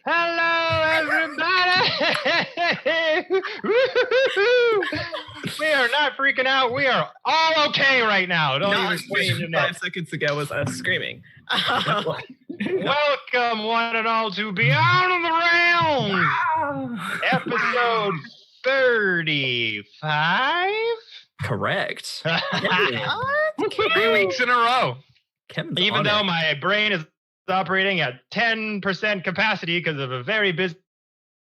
Hello, everybody! We are not freaking out. We are all okay right now. Don't even scream. 5 seconds ago was us screaming. Welcome, one and all, to Beyond the Realms, episode 35. Correct. 3 weeks in a row. Kevin's Even on though it. my brain is operating at 10% capacity because of a very busy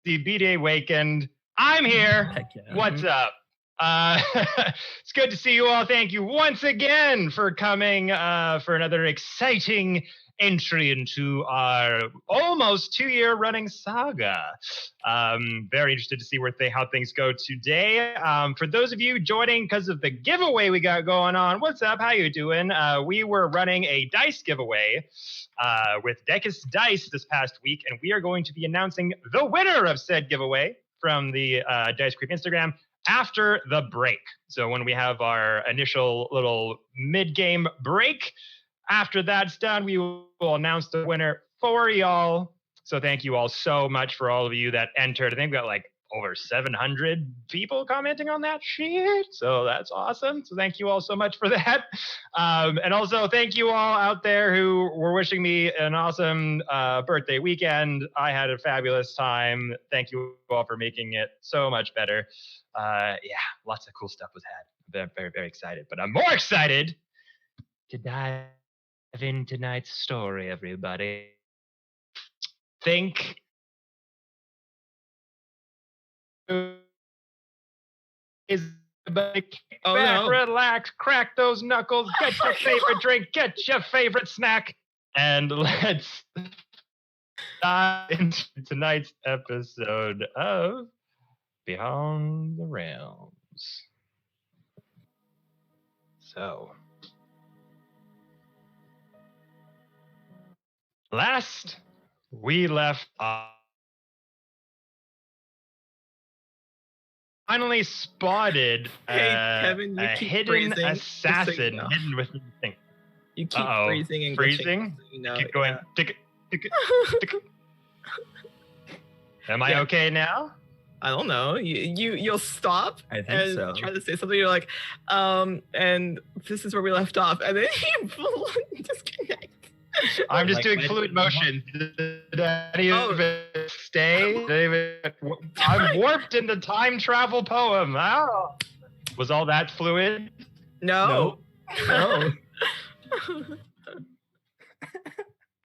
B-Day weekend, I'm here. Heck yeah. What's up? It's good to see you all. Thank you once again for coming for another exciting entry into our almost 2-year running saga. Very interested to see how things go today. For those of you joining because of the giveaway we got going on, what's up? How you doing? We were running a dice giveaway with Decus Dice this past week, and we are going to be announcing the winner of said giveaway from the Dicecream Instagram after the break. So when we have our initial little mid-game break, after that's done, we will announce the winner for y'all. So thank you all so much for all of you that entered. I think we got like over 700 people commenting on that shit. So that's awesome. So thank you all so much for that. And also thank you all out there who were wishing me an awesome birthday weekend. I had a fabulous time. Thank you all for making it so much better. Yeah, lots of cool stuff was had. I'm very, very excited. But I'm more excited to dive in tonight's story, everybody. Think is back, relax, crack those knuckles, get your favorite drink, get your favorite snack, and let's dive into tonight's episode of Beyond the Realms. So, last we left off, finally spotted Kevin, you a keep hidden freezing, assassin so you know. hidden within the thing. You keep freezing and freezing. glitching, so you know, Keep going. yeah. Tick it. Am I okay now? I don't know. You'll stop I think and so. try to say something. You're like, and this is where we left off, and then you disconnect. I'm just Like, doing wait, fluid what? motion. Did any of it stay? I'm warped into time travel poem. Oh. Was all that fluid? No. No.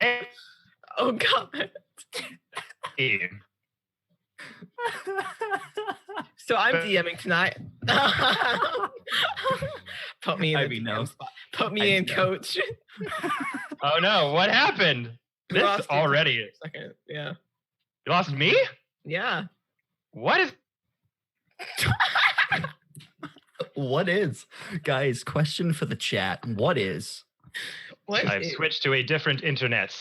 Hey. Oh God. So I'm DMing tonight. Put me in I the mean, DM no. spot. Put me in, coach. Oh no, what happened? We This lost you already. for a second. Yeah. You lost me? Yeah. What is What is? Guys, question for the chat. What is? What I've is? switched to a different internet.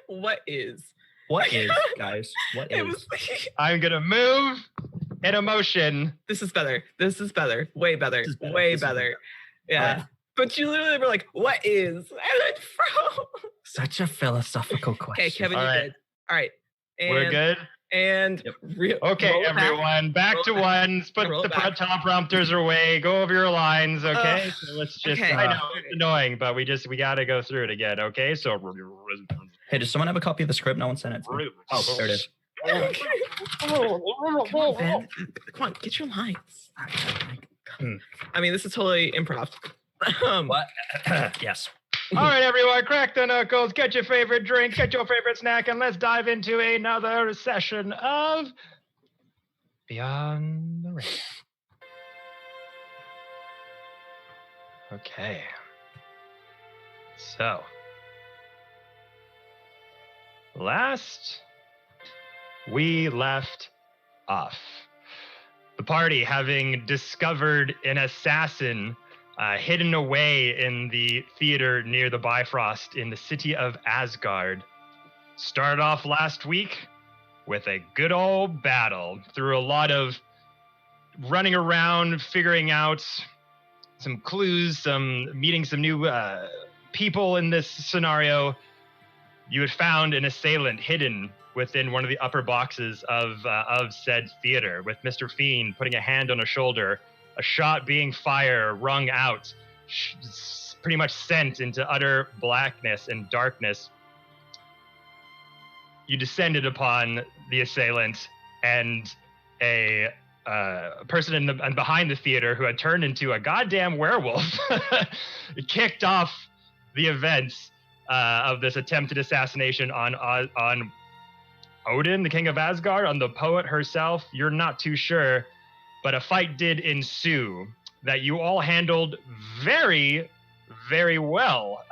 What is? What is, guys? What It is? was. I'm gonna move in a motion. This is better. This is better. Way better. This is better. Way This is better. Yeah. Alright. But you literally were like, "What is?" And then froze. Such a philosophical question. Okay, Kevin, All you're right. good. All right. And, We're good. And Yep. Okay, roll it back. everyone, back Roll to it back. ones. Put Roll the it back. teleprompters away. Go over your lines, okay? So let's just. okay. I know it's annoying, but we gotta go through it again, okay? So. Hey, does someone have a copy of the script? No one sent it to me. Oh, there it is. Come on, Ben. Come on, get your lines. I mean, this is totally improv. What? Yes. All right, everyone, crack the knuckles, get your favorite drink, get your favorite snack, and let's dive into another session of Beyond the Realms. Okay. So, last we left off, the party having discovered an assassin hidden away in the theater near the Bifrost in the city of Asgard. Started off last week with a good old battle through a lot of running around, figuring out some clues, meeting some new people in this scenario. you had found an assailant hidden within one of the upper boxes of said theater, with Mr. Fiend putting a hand on a shoulder, a shot being rung out, pretty much sent into utter blackness and darkness. You descended upon the assailant, and a person behind the theater who had turned into a goddamn werewolf kicked off the events of this attempted assassination on Odin, the king of Asgard, on the poet herself. You're not too sure, but a fight did ensue that you all handled very, very well,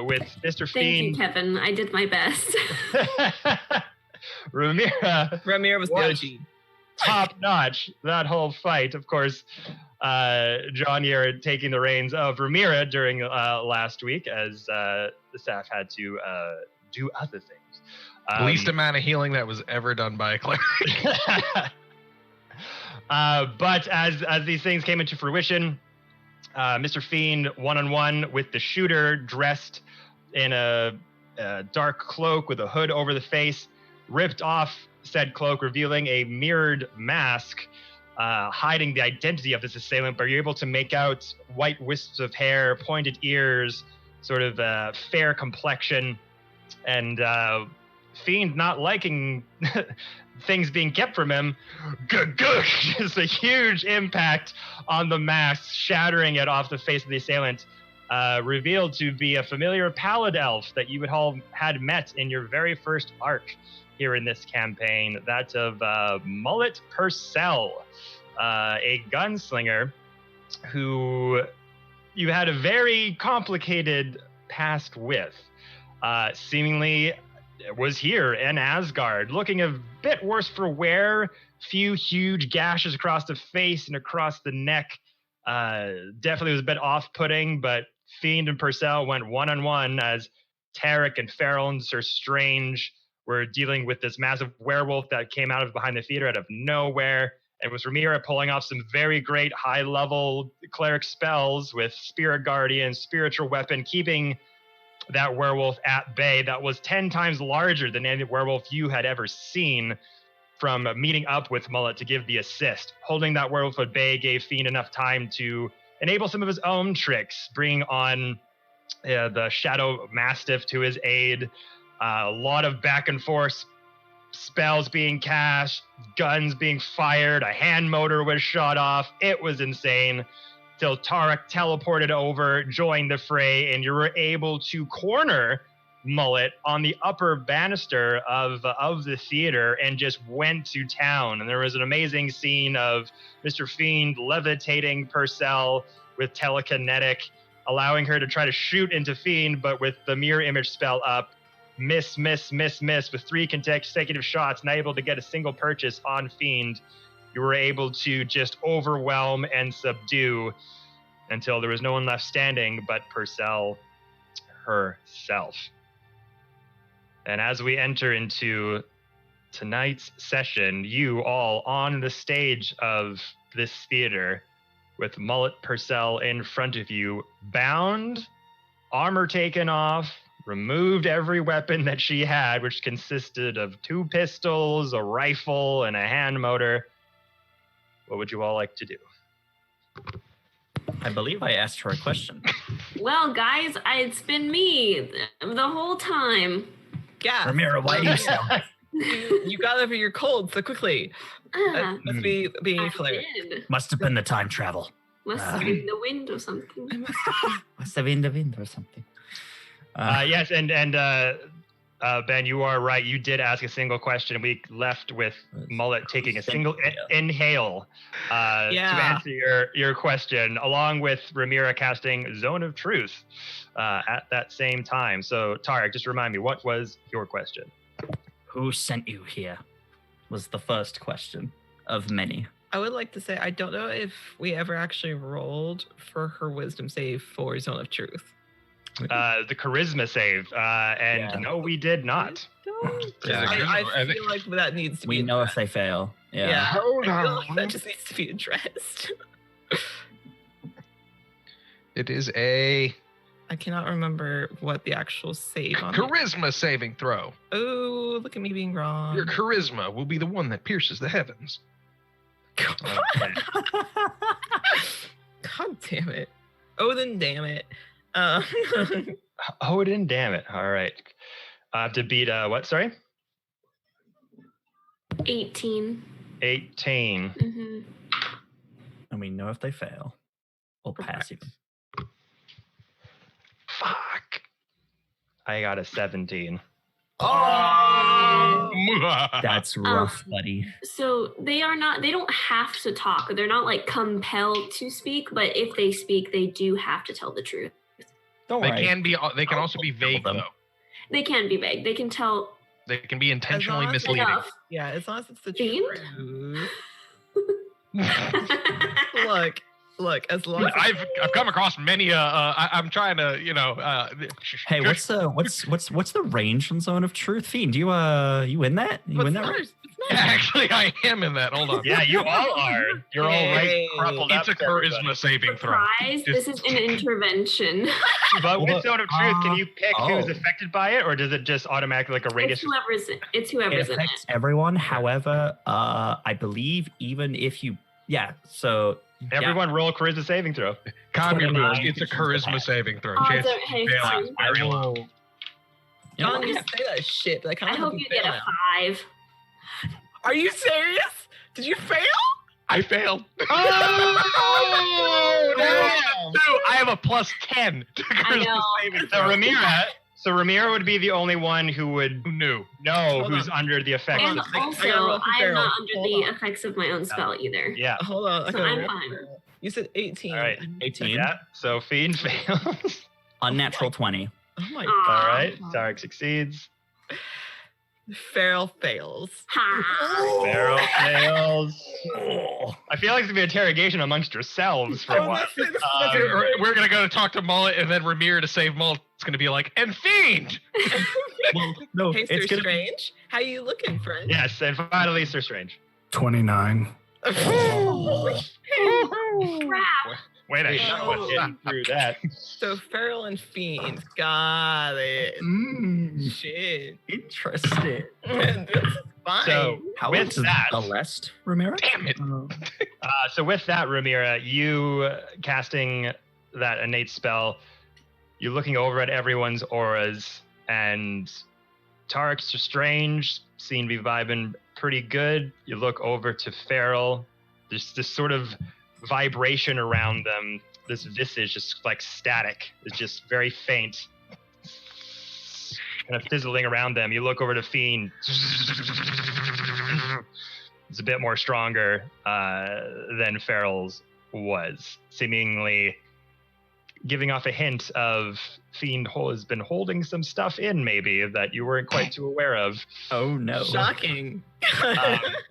with Mr. Fiend. Thank you, Kevin. I did my best. Ramira was the OG. Top notch that whole fight. Of course, John, you're taking the reins of Ramira during last week, as the staff had to do other things. Least amount of healing that was ever done by a cleric. But as these things came into fruition, Mr. Fiend one-on-one with the shooter, dressed in a dark cloak with a hood over the face, ripped off said cloak, revealing a mirrored mask, hiding the identity of this assailant, but you're able to make out white wisps of hair, pointed ears, sort of fair complexion, and Fiend, not liking things being kept from him, just a huge impact on the mask, shattering it off the face of the assailant, revealed to be a familiar pallid elf that you had met in your very first arc here in this campaign, that of Mullet Purcell, a gunslinger who you had a very complicated past with. Seemingly was here in Asgard, looking a bit worse for wear, few huge gashes across the face and across the neck. Definitely was a bit off-putting, but Fiend and Purcell went one-on-one as Tarek and Farrell and Sir Strange were dealing with this massive werewolf that came out of behind the theater out of nowhere. It was Ramira pulling off some very great high-level cleric spells with Spirit Guardian, Spiritual Weapon, keeping that werewolf at bay that was 10 times larger than any werewolf you had ever seen, from meeting up with Mullet to give the assist. Holding that werewolf at bay gave Fiend enough time to enable some of his own tricks, bringing on the Shadow Mastiff to his aid. A lot of back and forth spells being cast, guns being fired, a hand motor was shot off. It was insane. Till Tarek teleported over, joined the fray, and you were able to corner Mullet on the upper banister of the theater and just went to town. And there was an amazing scene of Mr. Fiend levitating Purcell with telekinetic, allowing her to try to shoot into Fiend, but with the mirror image spell up, miss with 3 consecutive shots, not able to get a single purchase on Fiend. You were able to just overwhelm and subdue until there was no one left standing but Purcell herself. And as we enter into tonight's session, you all on the stage of this theater with Mullet Purcell in front of you, bound, armor taken off, removed every weapon that she had, which consisted of 2 pistols, a rifle, and a hand motor. What would you all like to do? I believe I asked her a question. Well, guys, it's been me the whole time. Yeah. Ramira, why do you sound? You got over your cold so quickly. That must be being clear. Must have been the time travel. Must have been the wind or something. Must have been the wind or something. Yes, and Ben, you are right. You did ask a single question. We left with Mullet taking a single inhale to answer your question, along with Ramira casting Zone of Truth at that same time. So, Tarek, just remind me, what was your question? Who sent you here? Was the first question of many. I would like to say I don't know if we ever actually rolled for her wisdom save for Zone of Truth. The charisma save, no, we did not. I feel like that needs to be. We know if they fail. Yeah. Hold on. Like that just needs to be addressed. It is a I cannot remember what the actual save on it. Charisma saving throw. Oh, look at me being wrong. Your charisma will be the one that pierces the heavens. Okay. God damn it. Oh, then damn it. Odin, damn it. All right. I have to beat, what, sorry? 18. 18. Mm-hmm. And we know if they fail, we'll pass even. Fuck. I got a 17. Oh! That's rough, buddy. So they don't have to talk. They're not like compelled to speak, but if they speak, they do have to tell the truth. Don't They worry. can also be vague them. though. They can be vague. They can tell. They can be intentionally long as misleading. enough. Yeah, as long as it's the Fiend? truth. Look, as long as I've come across many. I'm trying to, Hey, what's the range and zone of truth? Fiend, you in that? You in that? Right? Actually, I am in that. Hold on. Yeah, you all are. You're all right. Yay. Crumpled It's a up to everybody. charisma saving throw. Surprise! This is an intervention. But with Zone of Truth, can you pick who's oh. affected by it, or does it just automatically like a radius? It's whoever's It in it. affects everyone. However, I believe even if you, so Everyone roll a charisma saving throw. Calm your 29. nerves. It's a charisma saving throw. Oh, Chance hey, to fail fine. is very low. You know John what? used to say that shit, but I hope you get a 5. Are you serious? Did you fail? I failed. Oh, damn. Two. I have a plus 10 to I charisma know. saving So throw. Ramira would be the only one who would Who knew? know Hold who's on. under the effect. And of I also, gotta roll for I am not Farrell. under Hold the on. effects of my own spell either. Yeah. Hold on. I So gotta I'm roll fine. for Farrell. You said 18. All right. 18. Yeah. So Fiend fails. Unnatural 20. Oh my All right. Tarek succeeds. Farrell fails. Ha! Barrel fails. I feel like it's gonna be an interrogation amongst yourselves for a while. We're gonna go talk to Mullet, and then Ramir to save Mullet. It's gonna be like, and Fiend. Well, no, Hey, Sir it's gonna be Strange. How you looking, friend? Yes, and finally, Sir Strange. 29. Crap! Wait, I Oh. getting through that. So Farrell and Fiend. Got it. Shit. interesting. This is fine. So How with is that, Celeste, Ramiro? Damn it. so with that, Ramira, you casting that innate spell, you're looking over at everyone's auras, and Tarek's Strange seem to be vibing pretty good. You look over to Farrell. There's this sort of vibration around them. This visage just like static. It's just very faint. Kind of fizzling around them. You look over to Fiend. It's a bit more stronger than Farrell's was, seemingly giving off a hint of Fiend has been holding some stuff in, maybe, that you weren't quite too aware of. Oh no. Shocking.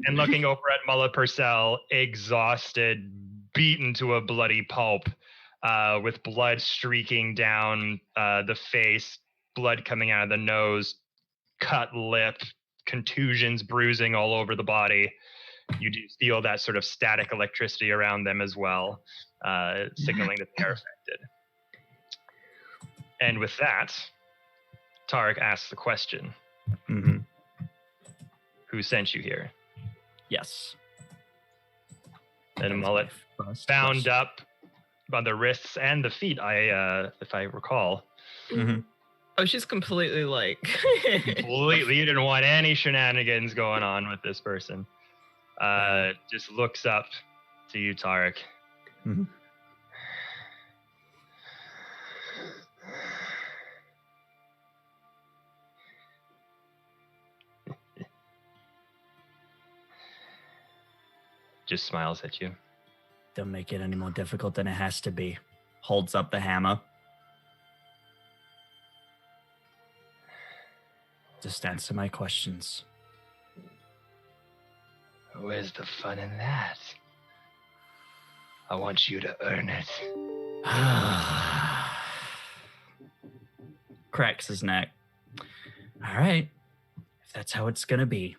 And looking over at Mullet Purcell, exhausted, beaten to a bloody pulp, with blood streaking down the face, blood coming out of the nose, cut lip, contusions, bruising all over the body. You do feel that sort of static electricity around them as well, signaling that they are affected. And with that, Tarek asks the question, Mm-hmm. who sent you here? Yes. And Mullet bound up on the wrists and the feet, if I recall. Mm-hmm. Oh, she's completely like. Completely, you didn't want any shenanigans going on with this person. Just looks up to you, Tarek. Mhm. Just smiles at you. Don't make it any more difficult than it has to be. Holds up the hammer. Just answer my questions. Where's the fun in that? I want you to earn it. Cracks his neck. All right. If that's how it's gonna be.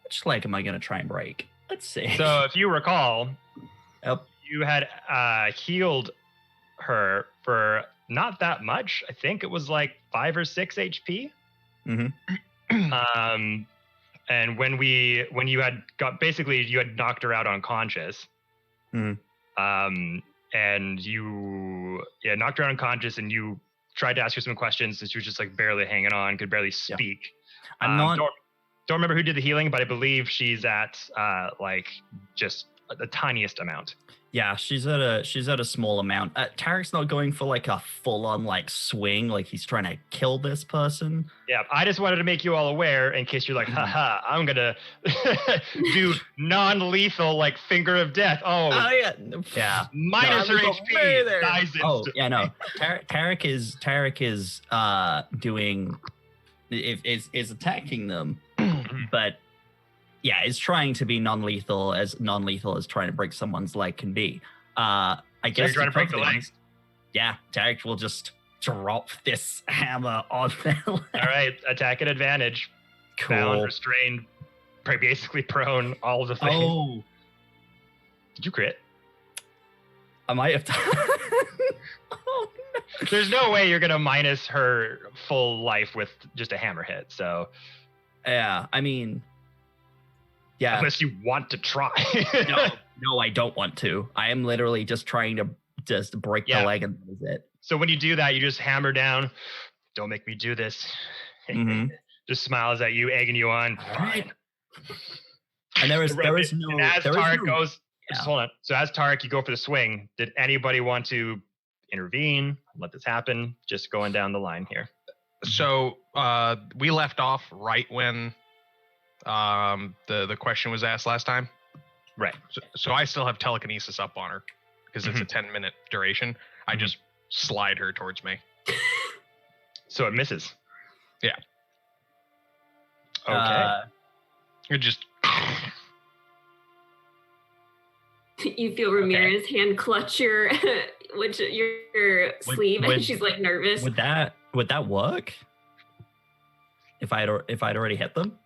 Which leg am I gonna try and break? Let's see. So if you recall, Yep. you had healed her for not that much. I think it was like 5 or 6 HP. Mm-hmm. And when you had you had knocked her out unconscious. And you knocked her out unconscious, and you tried to ask her some questions, and she was just like barely hanging on, could barely speak. Yeah. I'm not. Don't remember who did the healing, but I believe she's at like just the tiniest amount. Yeah, she's at a small amount. Tarek's not going for like a full-on like swing, like he's trying to kill this person. Yeah, I just wanted to make you all aware in case you're like, haha, I'm gonna do non-lethal like finger of death. Oh yeah. Minus her HP. Dies yeah, no. Tarek is doing is attacking them, but yeah, is trying to be non-lethal as trying to break someone's leg can be. I guess you're trying to break the leg. Yeah, Tarek will just drop this hammer on their leg. All right, attack at advantage. Cool. Bound, restrained, basically prone, all of the things. Oh. Did you crit? I might have done. Oh, no. There's no way you're gonna minus her full life with just a hammer hit. So, yeah, I mean, yeah. Unless you want to try. No, I don't want to. I am literally just trying to just break the leg, and that is it. So when you do that, you just hammer down. Don't make me do this. Mm-hmm. Just smiles at you, egging you on. Right. And there is no. And as Tarek goes, yeah. Just hold on. So as Tarek, you go for the swing. Did anybody want to intervene? Let this happen. Just going down the line here. So we left off right when the question was asked last time. Right. So I still have telekinesis up on her because it's a 10-minute duration. I just slide her towards me. So it misses. Yeah. Okay. It just. You feel Ramirez's hand clutch your sleeve, and she's like nervous. Would that work? If I'd already hit them?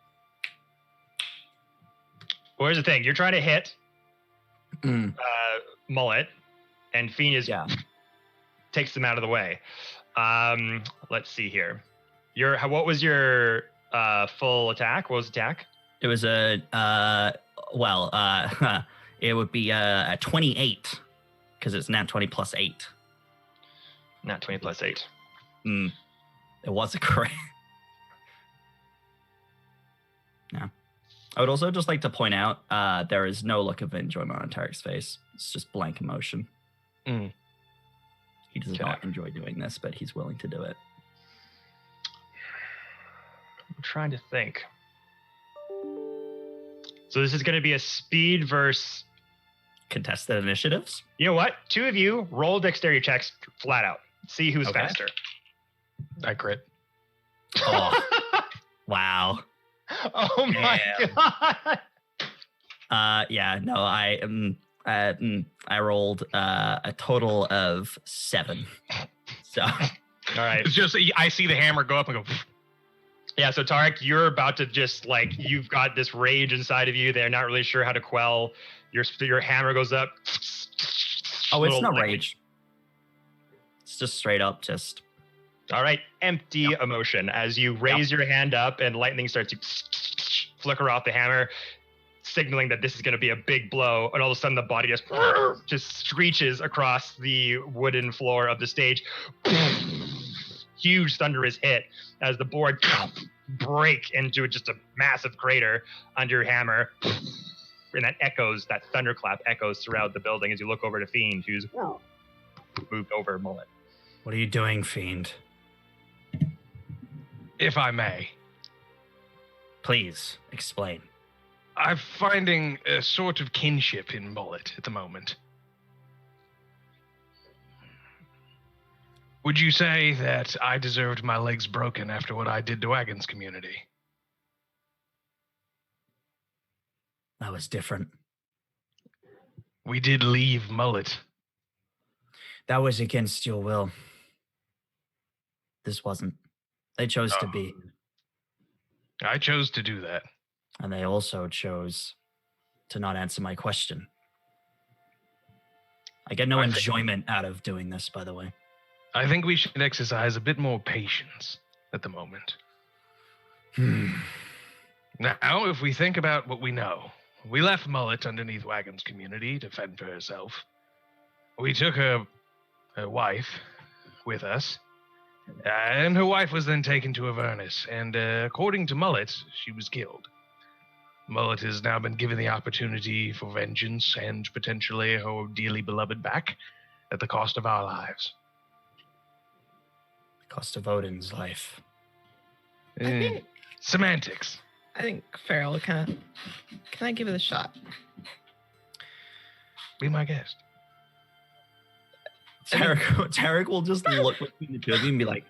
Well, here's the thing. You're trying to hit Mullet, and Fiend takes them out of the way. Let's see here. What was your full attack? What was the attack? It was it would be a 28 because it's nat 20 plus 8. Nat 20 plus 8. It was a crit. No. I would also just like to point out there is no look of enjoyment on Tarek's face. It's just blank emotion. He does not enjoy doing this, but he's willing to do it. I'm trying to think. So this is going to be a speed versus contested initiatives. You know what? 2 of you roll dexterity checks flat out. See who's faster. I crit. Oh, wow. Oh my god. Yeah, no, I rolled a total of 7. So, all right. It's just I see the hammer go up and go. Yeah, so Tarek, you're about to just like you've got this rage inside of you. They're not really sure how to quell. Your hammer goes up. Oh, it's not rage. It's just straight up just. All right, empty emotion as you raise your hand up and lightning starts to flicker off the hammer, signaling that this is going to be a big blow. And all of a sudden, the body just screeches across the wooden floor of the stage. Huge thunder is hit as the board break into just a massive crater under your hammer. And that thunderclap echoes throughout the building as you look over to Fiend, who's moved over Mullet. What are you doing, Fiend? If I may. Please, explain. I'm finding a sort of kinship in Mullet at the moment. Would you say that I deserved my legs broken after what I did to Wagon's community? That was different. We did leave Mullet. That was against your will. This wasn't. They chose to be. I chose to do that. And they also chose to not answer my question. I get no enjoyment out of doing this, by the way. I think we should exercise a bit more patience at the moment. Now, if we think about what we know, we left Mullet underneath Wagon's community to fend for herself. We took her wife with us, and her wife was then taken to Avernus, and according to Mullet, she was killed. Mullet has now been given the opportunity for vengeance and potentially her dearly beloved back at the cost of our lives. Cost of Odin's life. Semantics. I think Farrell can I give it a shot? Be my guest. Tarek will just look between the two of you and be like,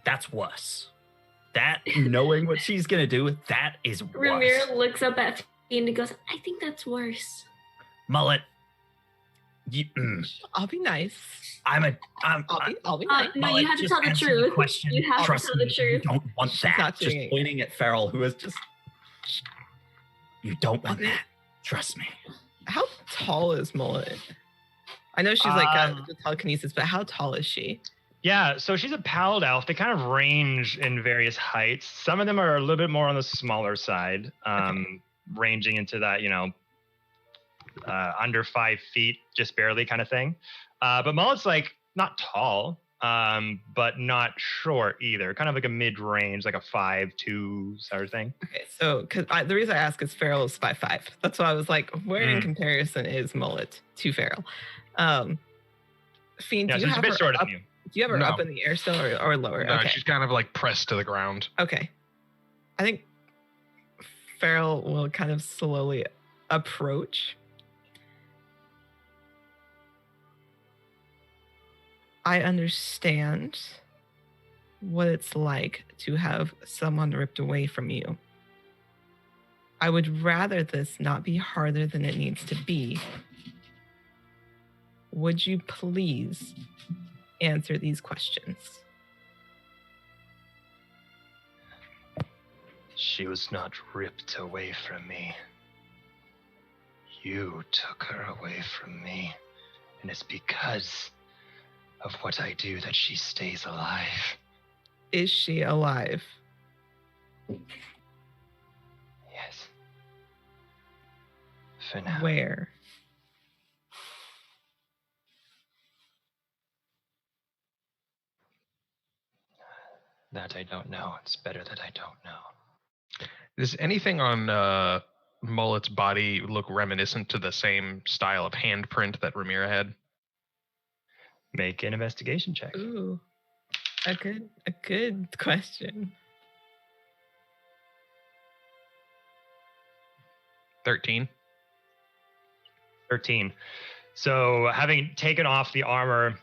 that's worse. That, knowing what she's going to do, that is worse. Ramiro looks up at Fiend and goes, I think that's worse. Mullet. I'll be nice. I'll be nice. No, you have to tell the truth. You have to tell the truth. You don't want that. Just pointing at Farrell, who is just... You don't want that. Trust me. How tall is Mullet? I know she's like telekinesis, but how tall is she? Yeah, so she's a pallid elf. They kind of range in various heights. Some of them are a little bit more on the smaller side, ranging into that, under 5 feet, just barely kind of thing. But Mullet's like not tall, but not short either. Kind of like a mid-range, like a 5'2" sort of thing. Okay, so the reason I ask is Farrell is 5'5". That's why I was like, where in comparison is Mullet to Farrell? Fiend, do you have her up? Do you have her up in the air still or lower? No, okay. She's kind of like pressed to the ground. Okay. I think Farrell will kind of slowly approach. I understand what it's like to have someone ripped away from you. I would rather this not be harder than it needs to be. Would you please answer these questions? She was not ripped away from me. You took her away from me, and it's because of what I do that she stays alive. Is she alive? Yes. For now. Where? That I don't know. It's better that I don't know. Does anything on Mullet's body look reminiscent to the same style of handprint that Ramira had? Make an investigation check. Ooh, a good question. 13. So having taken off the armor,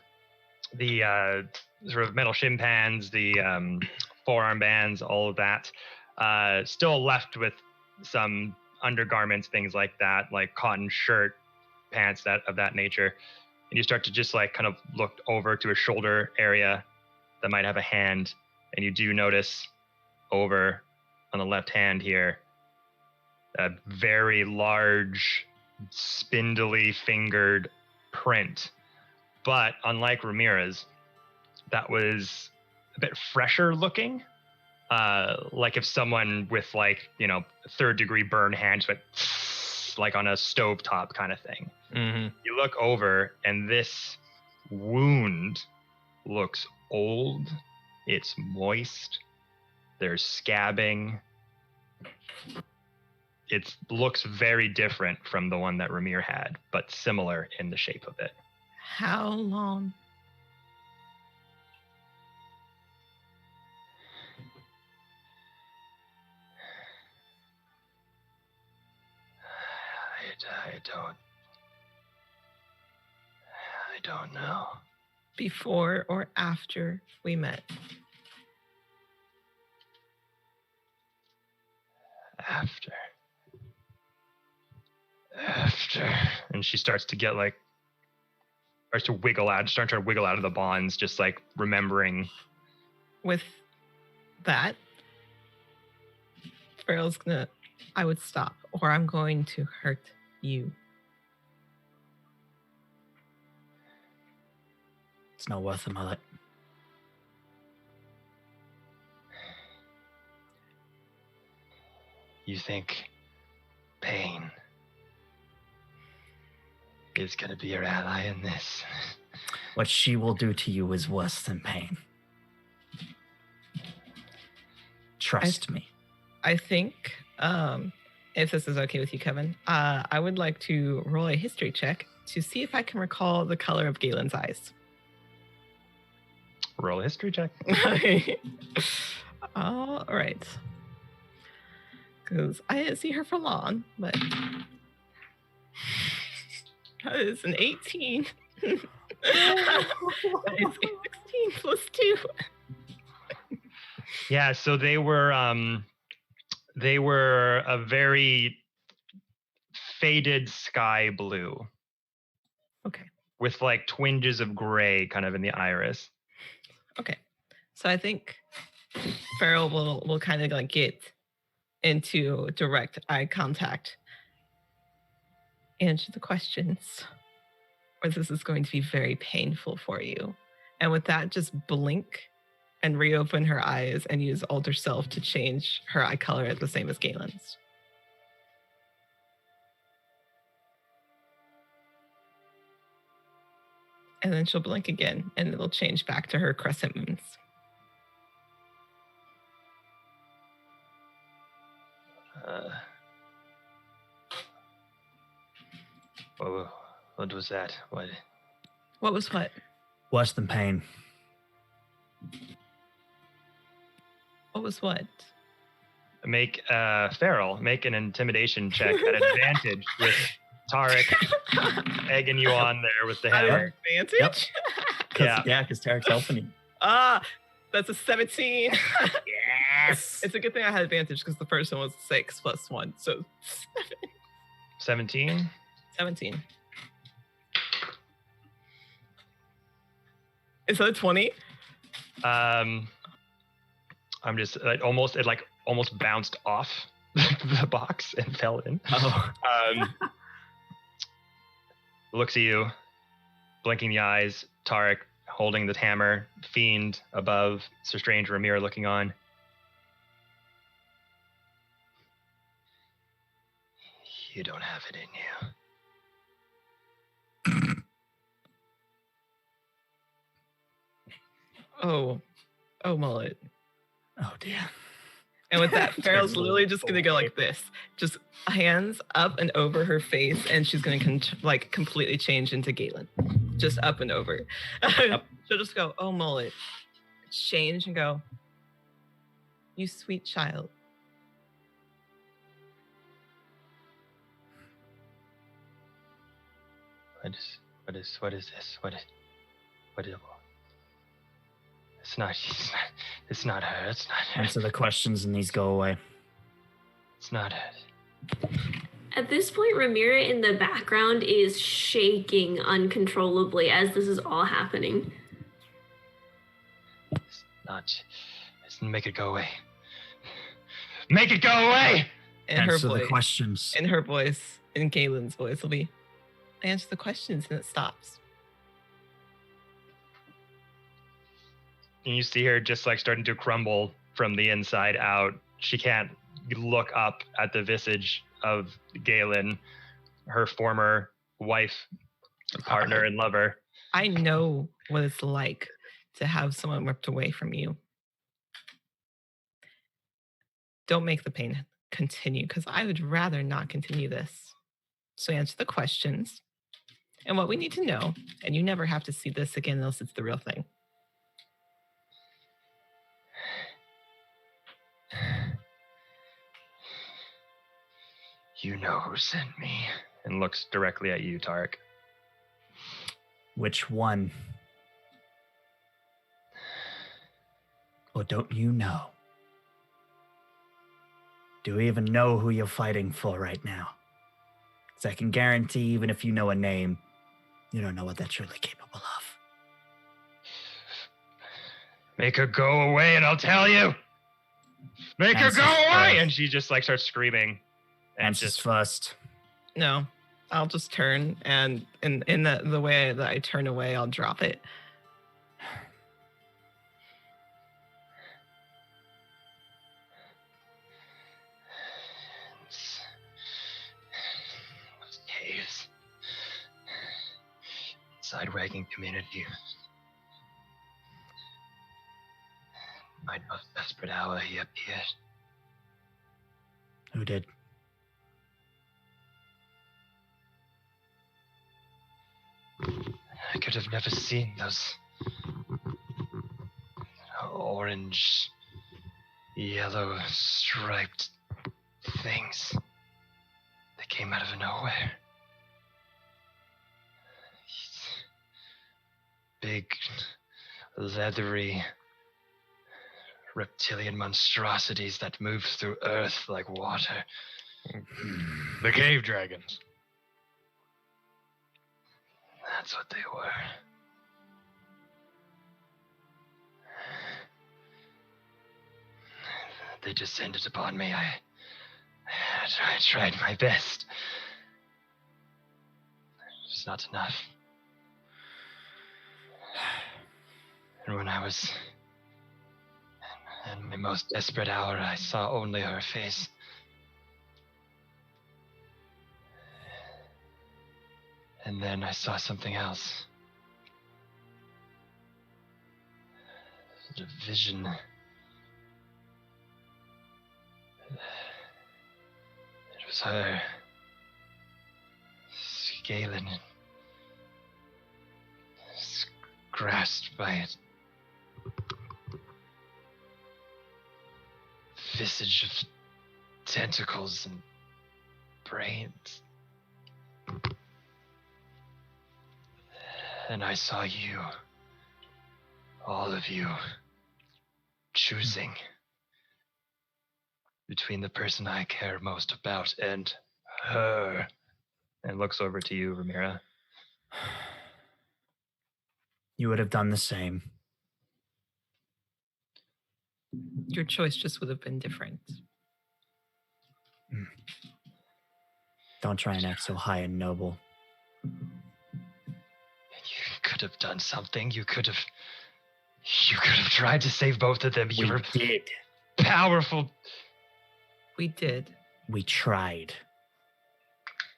the sort of metal shin pads, the forearm bands, all of that, still left with some undergarments, things like that, like cotton shirt, pants, of that nature. And you start to just like kind of look over to a shoulder area that might have a hand, and you do notice over on the left hand here a very large, spindly fingered print. But unlike Ramira's, that was a bit fresher looking. Like if someone with like, 3rd degree burn hands went like on a stovetop kind of thing. Mm-hmm. You look over and this wound looks old. It's moist. There's scabbing. It looks very different from the one that Ramir had, but similar in the shape of it. How long? I don't know. Before or after we met? After. And she starts to get like, starts to wiggle out, starts to wiggle out of the bonds, just like remembering. With that, Farrell's I would stop, or I'm going to hurt you. It's not worth the mullet. You think pain is going to be your ally in this? What she will do to you is worse than pain. Trust me. I think, if this is okay with you, Kevin, I would like to roll a history check to see if I can recall the color of Galen's eyes. Roll a history check. All right. Because I didn't see her for long, but that is an 18. That is 16 plus 2. Yeah, so they were a very faded sky blue. Okay. With like twinges of gray kind of in the iris. Okay. So I think Farrell will kind of like get into direct eye contact. Answer the questions, or this is going to be very painful for you. And with that, just blink and reopen her eyes and use Alter Self to change her eye color at the same as Galen's. And then she'll blink again, and it'll change back to her crescent moons. What was that? What? What was what? Worse than pain. What was what? Make Farrell make an intimidation check at advantage with Tarek egging you on there with the At hammer. advantage? Yeah. Yeah, because Tarek's helping you. That's a 17. Yes! It's a good thing I had advantage because the first one was 6 plus 1. So 17. 17. Is that a 20? I'm just almost bounced off the box and fell in. Oh. Looks at you, blinking the eyes. Tarek holding the hammer. Fiend above. Sir Strange Ramir looking on. You don't have it in you. Oh, mullet. Oh, dear. And with that, Farrell's literally just going to go like this. Just hands up and over her face, and she's going to completely change into Galen. Just up and over. She'll just go, oh, mullet. Change and go, you sweet child. What is this? What is It's not her. It's not her. Answer the questions and these go away. It's not her. At this point, Ramira in the background is shaking uncontrollably as this is all happening. Make it go away. Make it go away! And her Answer the voice, questions. in her voice, in Galen's voice, will be, answer the questions, and it stops. And you see her just starting to crumble from the inside out. She can't look up at the visage of Galen, her former wife, partner, and lover. I know what it's like to have someone ripped away from you. Don't make the pain continue, because I would rather not continue this. So answer the questions and what we need to know, and you never have to see this again unless it's the real thing. You know who sent me. And looks directly at you, Tarek. Which one? Or don't you know? Do you even know who you're fighting for right now? Because I can guarantee, even if you know a name, you don't know what they're truly capable of. Make her go away and I'll tell you. Make her Answers go away! first. And she just starts screaming. And Answers just first. No, I'll just turn, and in the way that I turn away, I'll drop it. outside wagging community. My most desperate hour, he appeared. Who did? I could have never seen those orange, yellow striped things that came out of nowhere. Big, leathery, reptilian monstrosities that move through earth like water. The cave dragons. That's what they were. They descended upon me. I tried my best. It's not enough. And when I was in my most desperate hour, I saw only her face. And then I saw something else. A vision. It was her. Galen. Grasped by it. Visage of tentacles and brains. And I saw you, all of you, choosing between the person I care most about and her. And looks over to you, Ramira. You would have done the same. Your choice just would have been different. Don't try and act so high and noble. You could have done something. You could have tried to save both of them. You were did. powerful. We did. We tried.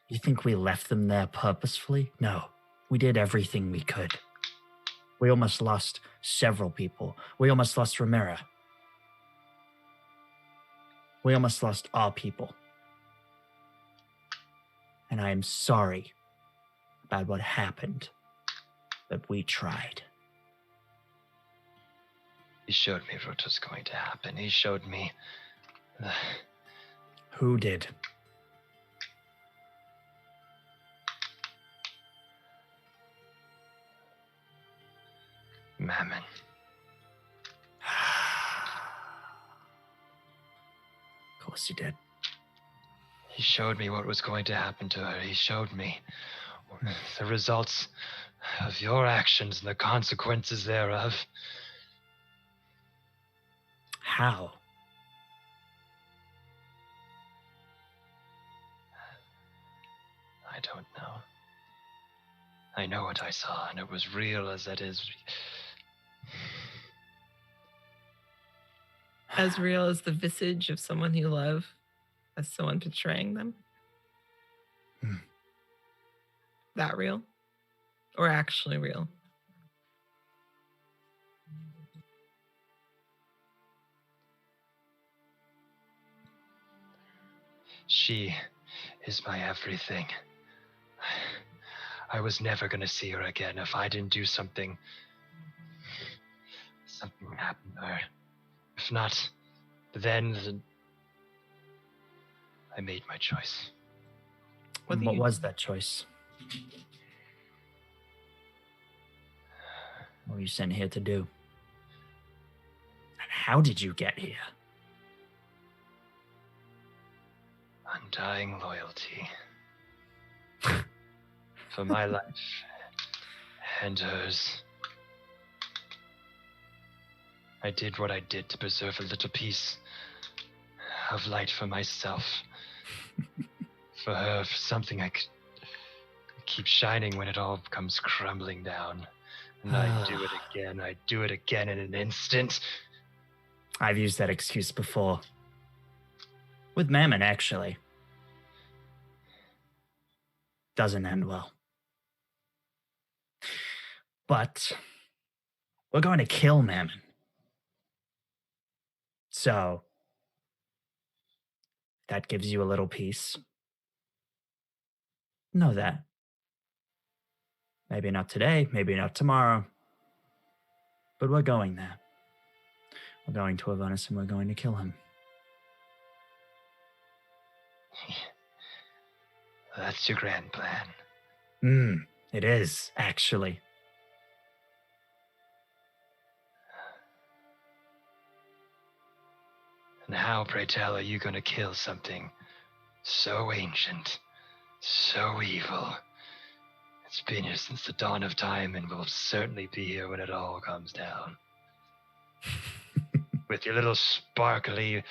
You think we left them there purposefully? No. We did everything we could. We almost lost several people. We almost lost Ramira. We almost lost our people. And I am sorry about what happened, but we tried. He showed me what was going to happen. He showed me Who did? Mammon. Of course you did. He showed me what was going to happen to her. He showed me the results of your actions and the consequences thereof. How? I don't know. I know what I saw, and it was real as it is. As real as the visage of someone you love, as someone betraying them? That real? Or actually real? She is my everything. I was never going to see her again if I didn't do something. Something happened to her. If not, then I made my choice. What was that choice? What were you sent here to do? And how did you get here? Undying loyalty. For my life and hers. I did what I did to preserve a little piece of light for myself. For her, for something I could keep shining when it all comes crumbling down. And I do it again. I do it again in an instant. I've used that excuse before. With Mammon, actually. Doesn't end well. But we're going to kill Mammon. So that gives you a little peace. Know that. Maybe not today, maybe not tomorrow. But we're going there. We're going to Avernus and we're going to kill him. That's your grand plan. It is, actually. And how, pray tell, are you going to kill something so ancient, so evil? It's been here since the dawn of time and will certainly be here when it all comes down. With your little sparkly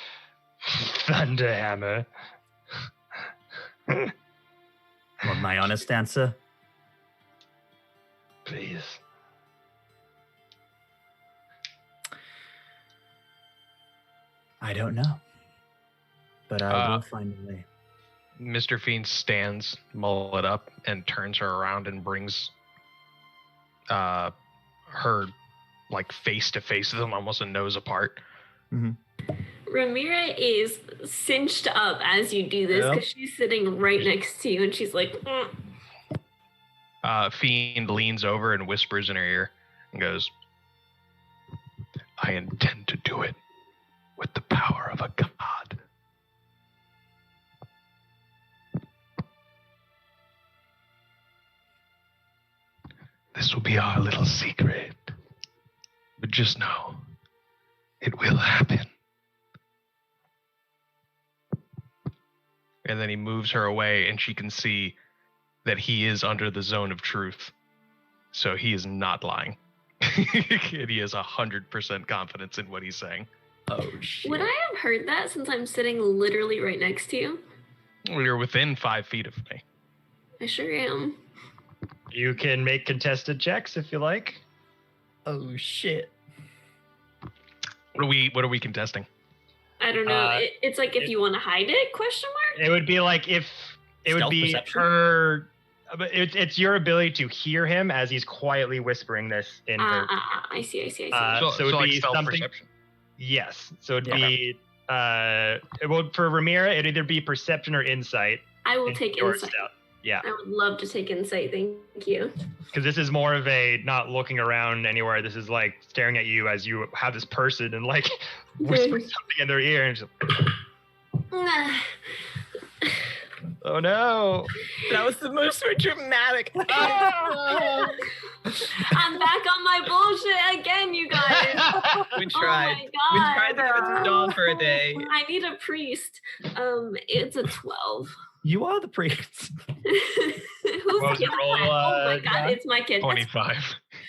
thunder hammer. Want my honest answer? Please. I don't know. But I will find a way. Mr. Fiend stands Mullet up and turns her around and brings her like face to face with him, almost a nose apart. Ramira is cinched up as you do this because she's sitting right next to you and she's like, Fiend leans over and whispers in her ear and goes, I intend to do it with the power of a god. This will be our little secret. But just know, it will happen. And then he moves her away and she can see that he is under the zone of truth. So he is not lying. And he has 100% confidence in what he's saying. Oh, shit. would I have heard that since I'm sitting literally right next to you? Well, you're within 5 feet of me. I sure am. You can make contested checks if you like. Oh, shit. What are we contesting? I don't know. It's like if you want to hide it, question mark? It would be like if it would Stealth be perception? her. But it's your ability to hear him as he's quietly whispering this in her. I see. so it would like be stealth something. perception. Yes. So it'd be well, for Ramira, it'd either be perception or insight. I will in take your insight. step. Yeah, I would love to take insight. Thank you. because this is more of a not looking around anywhere. This is like staring at you as you have this person and like whispering something in their ear and just, oh no. That was the most dramatic. I'm back on my bullshit again, you guys. We tried. Oh We my tried to have it dawn for a day. I need a priest. It's a 12. You are the priest. Who's What was kid? your roll, Oh my god, John? it's my kid. That's 25.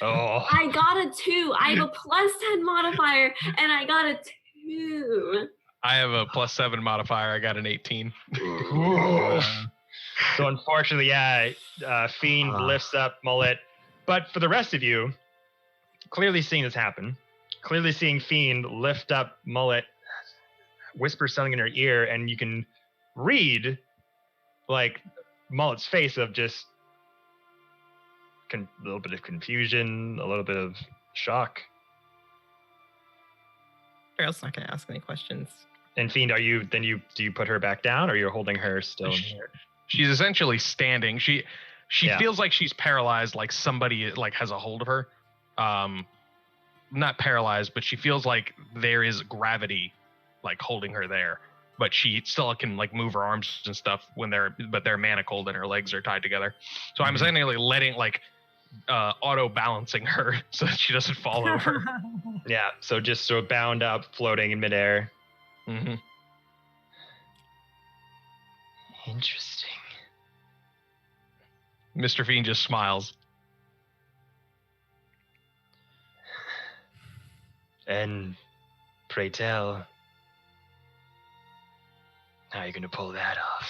Oh. I got a 2. I have a plus 10 modifier, and I got a 2. I have a +7 modifier. I got an 18. So unfortunately, Fiend lifts up Mullet. But for the rest of you, clearly seeing this happen, clearly seeing Fiend lift up Mullet, whisper something in her ear, and you can read like Mullet's face of just a little bit of confusion, a little bit of shock. Farrell's not going to ask any questions. And Fiend, do you put her back down, or you're holding her still in here? She's essentially standing. She Yeah. feels like she's paralyzed, like somebody like has a hold of her. Not paralyzed, but she feels like there is gravity like holding her there. But she still can like move her arms and stuff but they're manacled and her legs are tied together. So I'm essentially letting like auto balancing her so that she doesn't fall over. Yeah, so just so bound up, floating in midair. Mm-hmm. Interesting. Mr. Fiend just smiles. And pray tell, how are you going to pull that off?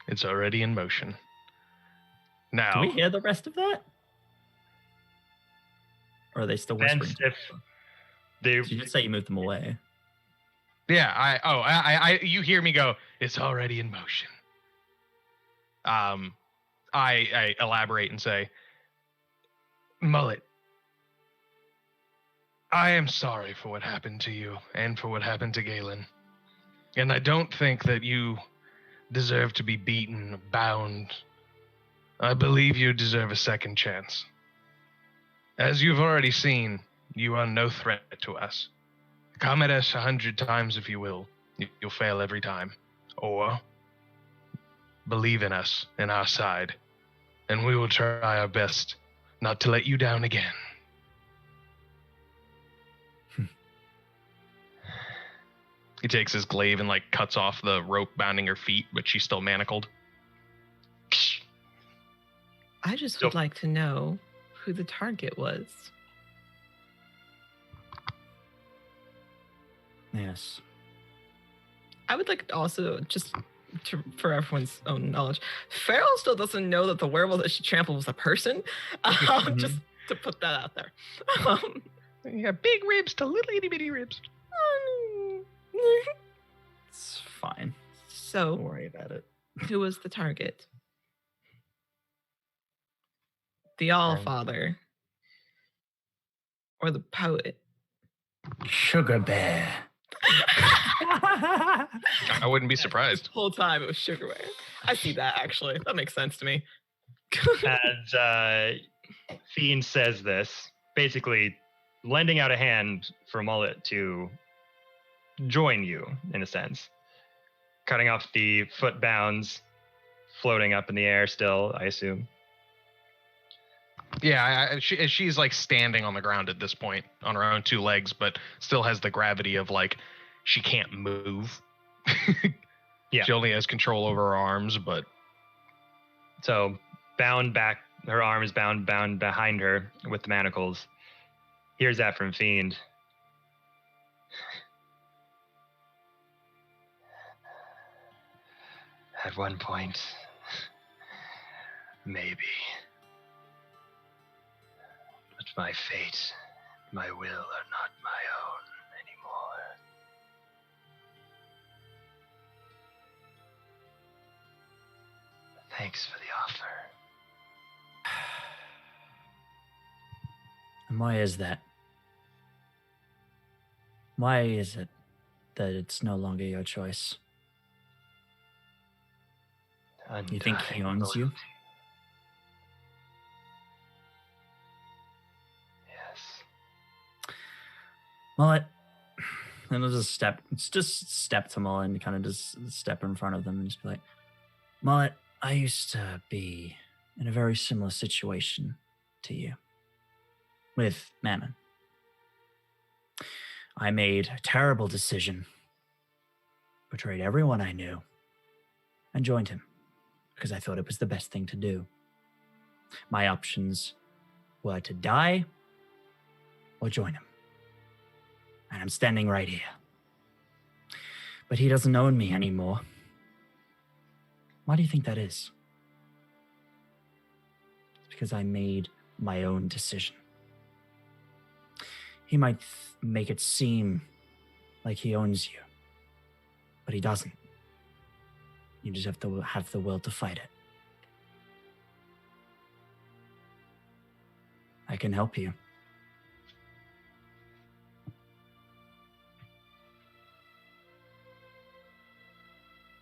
It's already in motion. Now, Do we hear the rest of that? Or are they still whispering? Depends if they You did say you moved them away. yeah, I you hear me go, it's already in motion. I elaborate and say, Mullet, I am sorry for what happened to you and for what happened to Galen. And I don't think that you deserve to be beaten, bound. I believe you deserve a second chance. As you've already seen, you are no threat to us. Come at us 100 times if you will. You'll fail every time. Or believe in us and our side, and we will try our best not to let you down again. He takes his glaive and cuts off the rope bounding her feet, but she's still manacled. I just would like to know who the target was. Yes. I would like also for everyone's own knowledge, Farrell still doesn't know that the werewolf that she trampled was a person. Just to put that out there. Yeah, big ribs to little itty bitty ribs. It's fine. So, Don't worry about it. Who was the target? The Allfather. Or the poet? Sugar Bear. I wouldn't be surprised. The whole time it was Sugar Bear. I see that, actually. That makes sense to me. As Fiend says this, basically lending out a hand for Mullet to join you, in a sense. Cutting off the foot bounds, floating up in the air still, I assume. Yeah, she's standing on the ground at this point on her own two legs, but still has the gravity of she can't move. Yeah. She only has control over her arms, but so bound back, her arms bound behind her with the manacles. Here's that from Fiend. At one point, maybe. But my fate, my will are not my own anymore. Thanks for the offer. And why is that? Why is it that it's no longer your choice? You think he owns you? Yes. Mullet. And I'll just step to Mullet and kind of just step in front of them and just be like, Mullet, I used to be in a very similar situation to you with Mammon. I made a terrible decision, betrayed everyone I knew, and joined him because I thought it was the best thing to do. My options were to die or join him. And I'm standing right here. But he doesn't own me anymore. Why do you think that is? It's because I made my own decision. He might make it seem like he owns you, but he doesn't. You just have to have the will to fight it. I can help you.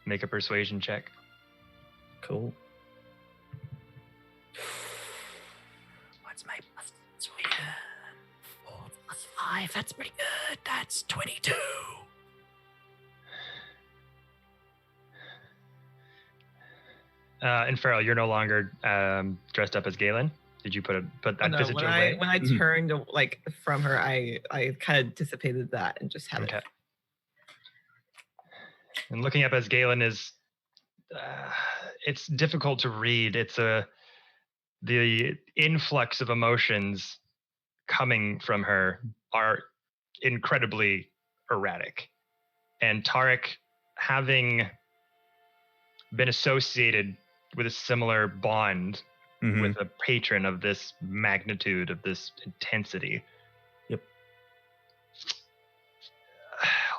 Make a persuasion check. Cool. What's my plus? 4 plus 5. That's pretty good. That's 22. And Farrell, you're no longer dressed up as Galen. Did you put that visage away? When I turned from her, I kind of dissipated that and just had it. And looking up as Galen is, it's difficult to read. It's the influx of emotions coming from her are incredibly erratic. And Tarek, having been associated with a similar bond with a patron of this magnitude, of this intensity. Yep.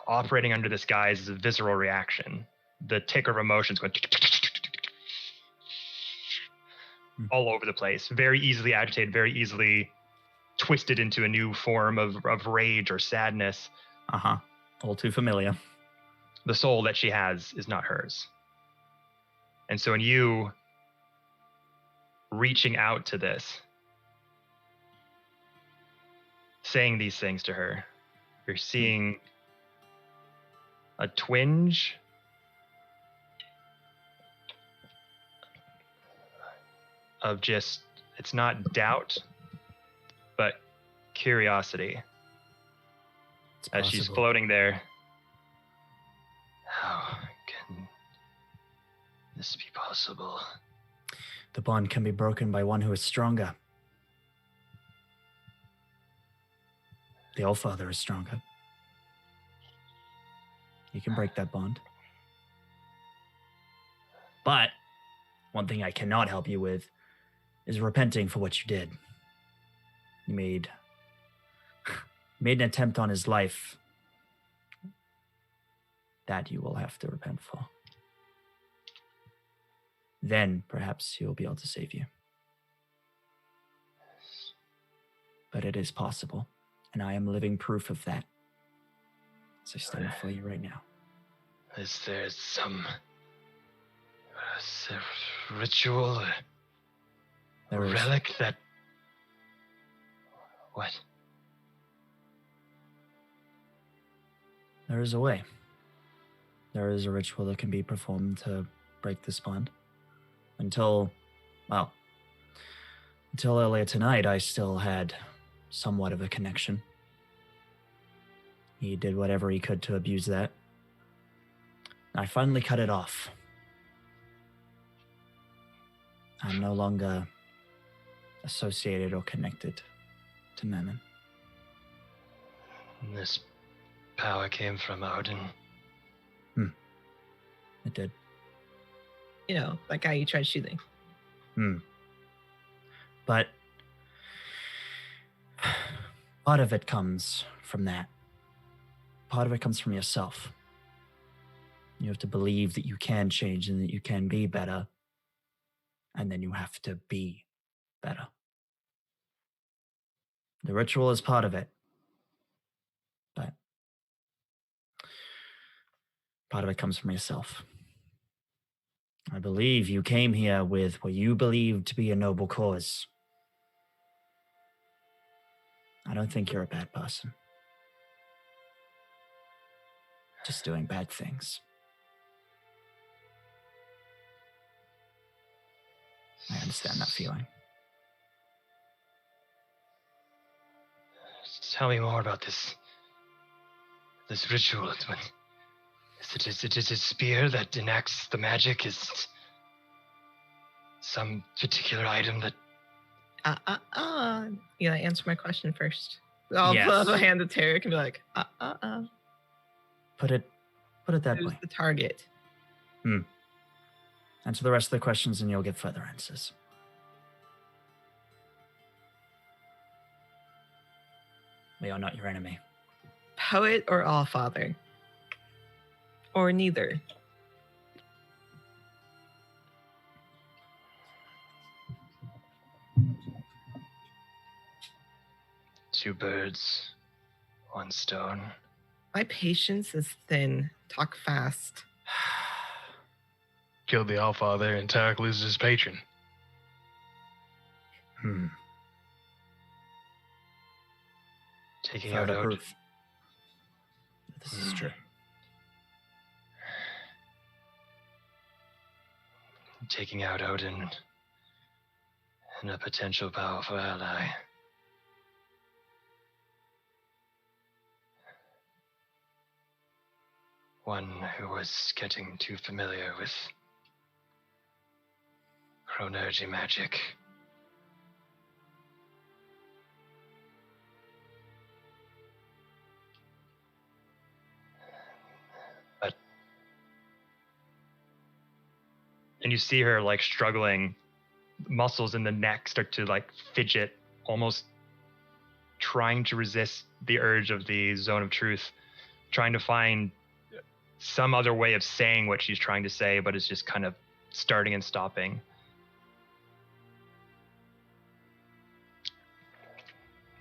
Operating under this guise is a visceral reaction. The tick of emotions going all over the place, very easily agitated, very easily twisted into a new form of rage or sadness. All too familiar. The soul that she has is not hers. And so in you reaching out to this, saying these things to her, you're seeing a twinge of just, it's not doubt, but curiosity. As she's floating there. How can this be possible? The bond can be broken by one who is stronger. The Allfather is stronger. He can break that bond. But one thing I cannot help you with is repenting for what you did. You made an attempt on his life that you will have to repent for. Then perhaps he will be able to save you. But it is possible, and I am living proof of that. As I stand before you right now. Is there some ritual or relic that... What? There is a way. There is a ritual that can be performed to break this bond. Until earlier tonight, I still had somewhat of a connection. He did whatever he could to abuse that. I finally cut it off. I'm no longer associated or connected to Mammon. This power came from Odin. It did. You know, that guy you tried shooting. But part of it comes from that. Part of it comes from yourself. You have to believe that you can change and that you can be better. And then you have to be better. The ritual is part of it. But part of it comes from yourself. I believe you came here with what you believe to be a noble cause. I don't think you're a bad person. Just doing bad things. I understand that feeling. Tell me more about this ritual. Is it a spear that enacts the magic? Is it some particular item that... You gotta answer my question first. I'll Yes. put up a hand to Tarek and be like, Put it that Who's way. the target? Answer the rest of the questions and you'll get further answers. We are not your enemy. Poet or Allfather? Or neither? Two birds, one stone. My patience is thin. Talk fast. Killed the Allfather and Tarek loses his patron. Taking out Further Odin. proof. This is true. Taking out Odin and a potential powerful ally. One who was getting too familiar with chronergy magic. And you see her like struggling, muscles in the neck start to like fidget, almost trying to resist the urge of the zone of truth, trying to find some other way of saying what she's trying to say, but it's just kind of starting and stopping.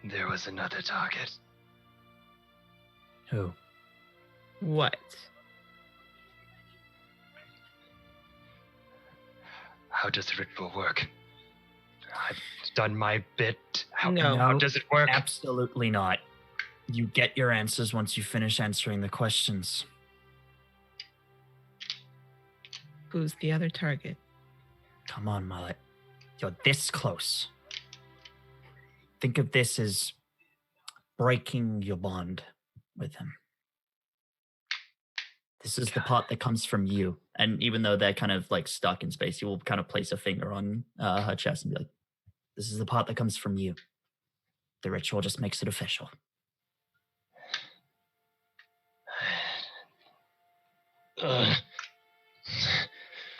There was another target. Who? What? How does the ritual work? I've done my bit. How No. does it work? Absolutely not. You get your answers once you finish answering the questions. Who's the other target? Come on, Mullet. You're this close. Think of this as breaking your bond with him. This is the part that comes from you. And even though they're kind of like stuck in space, you will kind of place a finger on her chest and be like, this is the part that comes from you. The ritual just makes it official.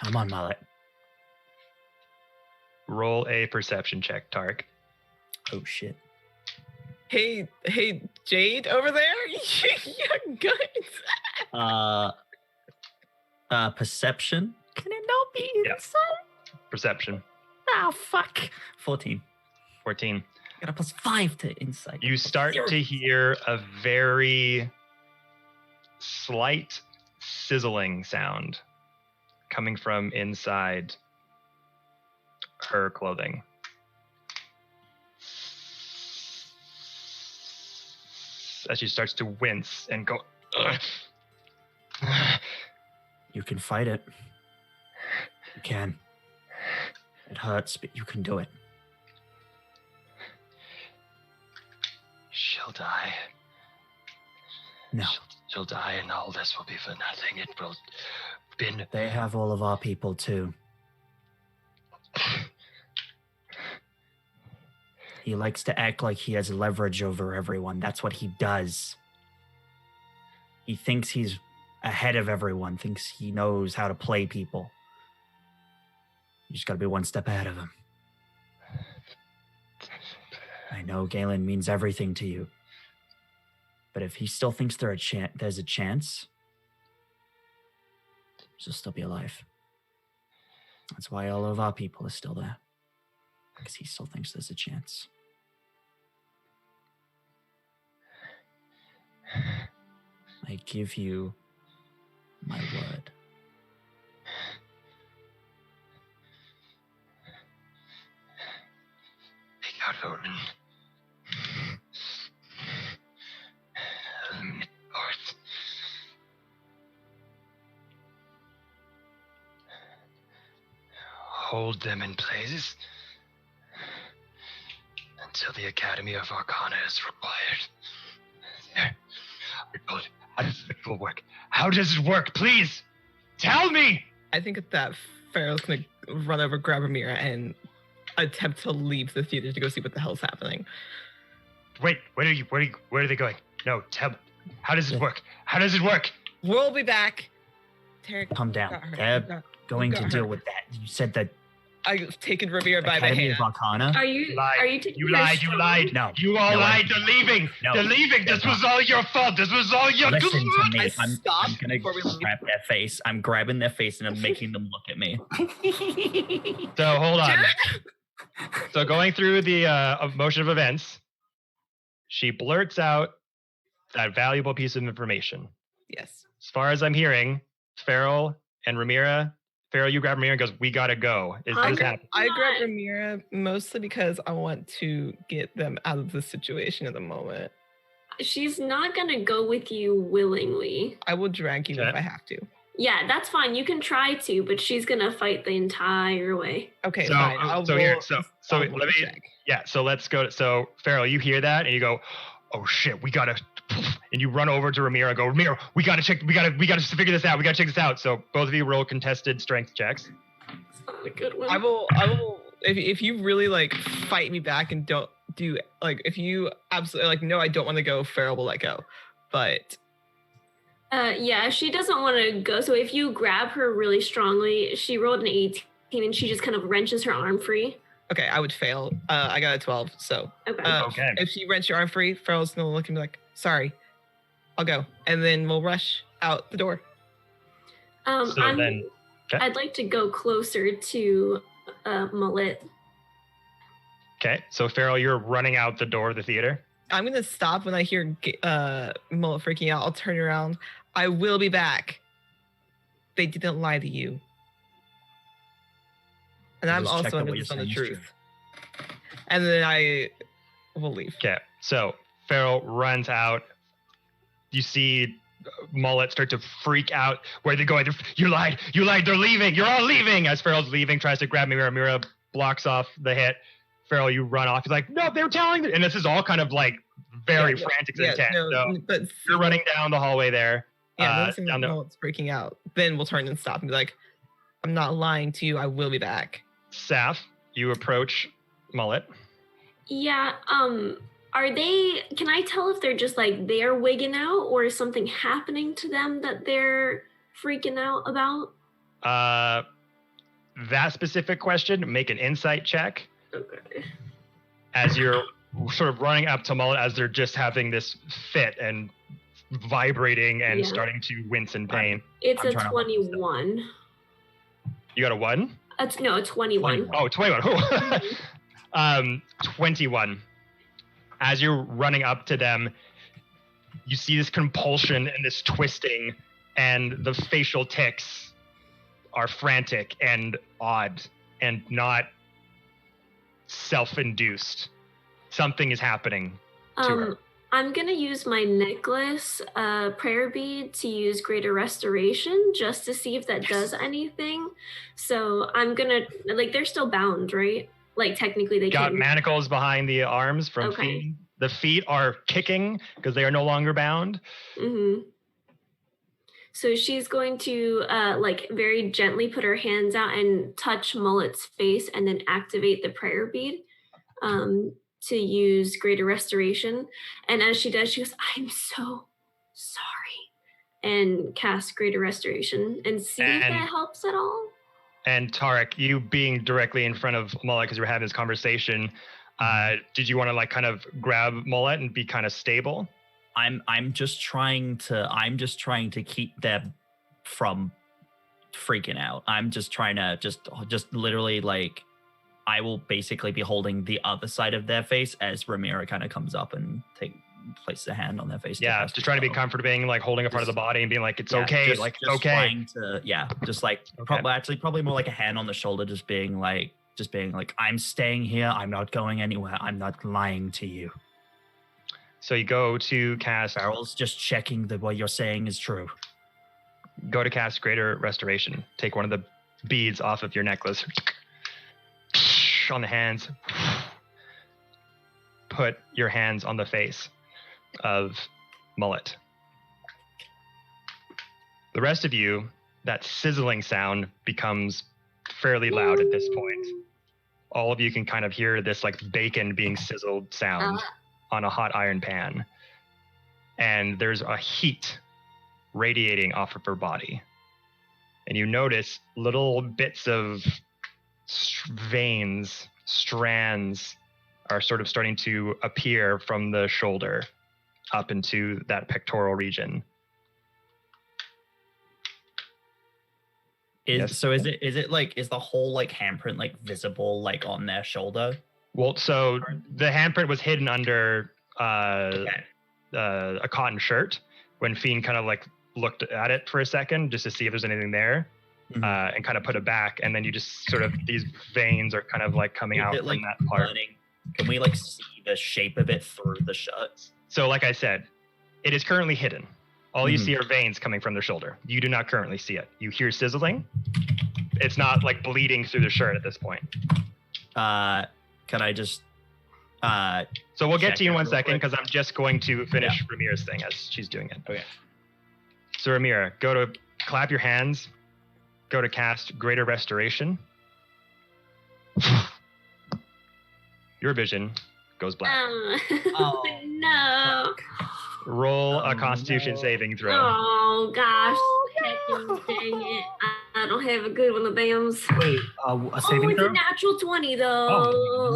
Come on, Mullet. Roll a perception check, Tark. Oh, shit. Hey, Jade over there? You're good. Perception? Can it not be Yeah. inside? Perception. Oh, fuck. 14. 14. Got a +5 to insight. You start to hear a very slight sizzling sound coming from inside her clothing. As she starts to wince and go, "Ugh." You can fight it. You can. It hurts, but you can do it. She'll die. No. She'll die, and all this will be for nothing. It will been. They have all of our people, too. He likes to act like he has leverage over everyone. That's what he does. He thinks he's ahead of everyone, thinks he knows how to play people. You just gotta be one step ahead of him. I know Galen means everything to you. But if he still thinks there's a chance, he'll still be alive. That's why all of our people are still there. Because he still thinks there's a chance. I give you my word. Take out Odin. North. Hold them in place until the Academy of Arcana is required. There. How does the ritual work? How does it work? Please tell me. I think at that, Pharaoh's gonna run over, grab Amira, and attempt to leave the theater to go see what the hell's happening. Wait, where are they going? No, tell me. How does it work? How does it work? We'll be back. Tarek, Calm down. got her. They're going got to her. deal with that. You said that I've taken Rivera by the Academy hand. of Arcana? Are you taking You her lied. You strong? lied. No. You all No, lied. They're leaving. No. They're leaving. This They're was all your fault. This was all your. Listen to me. I I'm stopped gonna before we leave. grab their face. I'm grabbing their face and I'm making them look at me. So hold on. So going through the motion of events, she blurts out that valuable piece of information. Yes. As far as I'm hearing, Farrell and Ramira. Farrell, you grab Ramira and goes, "We gotta go." Is this happening? I grab Not. Ramira mostly because I want to get them out of the situation at the moment. She's not gonna go with you willingly. I will drag you if Okay. I have to. Yeah, that's fine. You can try to, but she's gonna fight the entire way. Okay, So- fine. I'll so here, roll- so I'll let roll me- check. Yeah, so let's go. So Farrell, you hear that and you go, "Oh shit, we gotta," and you run over to Ramira and go, "Ramira, we gotta figure this out. We gotta check this out." So both of you roll contested strength checks. It's not a good one. I will. If you really like fight me back and don't do like, if you absolutely like, no, I don't want to go. Farrell will let go. But Yeah, she doesn't want to go. So if you grab her really strongly, she rolled an 18 and she just kind of wrenches her arm free. okay, I would fail. I got a 12. So Okay. Okay. if she wrenches your arm free, Farrell's gonna look and be like, "Sorry, I'll go," and then we'll rush out the door. So then- okay. I'd like to go closer to Mullet. Okay, so Farrell, you're running out the door of the theater. I'm gonna stop when I hear Mullet freaking out. I'll turn around. I will be back. They didn't lie to you. And I'm Just check also that what under you're the saying is truth. And then I will leave. Okay, so Farrell runs out. You see Mullet start to freak out. Where are they going? You lied. They're leaving. You're all leaving. As Farrell's leaving, tries to grab Mira. Mira blocks off the hit. Farrell, you run off. He's like, no, they were telling me. And this is all kind of like very frantic and intense. So but you're running down the hallway there. Yeah, noticing that Mullet's freaking out. Then we'll turn and stop and be like, I'm not lying to you. I will be back. Saf, you approach Mullet. Yeah, are they, can I tell if they're just like, they're wigging out or is something happening to them that they're freaking out about? That specific question, make an insight check. Okay. As you're sort of running up to Mullet as they're just having this fit and vibrating and starting to wince in pain. It's a 21. You got a 1? No, a 21. Oh, 21. 21. As you're running up to them, you see this compulsion and this twisting, and the facial tics are frantic and odd and not self-induced. Something is happening to her. I'm going to use my necklace prayer bead to use Greater Restoration just to see if that does anything. So I'm going to, like, they're still bound, right? Like, technically they got can't. manacles behind the arms from feet. The feet are kicking because they are no longer bound. Mm-hmm. So she's going to, like, very gently put her hands out and touch Mullet's face and then activate the prayer bead. To use Greater Restoration. And as she does, she goes, I'm so sorry. And cast Greater Restoration and see if that helps at all. And Tarek, you being directly in front of Mullet because we're having this conversation, did you want to like kind of grab Mullet and be kind of stable? I'm just trying to keep them from freaking out. I'm just trying to just literally like, I will basically be holding the other side of their face as Ramira kind of comes up and places a hand on their face. Yeah, just trying to be comforting, like holding a part of the body and being like, it's okay, just, like, just it's okay. Trying to, just like, probably more like a hand on the shoulder, just being like, I'm staying here. I'm not going anywhere. I'm not lying to you. So you go to cast. Farrell's just checking that what you're saying is true. Go to cast Greater Restoration. Take one of the beads off of your necklace. On the hands. Put your hands on the face of Mullet. The rest of you, that sizzling sound becomes fairly loud at this point. All of you can kind of hear this like bacon being sizzled sound on a hot iron pan. And there's a heat radiating off of her body. And you notice little bits of veins, strands are sort of starting to appear from the shoulder up into that pectoral region. Is the whole like handprint like visible like on their shoulder? Well, so the handprint was hidden under a cotton shirt when Fiend kind of like looked at it for a second just to see if there's anything there. And kind of put it back, and then you just sort of these veins are kind of like coming out from that part. Burning? Can we like see the shape of it through the shirt? So, like I said, it is currently hidden. All you see are veins coming from the shoulder. You do not currently see it. You hear sizzling. It's not like bleeding through the shirt at this point. Can I just? So we'll get to you in 1 second because I'm just going to finish Ramira's thing as she's doing it. Okay. So Ramira, go to clap your hands. Go to cast Greater Restoration. Your vision goes black. Oh, no. Roll a Constitution saving throw. Oh, gosh. Dang it. I don't have a good one of them. Wait, a saving throw? It's a natural 20, though. Oh,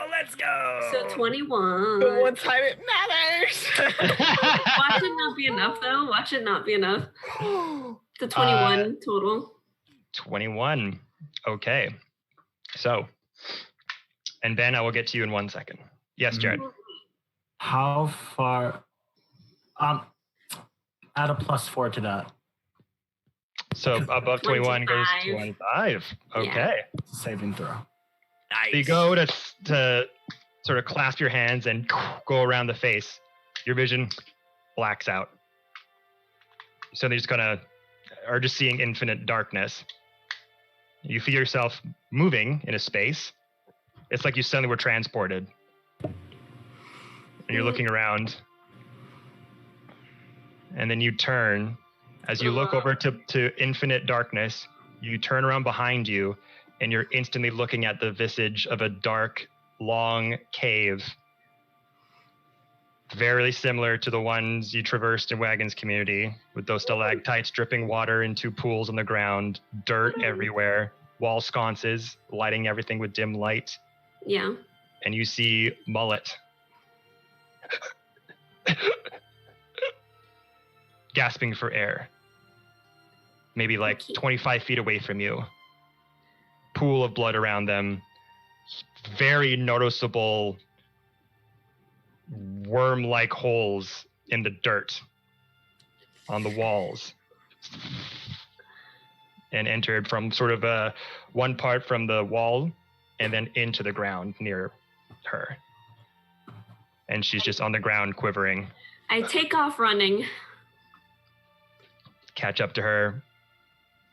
let's go. So 21. But one time it matters. Watch it not be enough, though. Watch it not be enough. The 21 total. 21. Okay. So, And Ben, I will get to you in 1 second. Yes, Jared. How far? Add a +4 to that. So above 21 goes 25. Okay. Yeah. It's a saving throw. Nice. So you go to sort of clasp your hands and go around the face. Your vision blacks out. So they're are just seeing infinite darkness. You feel yourself moving in a space. It's like you suddenly were transported. And you're looking around. And then you turn. As you look over to infinite darkness, you turn around behind you, and you're instantly looking at the visage of a dark, long cave. Very similar to the ones you traversed in Wagon's community, with those stalactites dripping water into pools on the ground, dirt everywhere, wall sconces lighting everything with dim light. Yeah. And you see Mullet gasping for air. Maybe like 25 feet away from you. Pool of blood around them. Very noticeable worm-like holes in the dirt on the walls. And entered from sort of one part from the wall and then into the ground near her. And she's just on the ground quivering. I take off running. Catch up to her.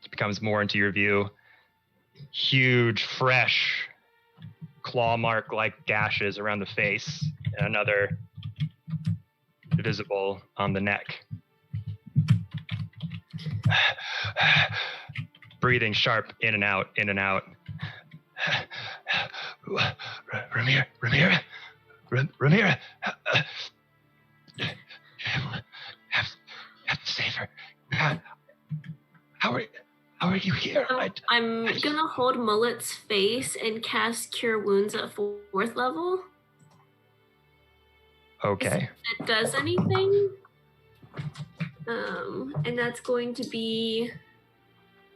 It becomes more into your view. Huge, fresh, claw mark-like gashes around the face, and another visible on the neck. Breathing sharp in and out, in and out. Ramira. Have to save her. How are you here? I'm gonna hold Mullet's face and cast Cure Wounds at 4th level. Okay. If that does anything. And that's going to be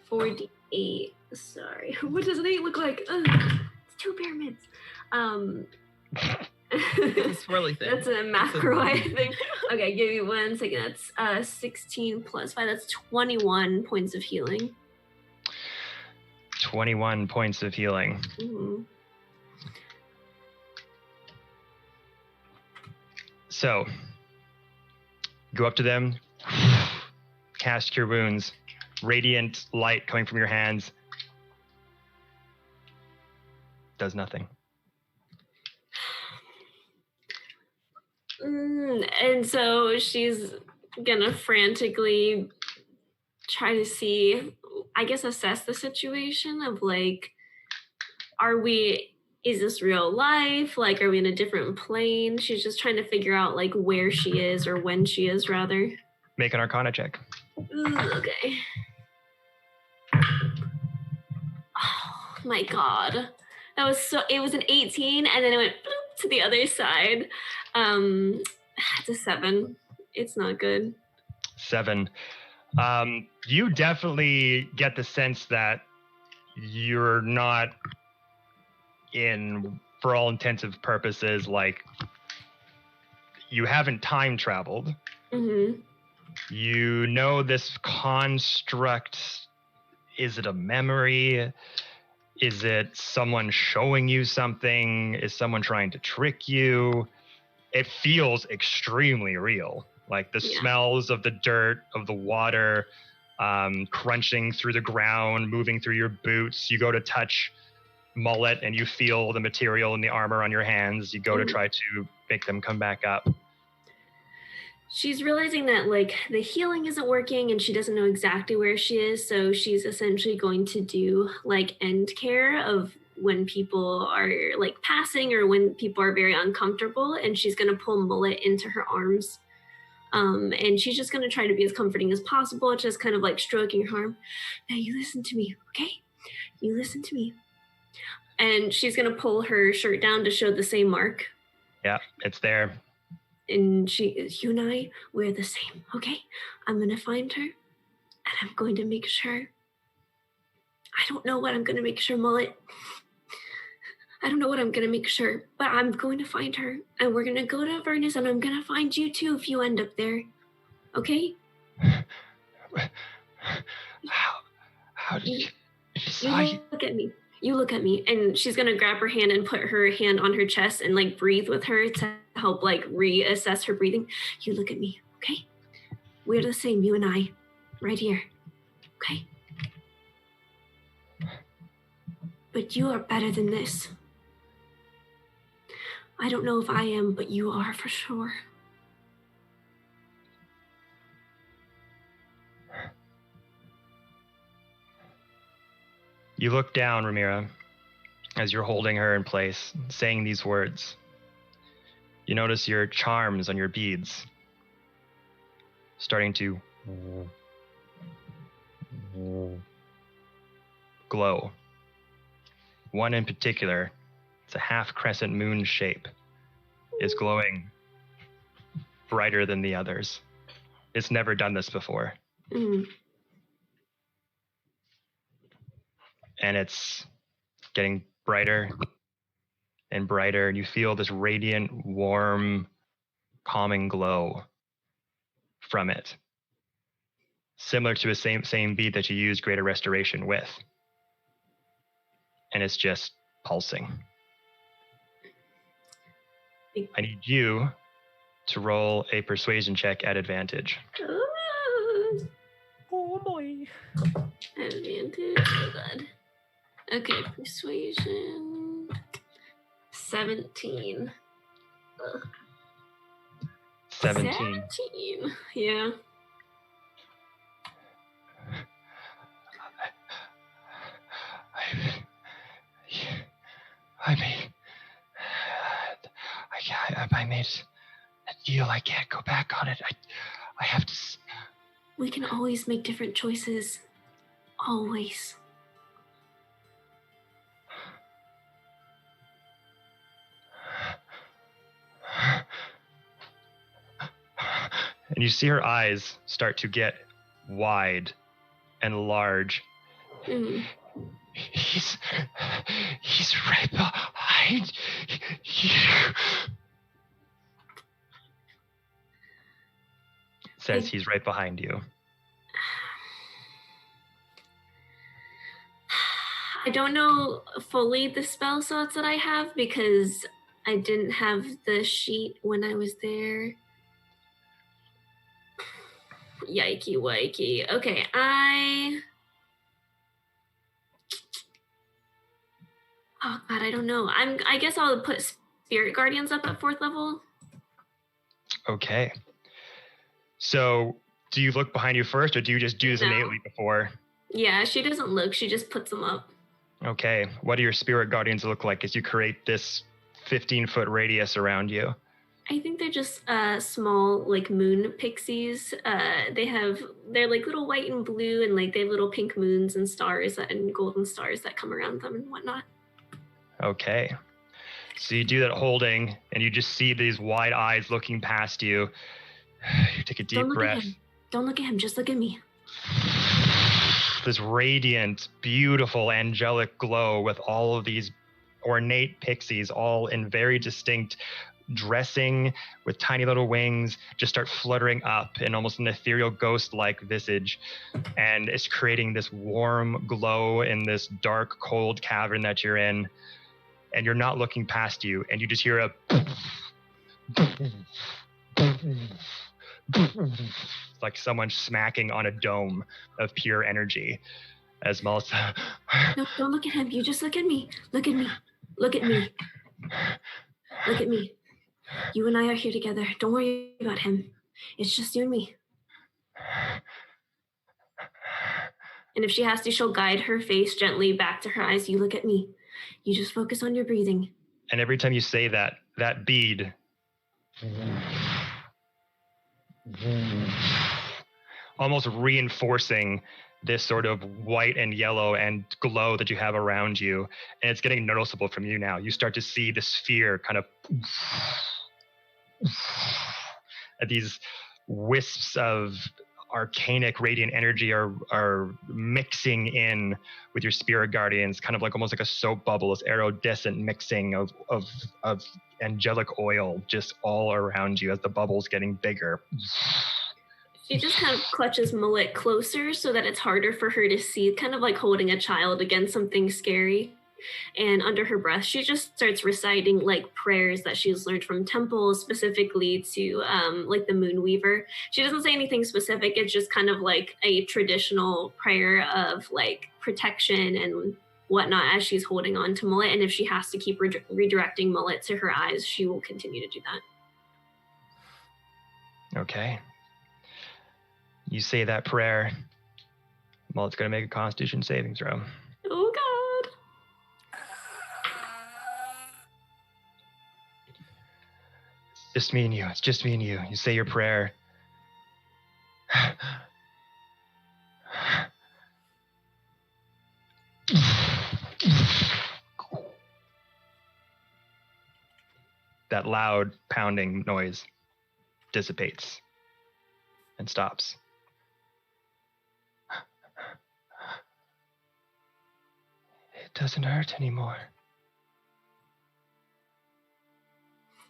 4d8. Sorry. What does an 8 look like? It's 2 pyramids. It's a swirly thing. That's a macro, I think. Okay, give me 1 second. That's 16 plus 5. That's 21 points of healing. 21 points of healing. Mm-hmm. So, go up to them, cast Cure Wounds, radiant light coming from your hands. Does nothing. And so she's gonna frantically try to see, I guess, assess the situation of like, is this real life? Like, are we in a different plane? She's just trying to figure out like where she is, or when she is rather. Make an Arcana check. Okay. Oh my God. It was an 18 and then it went bloop to the other side. It's a 7. It's not good. 7. You definitely get the sense that you're not for all intensive purposes, like, you haven't time traveled. Mm-hmm. You know this construct, is it a memory? Is it someone showing you something? Is someone trying to trick you? It feels extremely real. Like the smells of the dirt, of the water, crunching through the ground, moving through your boots. You go to touch Mullet and you feel the material and the armor on your hands. You go to try to make them come back up. She's realizing that like the healing isn't working and she doesn't know exactly where she is. So she's essentially going to do like end care of when people are like passing or when people are very uncomfortable, and she's going to pull Mullet into her arms. And she's just going to try to be as comforting as possible, just kind of like stroking her arm. Now you listen to me, okay? You listen to me. And she's going to pull her shirt down to show the same mark. Yeah, it's there. And you and I, we're the same, okay? I'm going to find her, and I'm going to make sure. I don't know what I'm going to make sure, Mullet. I don't know what I'm going to make sure, but I'm going to find her. And we're going to go to Avernus, and I'm going to find you too if you end up there. Okay? How did you look at me. You look at me. And she's going to grab her hand and put her hand on her chest and like breathe with her to help like reassess her breathing. You look at me, okay? We're the same, you and I, right here. Okay? But you are better than this. I don't know if I am, but you are for sure. You look down, Ramira, as you're holding her in place, saying these words. You notice your charms on your beads starting to glow. One in particular, it's a half crescent moon shape, is glowing brighter than the others. It's never done this before. Mm. And it's getting brighter and brighter, and you feel this radiant, warm, calming glow from it. Similar to the same bead that you used Greater Restoration with. And it's just pulsing. I need you to roll a persuasion check at advantage. Oh boy. Advantage. Oh god. Okay, persuasion. 17. Ugh. 17. 17. Yeah. I made a deal. I can't go back on it. I have to. We can always make different choices. Always. And you see her eyes start to get wide and large. Mm. He's right behind you. Says he's right behind you. I don't know fully the spell slots that I have because I didn't have the sheet when I was there. Yikey wikey. Okay, oh god, I don't know. I guess I'll put Spirit Guardians up at 4th level. Okay. So, do you look behind you first, or do you just do this innately before? Yeah, she doesn't look. She just puts them up. Okay. What do your Spirit Guardians look like as you create this 15-foot radius around you? I think they're just small, like moon pixies. They're like little white and blue, and like they have little pink moons and stars and golden stars that come around them and whatnot. Okay. So you do that holding, and you just see these wide eyes looking past you. You take a deep breath. Don't look at him. Just look at me. This radiant, beautiful, angelic glow with all of these ornate pixies, all in very distinct dressing with tiny little wings, just start fluttering up in almost an ethereal ghost-like visage. And it's creating this warm glow in this dark, cold cavern that you're in. And you're not looking past you, and you just hear a like someone smacking on a dome of pure energy. As Melissa, no, don't look at him. You just look at me. Look at me. Look at me. Look at me. You and I are here together. Don't worry about him. It's just you and me. And if she has to, she'll guide her face gently back to her eyes. You look at me. You just focus on your breathing. And every time you say that, that bead almost reinforcing this sort of white and yellow and glow that you have around you. And it's getting noticeable from you now. You start to see the sphere kind of these wisps of arcanic radiant energy are mixing in with your spirit guardians, kind of like almost like a soap bubble, this iridescent mixing of angelic oil just all around you as the bubble's getting bigger. She just kind of clutches Mullet closer so that it's harder for her to see, kind of like holding a child against something scary. And under her breath, she just starts reciting like prayers that she's learned from temples, specifically to like the Moonweaver. She doesn't say anything specific. It's just kind of like a traditional prayer of like protection and whatnot as she's holding on to Mullet. And if she has to keep redirecting Mullet to her eyes, she will continue to do that. Okay. You say that prayer. Mullet's going to make a Constitution saving throw. Oh, God. Just me and you. It's just me and you. You say your prayer. That loud pounding noise dissipates and stops. It doesn't hurt anymore.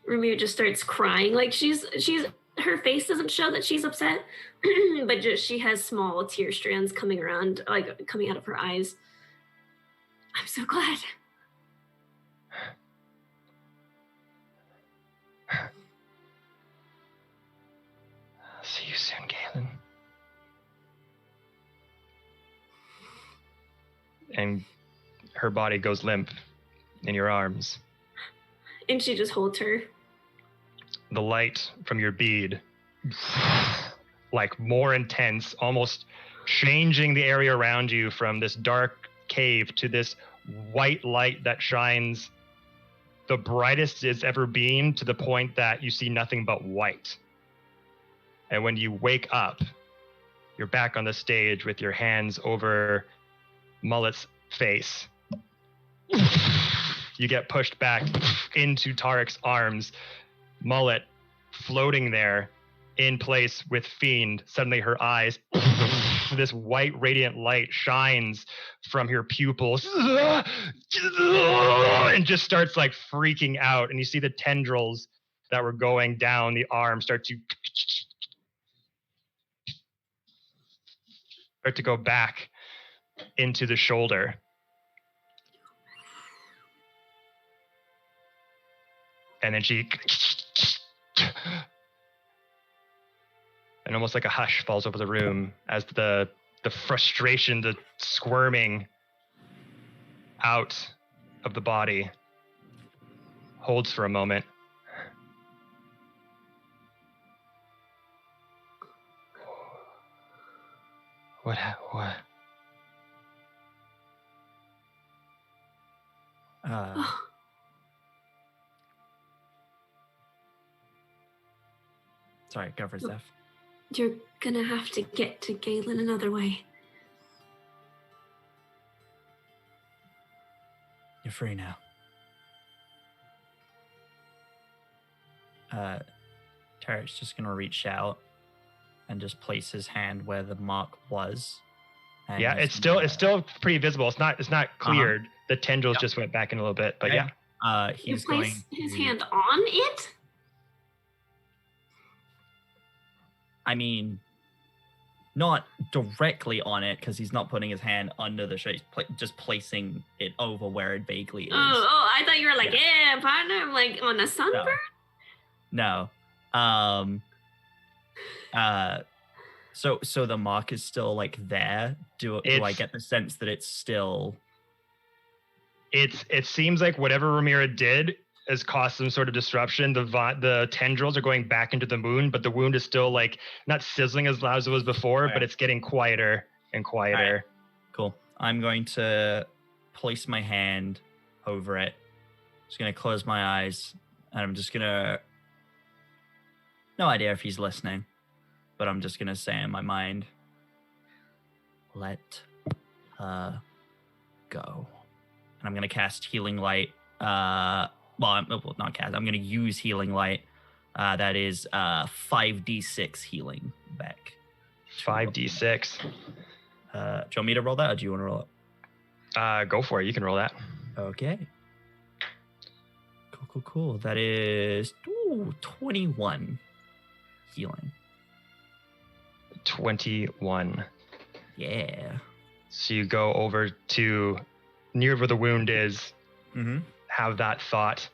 Ramir just starts crying. Like she's her face doesn't show that she's upset, but just she has small tear strands coming around, like coming out of her eyes. I'm so glad. I'll see you soon, Galen. And her body goes limp in your arms. And she just holds her. The light from your bead, like more intense, almost changing the area around you from this dark cave to this white light that shines the brightest it's ever been, to the point that you see nothing but white. And when you wake up, you're back on the stage with your hands over Mullet's face. You get pushed back into Tarek's arms. Mullet floating there in place with Fiend. Suddenly her eyes, this white radiant light shines from her pupils and just starts like freaking out. And you see the tendrils that were going down the arm start to go back into the shoulder. And then she, and almost like a hush falls over the room as the frustration, the squirming out of the body holds for a moment. What? Sorry, go for Zeph. You're gonna have to get to Galen another way. You're free now. Tarek's just gonna reach out and just place his hand where the mark was. And Yeah, it's still pretty visible. It's not cleared. The tendrils just went back in a little bit, but yeah. He's You place going his to- hand on it? I mean, not directly on it, because he's not putting his hand under the shirt. He's just placing it over where it vaguely is. Oh, I thought you were like, yeah, partner. I'm like, on a sunburn? No. So the mark is still like there. Do I get the sense that it's still? It seems like whatever Ramira did has caused some sort of disruption. The tendrils are going back into the wound, but the wound is still like not sizzling as loud as it was before, but it's getting quieter and quieter. Right. Cool. I'm going to place my hand over it. Just gonna close my eyes, and I'm just gonna. No idea if he's listening, but I'm just gonna say in my mind, "Let her go," and I'm gonna cast Healing Light. Not cast. I'm gonna use Healing Light. That is 5d6 healing back. 5d6. Do you want me to roll that, or do you want to roll it? Go for it. You can roll that. Okay. Cool. That is 21 healing. 21. Yeah. So you go over to near where the wound is, Mm-hmm. have that thought.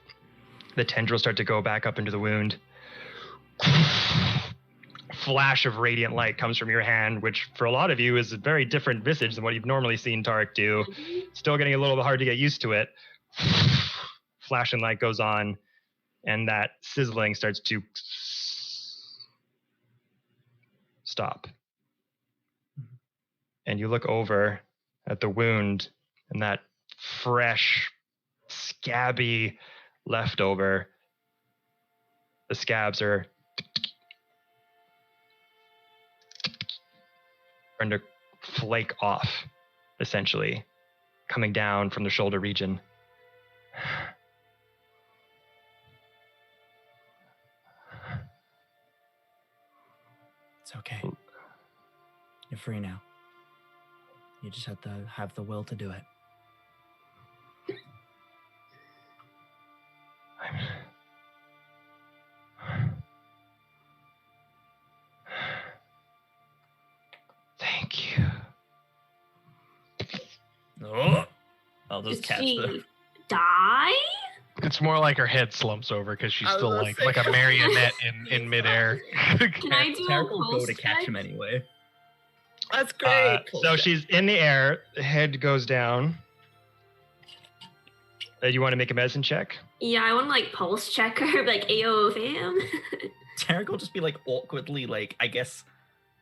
The tendrils start to go back up into the wound. Flash of radiant light comes from your hand, which for a lot of you is a very different visage than what you've normally seen Tarek do. Still getting a little bit hard to get used to it. Flashing light goes on, and that sizzling starts to stop. And you look over at the wound, and that fresh, scabby leftover. The scabs are starting to flake off, essentially, coming down from the shoulder region. It's okay. You're free now. You just have to have the will to do it. Thank you. Oh, I'll just Did catch she the... die? It's more like her head slumps over because she's I was still gonna like say- a marionette in midair. Can I do a Tarek will go pulse to catch check? him anyway. That's great. So she's in the air, the head goes down. You want to make a medicine check? Yeah, I want to like pulse check her, like, ayo, fam. Tarek will just be like awkwardly, like, I guess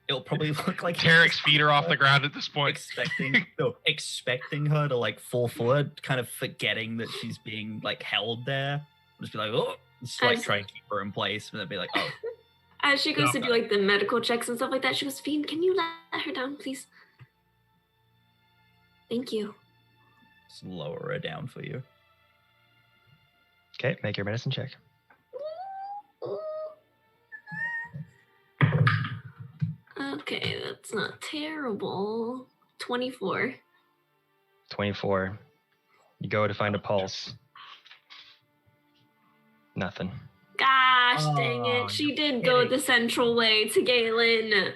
it'll probably look like Tarek's feet are off the ground at this point. expecting her to like fall forward, kind of forgetting that she's being like held there. Just be like, oh, just like As- try and keep her in place, and then be like, oh, As she goes to No. do like the medical checks and stuff like that, she goes, Fiend, can you let her down, please? Thank you. just lower her down for you. Okay, make your medicine check. Okay, that's not terrible. 24. 24. You go to find a pulse. Nothing. Gosh, dang Oh, it. She did you're go kidding. the central way to Galen.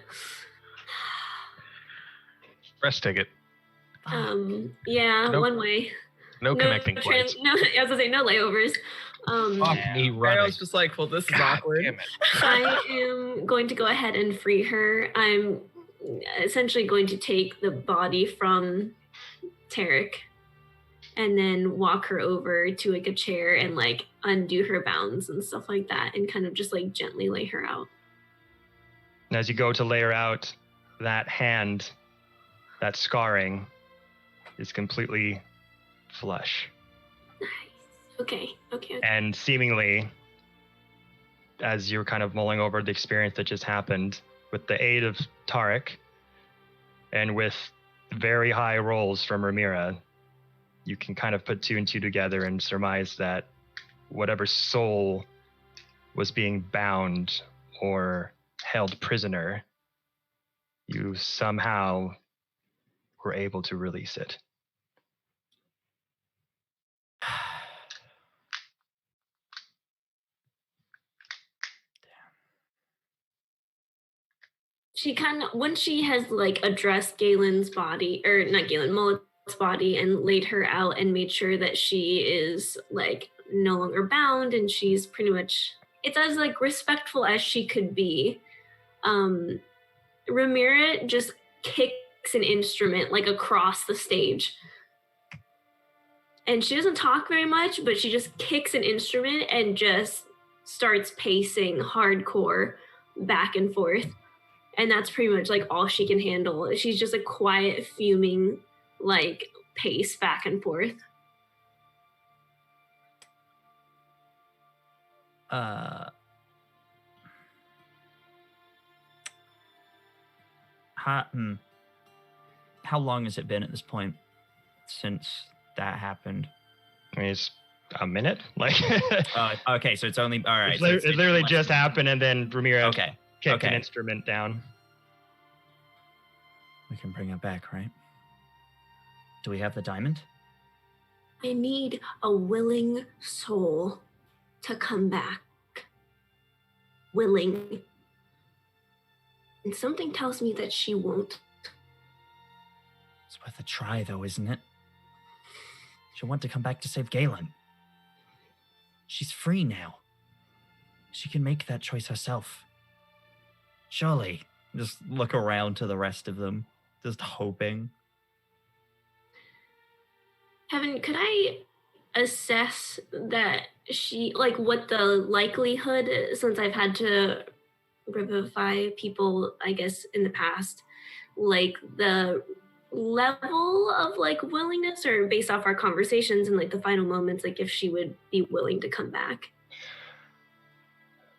Rest ticket. Yeah, Nope. one way. No connecting flights. No, I was gonna say no layovers. Fuck Yeah. me I running. was just like, well, this is God awkward. damn it. I am going to go ahead and free her. I'm essentially going to take the body from Tarek and then walk her over to like a chair and like undo her bounds and stuff like that and kind of just like gently lay her out. And as you go to lay her out, that hand, that scarring, is completely flush. Nice. Okay. And seemingly, as you're kind of mulling over the experience that just happened, with the aid of Tarek and with very high rolls from Ramira, you can kind of put two and two together and surmise that whatever soul was being bound or held prisoner, you somehow were able to release it. She kind of, when she has like addressed Galen's body, or not Galen, Mullet's body, and laid her out and made sure that she is like no longer bound and she's pretty much, it's as like respectful as she could be. Ramira just kicks an instrument like across the stage. And she doesn't talk very much, but she just kicks an instrument and just starts pacing hardcore back and forth. And that's pretty much like all she can handle. She's just a quiet, fuming, like pace back and forth. How long has it been at this point since that happened? I mean, it's a minute. Like, Okay, so it's only all right. it so it's literally less just than- happened, and then Ramiro Okay. kicked an okay. instrument down. We can bring her back, right? Do we have the diamond? I need a willing soul to come back. Willing. And something tells me that she won't. It's worth a try, though, isn't it? She'll want to come back to save Galen. She's free now. She can make that choice herself. Surely. Just look around to the rest of them, just hoping. Heaven, could I assess that she, like, what the likelihood is, since I've had to revivify people, I guess, in the past, like, the level of, like, willingness, or based off our conversations and, like, the final moments, like, if she would be willing to come back?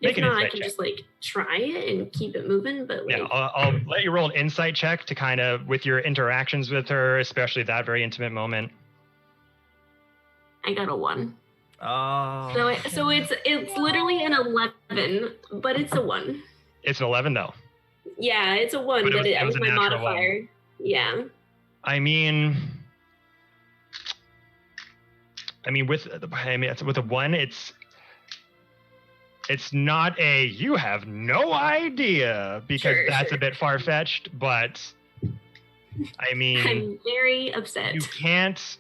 If not, I can just, like, try it and keep it moving, but, like... Yeah, I'll let you roll an insight check to kind of, with your interactions with her, especially that very intimate moment. I got a 1. Oh. So it's literally an 11, but it's a 1. It's an 11, though. Yeah, it's a 1, but it was my modifier. 1. Yeah. I mean, with a 1, it's not a you have no idea, because that's a bit far-fetched, but I mean, I'm very upset. You can't.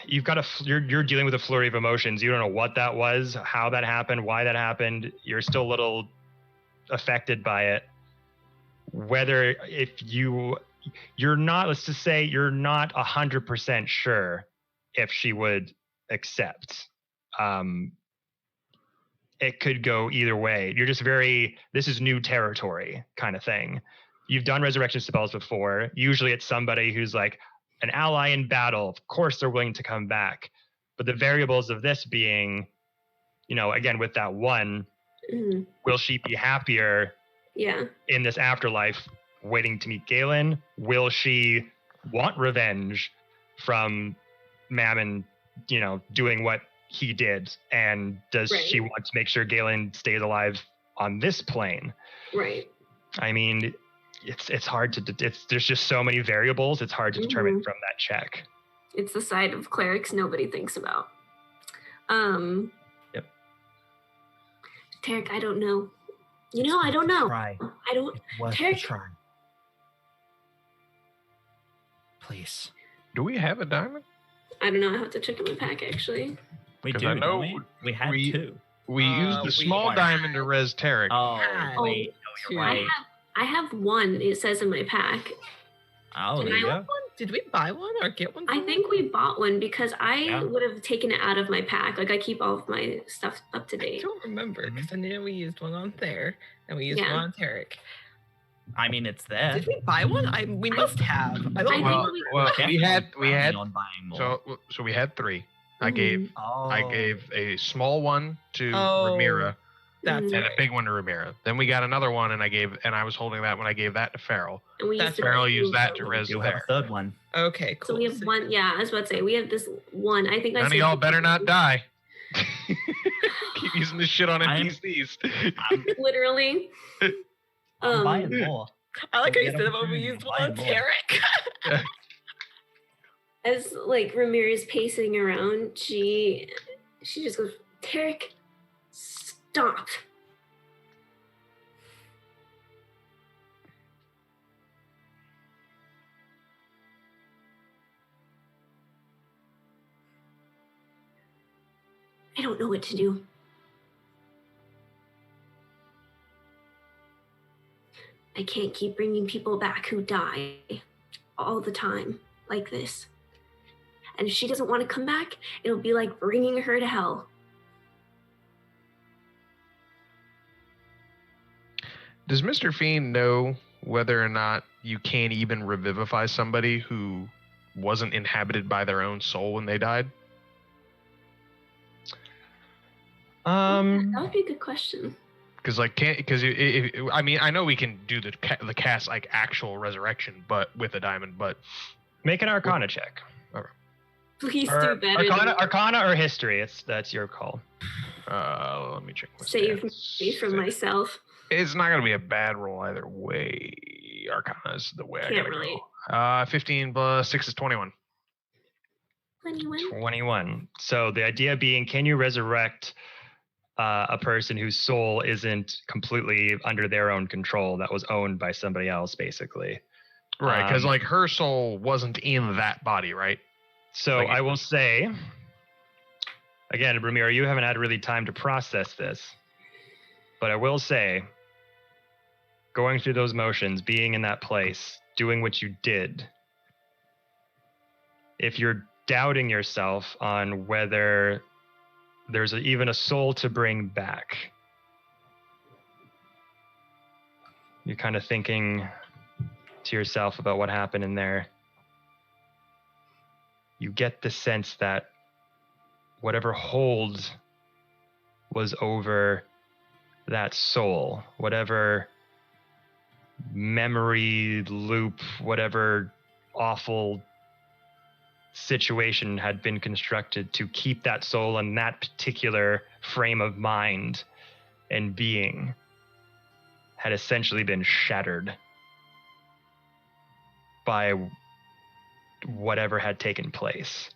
You're dealing with a flurry of emotions. You don't know what that was, how that happened, why that happened. You're still a little affected by it. Whether if you're not, let's just say you're not 100% sure if she would accept. It could go either way. You're just this is new territory kind of thing. You've done resurrection spells before. Usually it's somebody who's like an ally in battle. Of course they're willing to come back. But the variables of this being, again, with that 1, will she be happier in this afterlife waiting to meet Galen? Will she want revenge from Mammon, doing what he did? And does she want to make sure Galen stays alive on this plane? Right. I mean, it's hard to, there's just so many variables. It's hard to determine from that check. It's the side of clerics nobody thinks about. Yep. Tarek, I don't know. I don't know. Try. I don't. Tarek, try. Please. Do we have a diamond? I don't know. I have to check in my pack, actually. We do. I know we had 2. We used the small diamond to res Tarek. Oh, wait. No, you're right. I have 1, it says in my pack. Oh, there you go. Did we buy one or get one? I think we bought one because I would have taken it out of my pack. Like, I keep all of my stuff up to date. I don't remember, because I know we used one on there and we used one on Tarek. I mean, it's there. Did we buy one? We must have. I don't know. Well, we had. On buying more. So we had 3. I gave a small one to Ramira. That's and a big one to Ramira. Then we got another one, and I was holding that when I gave that to Farrell. And Farrell used that to res You there. have a third one. Okay, cool. So we have 1. Yeah, I was about to say we have this 1. I think none of y'all better not die. Keep using this shit on NPCs. Literally. I'm buying more. I like how you said that we used one on Tarek. As like Ramirez pacing around, she just goes, Tarek, stop. I don't know what to do. I can't keep bringing people back who die all the time like this. And if she doesn't want to come back, it'll be like bringing her to hell. Does Mr. Fiend know whether or not you can even revivify somebody who wasn't inhabited by their own soul when they died? That would be a good question. Because I mean, I know we can do the cast like actual resurrection, but with a diamond. But make an Arcana check. Please do better. Arcana or history. That's your call. Let me check. Save me from myself. It's not gonna be a bad roll either way. Arcana is the way I Can't gotta relate. go. 15 plus 6 is 21. 21. So the idea being, can you resurrect a person whose soul isn't completely under their own control, that was owned by somebody else, basically? Right, because like her soul wasn't in that body, right? So Like, I will say, again, Ramiro, you haven't had really time to process this, but I will say, going through those motions, being in that place, doing what you did, if you're doubting yourself on whether there's even a soul to bring back, you're kind of thinking to yourself about what happened in there, you get the sense that whatever hold was over that soul, whatever memory loop, whatever awful situation had been constructed to keep that soul in that particular frame of mind and being, had essentially been shattered by whatever had taken place.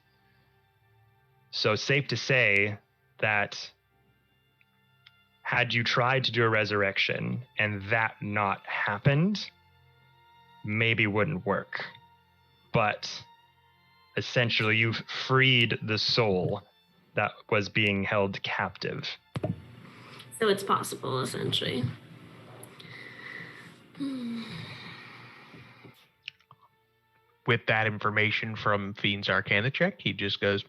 So safe to say that had you tried to do a resurrection and that not happened, maybe wouldn't work. But essentially you've freed the soul that was being held captive. So it's possible, essentially. With that information from Fiend's Arcana check, he just goes,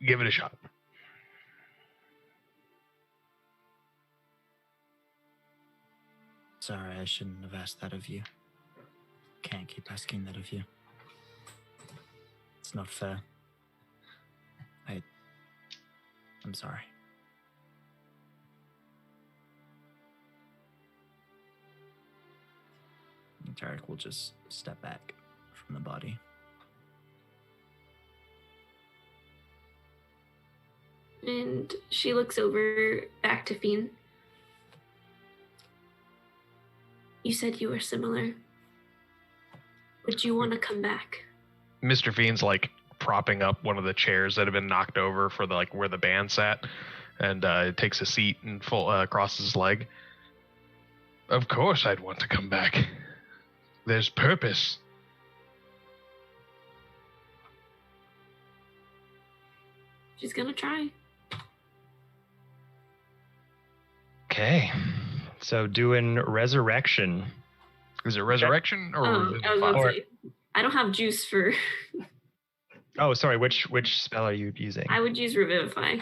give it a shot. Sorry, I shouldn't have asked that of you. Can't keep asking that of you. It's not fair. I'm sorry. Tarek will just step back from the body. And she looks over back to Fiend. You said you were similar. Would you want to come back? Mr. Fiend's like propping up one of the chairs that have been knocked over for the like where the band sat, and takes a seat and crosses his leg. Of course I'd want to come back. There's purpose. She's gonna try. Okay. So doing resurrection. Is it resurrection or I was revivify? about to say, I don't have juice for. Oh, sorry. Which spell are you using? I would use Revivify.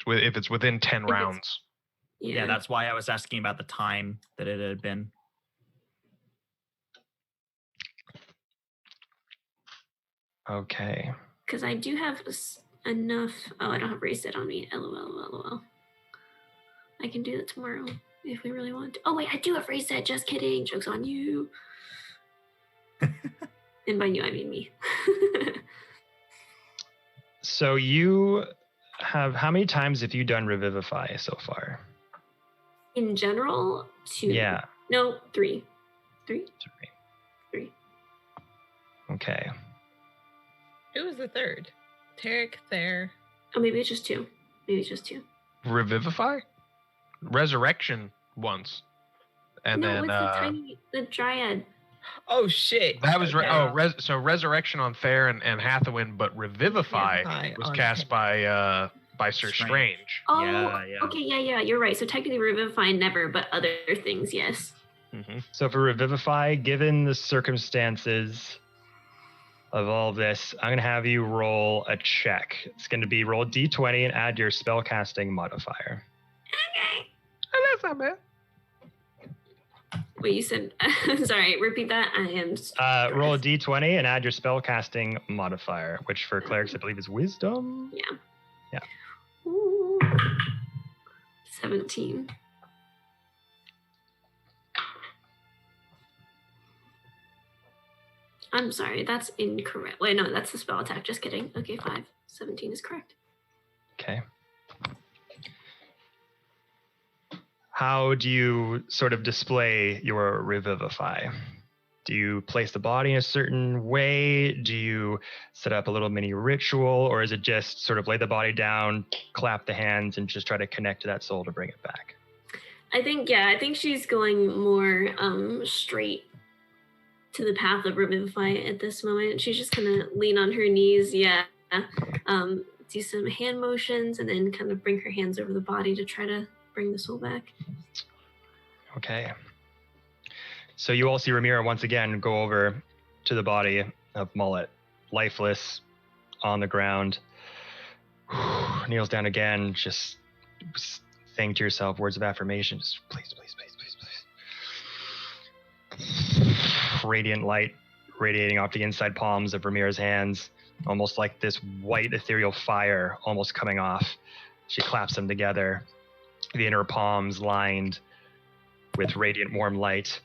If it's within 10 it's- rounds. Yeah, that's why I was asking about the time that it had been. Okay. Because I do have enough. Oh, I don't have Race Set on me. LOL. I can do that tomorrow if we really want to. Oh, wait, I do have Race Set. Just kidding. Joke's on you. And by you, I mean me. So you have, how many times have you done Revivify so far? In general, 2. Yeah. No, 3. 3? 3. Okay. Who was the third? Tarek there. Oh, maybe it's just 2. Revivify? Resurrection once. And no, then it's the Dryad. Oh shit. that was Okay. so resurrection on Fair and Hathawin, but Revivify Revivify was on cast Fair. by Sir Strange. Oh, Yeah. okay, yeah, you're right. So technically Revivify never, but other things, yes. Mm-hmm. So for Revivify, given the circumstances of all this, I'm going to have you roll a check. It's going to be roll d20 and add your spellcasting modifier. Okay. Oh, that's not bad. Wait, you said, sorry, repeat that. I am. Roll a d20 and add your spellcasting modifier, which for clerics, I believe is wisdom. Yeah. Yeah. Ooh. 17. I'm sorry, that's incorrect. Wait, no, that's the spell attack. Just kidding. Okay, 5. 17 is correct. Okay. how do you sort of display your revivify? Do you place the body in a certain way? Do you set up a little mini ritual, or is it just sort of lay the body down, clap the hands, and just try to connect to that soul to bring it back? I think she's going more straight to the path of revivify at this moment. She's just gonna lean on her knees, do some hand motions, and then kind of bring her hands over the body to try to bring the soul back. Okay. So you all see Ramira once again go over to the body of Mullet, lifeless, on the ground. Kneels down again, just saying to yourself words of affirmation. Just please, please, please, please, please. Radiant light radiating off the inside palms of Ramira's hands, almost like this white ethereal fire almost coming off. She claps them together, the inner palms lined with radiant warm light.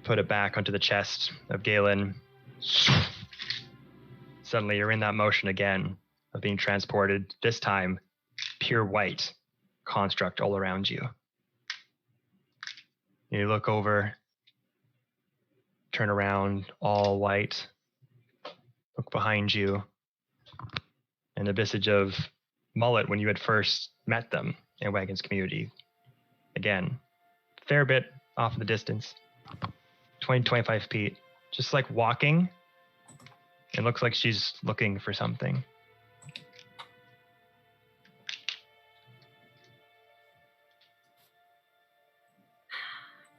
Put it back onto the chest of Galen. Suddenly you're in that motion again of being transported, this time pure white construct all around you. You look over, turn around, all white, look behind you, and the visage of Mullet when you had first met them in Wagon's community. Again, fair bit off in the distance, 20, 25 feet, just like walking. It looks like she's looking for something.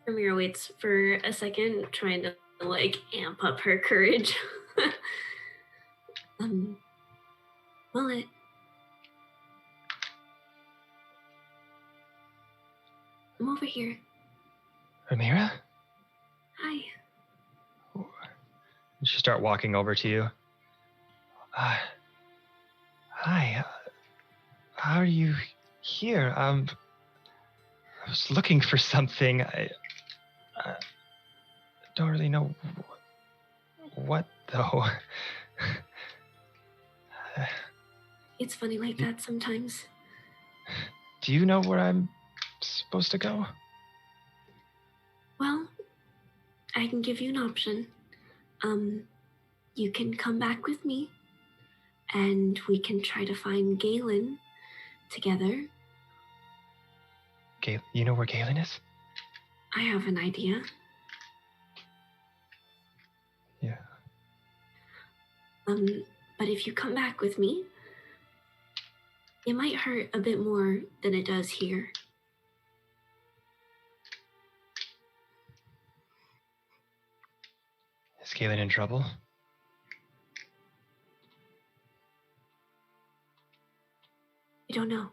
Ramira waits for a second, trying to like amp up her courage. Mullet. I'm over here. Ramira? Hi. She start walking over to you. Hi. How are you here? I was looking for something. I don't really know what though. It's funny like that sometimes. Do you know where I'm supposed to go? Well, I can give you an option. You can come back with me, and we can try to find Galen together. You know where Galen is? I have an idea. Yeah. But if you come back with me, it might hurt a bit more than it does here. Is Galen in trouble? I don't know.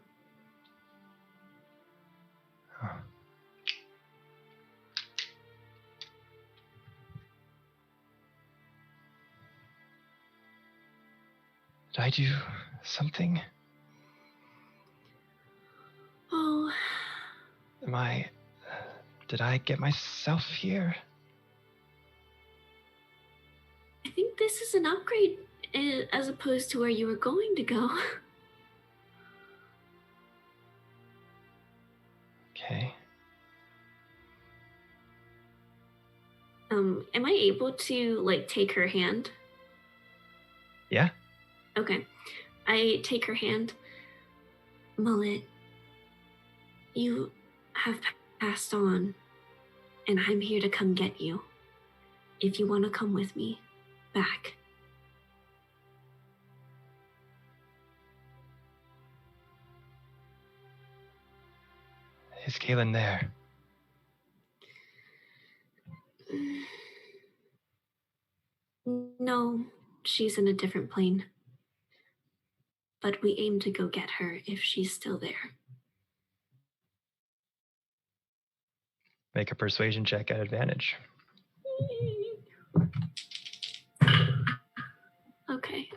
Oh. Did I do something? Oh. Did I get myself here? I think this is an upgrade as opposed to where you were going to go. Okay. Am I able to like take her hand? Yeah. Okay. I take her hand. Mullet, you have passed on, and I'm here to come get you. If you want to come with me back. Is Galen there? No, she's in a different plane. But we aim to go get her if she's still there. Make a persuasion check at advantage. Okay.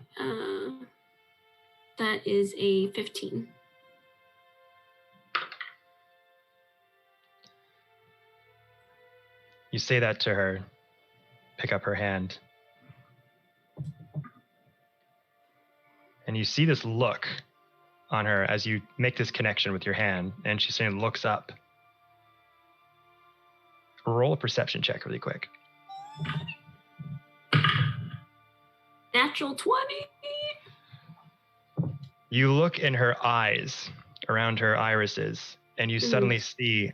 That is a 15. You say that to her, pick up her hand, and you see this look on her as you make this connection with your hand, and she suddenly looks up. Roll a perception check really quick. Natural 20. You look in her eyes, around her irises, and you suddenly see,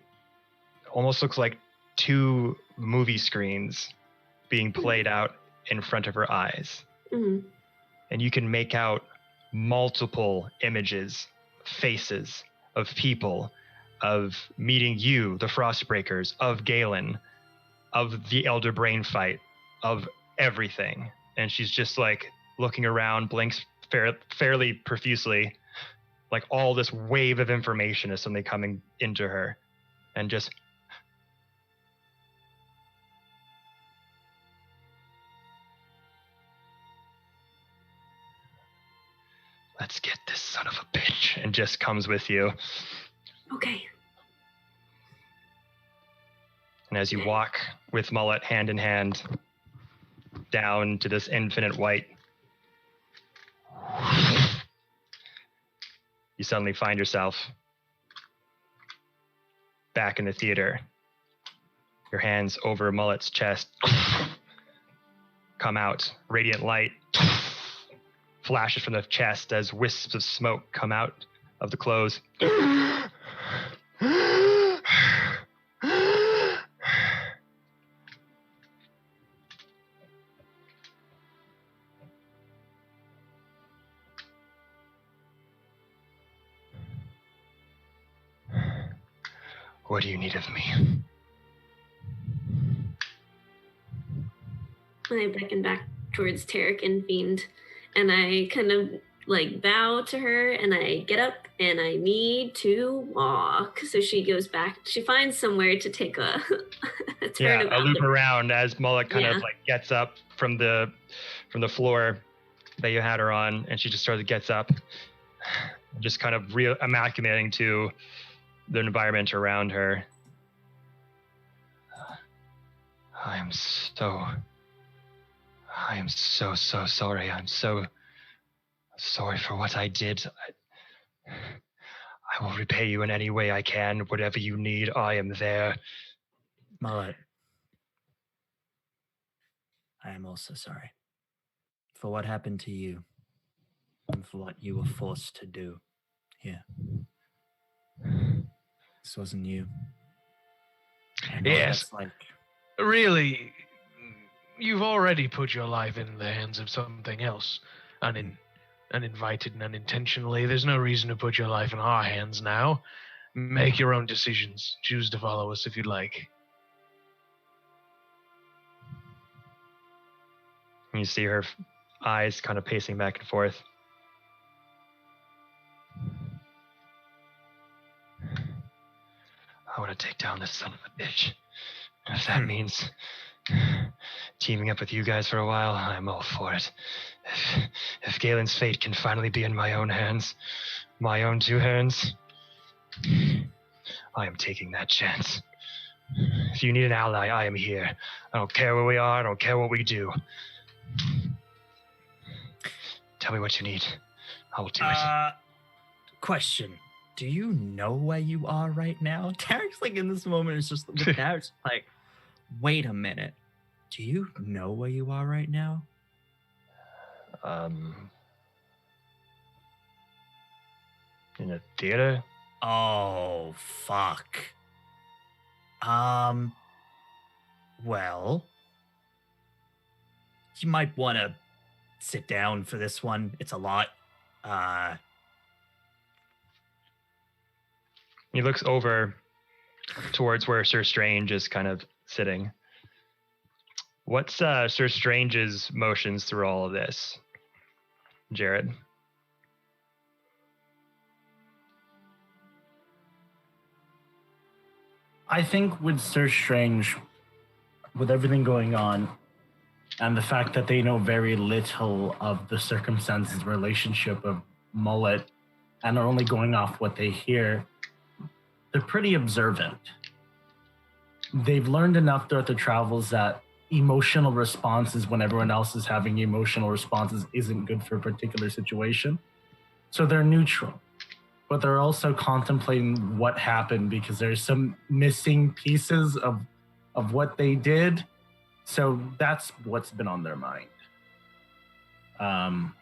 almost looks like 2 movie screens being played out in front of her eyes. Mm-hmm. And you can make out multiple images, faces of people, of meeting you, the Frostbreakers, of Galen, of the Elder Brain fight, of everything. And she's just like looking around, blinks fairly profusely, like all this wave of information is suddenly coming into her, and just let's get this son of a bitch, and just comes with you. Okay. And as you walk with Mullet hand in hand down to this infinite white, you suddenly find yourself back in the theater. Your hands over Mullet's chest come out. Radiant light flashes from the chest as wisps of smoke come out of the clothes. What do you need of me? I beckon back towards Tarek and Fiend, and I kind of like bow to her, and I get up and I need to walk. So she goes back. She finds somewhere to take a turn. A loop around as Mullet kind of like gets up from the floor that you had her on, and she just sort of gets up, just kind of re-amalgamating to the environment around her. I am so sorry. I'm so sorry for what I did. I will repay you in any way I can. Whatever you need, I am there. Mullet, I am also sorry for what happened to you and for what you were forced to do here. This wasn't you. I know Yes. that's like... Really, you've already put your life in the hands of something else, uninvited and unintentionally. There's no reason to put your life in our hands now. Make your own decisions. Choose to follow us if you'd like. You see her eyes kind of pacing back and forth. I want to take down this son of a bitch. If that means teaming up with you guys for a while, I'm all for it. If Galen's fate can finally be in my own hands, my own 2 hands, I am taking that chance. If you need an ally, I am here. I don't care where we are, I don't care what we do. Tell me what you need. I will do it. Question. Do you know where you are right now? Tarek's like in this moment is just with doubts like, wait a minute. Do you know where you are right now? In a theater? Oh, fuck. Well, you might want to sit down for this one. It's a lot. He looks over towards where Sir Strange is kind of sitting. What's Sir Strange's motions through all of this, Jared? I think with Sir Strange, with everything going on, and the fact that they know very little of the circumstances, relationship of Mullet, and are only going off what they hear, they're pretty observant. They've learned enough throughout their travels that emotional responses when everyone else is having emotional responses isn't good for a particular situation. So they're neutral. but they're also contemplating what happened because there's some missing pieces of what they did. So that's what's been on their mind. In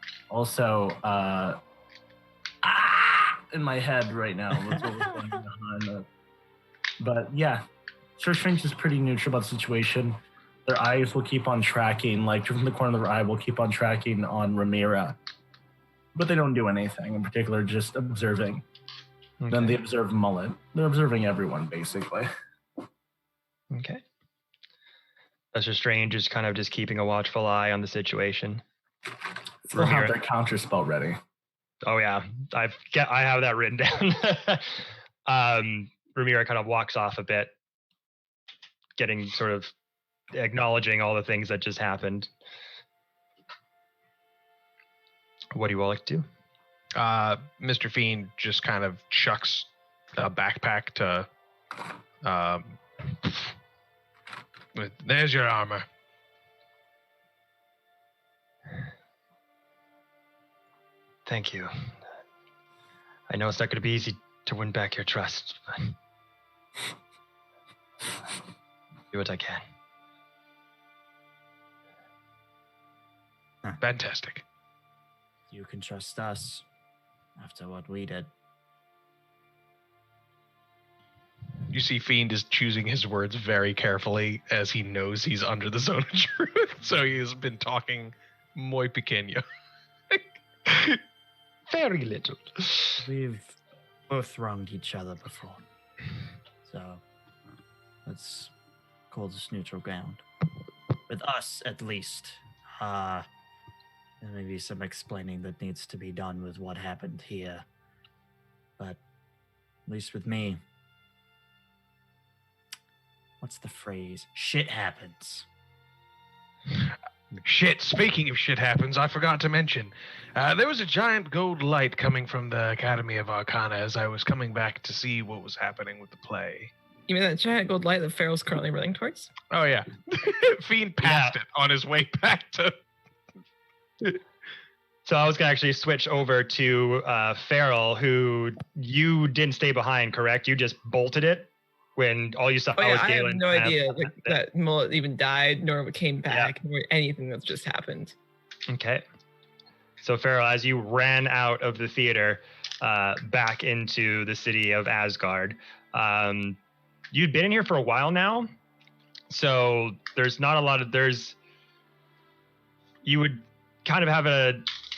my head right now. That's what was going on. But yeah, Sir Strange is pretty neutral about the situation. Their eyes will keep on tracking, like from the corner of their eye will keep on tracking on Ramira. But they don't do anything in particular, just observing. Okay. Then they observe Mullet. They're observing everyone, basically. Okay. Sir Strange is kind of just keeping a watchful eye on the situation. They'll have their counter spell ready. Oh yeah, I have that written down. Ramira kind of walks off a bit, getting sort of acknowledging all the things that just happened. What do you all like to do? Mr. Fiend just kind of chucks a backpack to. There's your armor. Thank you. I know it's not going to be easy to win back your trust, but do what I can. Fantastic. You can trust us after what we did. You see Fiend is choosing his words very carefully as he knows he's under the zone of truth. So he's been talking muy pequeño. Very little. We've both wronged each other before. So let's call this neutral ground. With us, at least. There may be some explaining that needs to be done with what happened here. But at least with me, what's the phrase? Shit happens. Shit, speaking of shit happens, I forgot to mention. There was a giant gold light coming from the Academy of Arcana as I was coming back to see what was happening with the play. You mean that giant gold light that Farrell's currently running towards? Oh, yeah. Fiend passed it on his way back to... So I was going to actually switch over to Farrell, who you didn't stay behind, correct? You just bolted it when all you saw was Galen. I have no idea that Mullet even died, nor came back, nor anything that's just happened. Okay. So Farrell, as you ran out of the theater back into the city of Asgard, you'd been in here for a while now. So there's not a lot of, you would kind of have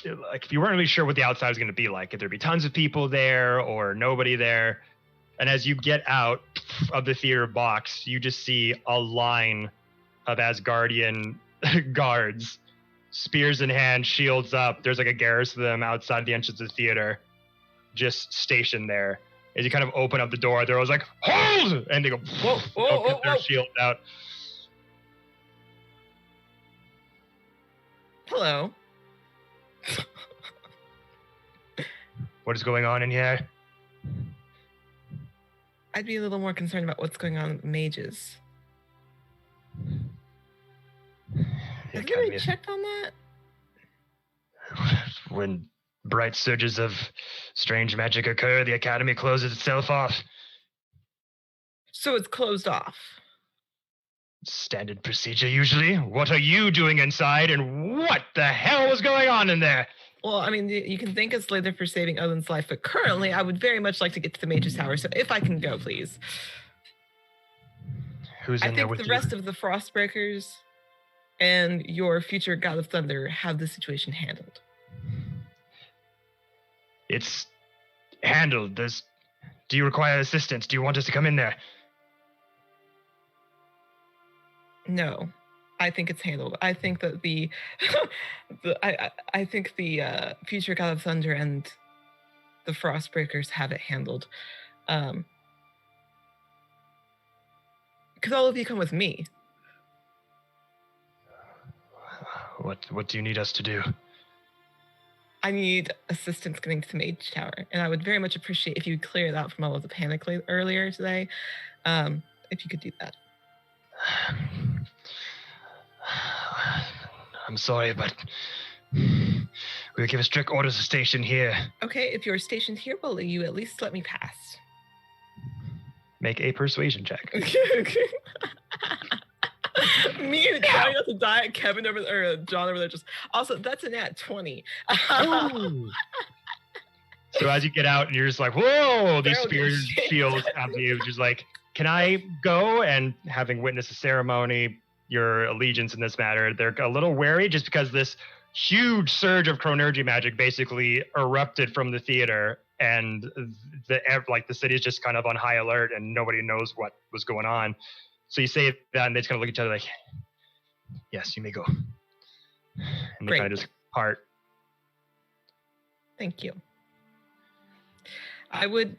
if you weren't really sure what the outside was going to be like, if there'd be tons of people there or nobody there. And as you get out of the theater box, you just see a line of Asgardian guards, spears in hand, shields up. There's like a garrison of them outside the entrance of the theater, just stationed there. As you kind of open up the door, they're always like, hold! And they go, whoa, get their shields out. Hello. What is going on in here? I'd be a little more concerned about what's going on with mages. Have you already checked on that? When bright surges of strange magic occur, the Academy closes itself off. So it's closed off. Standard procedure, usually. What are you doing inside, and what the hell was going on in there? Well, I mean, you can thank us later for saving Odin's life, but currently I would very much like to get to the Mage's Tower, so if I can go, please. Who's in there with you? I think the rest of the Frostbreakers and your future God of Thunder have the situation handled. It's handled. Do you require assistance? Do you want us to come in there? No. I think it's handled. I think that I think the future God of Thunder and the Frostbreakers have it handled. Because all of you come with me. What do you need us to do? I need assistance getting to the Mage Tower, and I would very much appreciate if you clear it out from all of the panic earlier today. If you could do that. I'm sorry, but We'll give strict orders to station here. Okay, if you're stationed here, will you at least let me pass? Make a persuasion check. Me and trying not to die. Kevin over there, or John over there, just also that's an at 20. So as you get out, and you're just like, whoa! These Barrel spears, gets shields after you, just like, can I go? And having witnessed the ceremony, your allegiance in this matter, they're a little wary just because this huge surge of chronergy magic basically erupted from the theater, and the city is just kind of on high alert, and nobody knows what was going on. So you say that, and they just kind of look at each other like, yes, you may go. And they kind of just part. Thank you. I would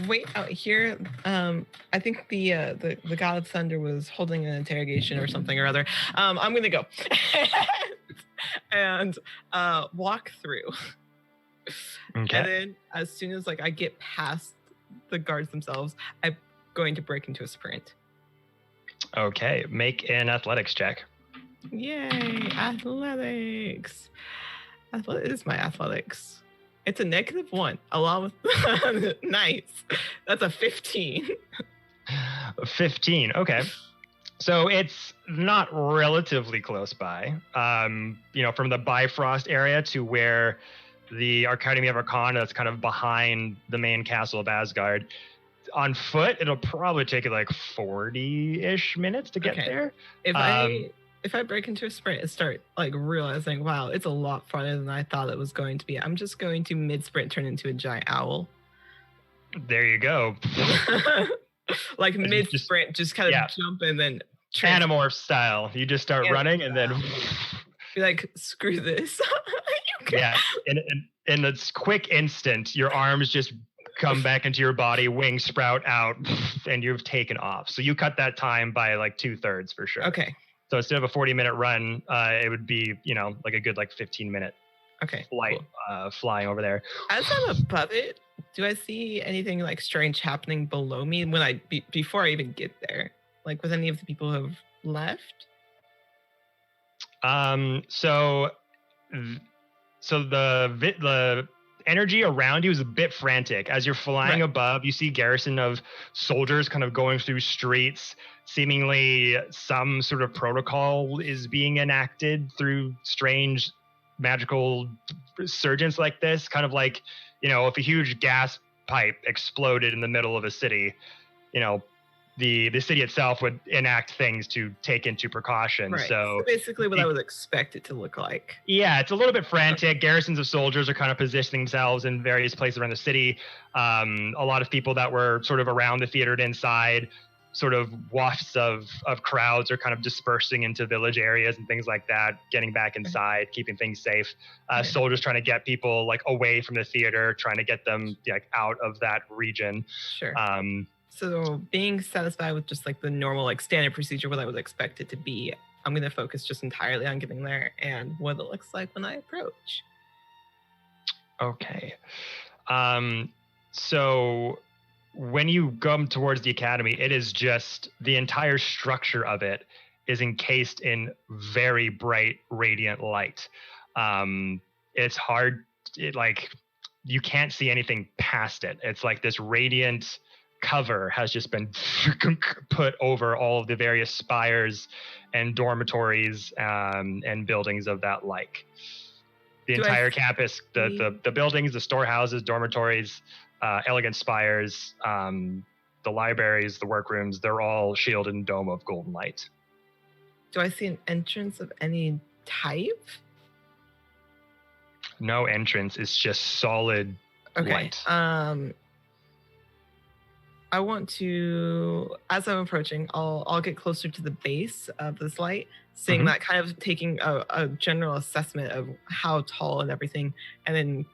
wait out here. I think the God of Thunder was holding an interrogation or something or other. I'm gonna go and walk through. Okay. And then as soon as I get past the guards themselves, I'm going to break into a sprint. Okay, make an athletics check. Yay, athletics. It is my athletics. It's a -1, along with nice. That's a 15. 15. Okay. So it's not relatively close by. From the Bifrost area to where the Academy of Arcana that's kind of behind the main castle of Asgard. On foot, it'll probably take you 40-ish minutes to get there. If I break into a sprint and start realizing, wow, it's a lot farther than I thought it was going to be, I'm just going to mid-sprint turn into a giant owl. There you go. Mid-sprint, just kind of jump and then Animorph style. You just start running and then be like, screw this. Yeah. In this quick instant, your arms just come back into your body, wings sprout out, and you've taken off. So you cut that time by 2/3 for sure. Okay. So instead of a 40-minute run, it would be, a good 15-minute flight, cool. Flying over there. As I'm above it, do I see anything strange happening below me before I even get there? With any of the people who have left? So the energy around you is a bit frantic. As you're flying above, you see garrison of soldiers kind of going through streets. Seemingly some sort of protocol is being enacted through strange magical surgence like this. Kind of if a huge gas pipe exploded in the middle of a city, the city itself would enact things to take into precaution. Right. So basically what I would expect it to look like. Yeah, it's a little bit frantic. Garrisons of soldiers are kind of positioning themselves in various places around the city. A lot of people that were sort of around the theater and inside, sort of wafts of crowds are kind of dispersing into village areas and things like that, getting back inside, keeping things safe. Soldiers trying to get people away from the theater, trying to get them out of that region. Sure. So being satisfied with just the normal standard procedure, what I would expect it to be, I'm going to focus just entirely on getting there and what it looks like when I approach. Okay. So when you come towards the academy, it is just the entire structure of it is encased in very bright, radiant light. It's hard, you can't see anything past it. It's this radiant cover has just been put over all of the various spires and dormitories and buildings of that the entire campus, the buildings, the storehouses, dormitories, elegant spires, the libraries, the workrooms, they're all shielded in dome of golden light. Do I see an entrance of any type? No entrance. It's just solid light. I want to, as I'm approaching, I'll get closer to the base of this light, seeing that, kind of taking a general assessment of how tall and everything, and then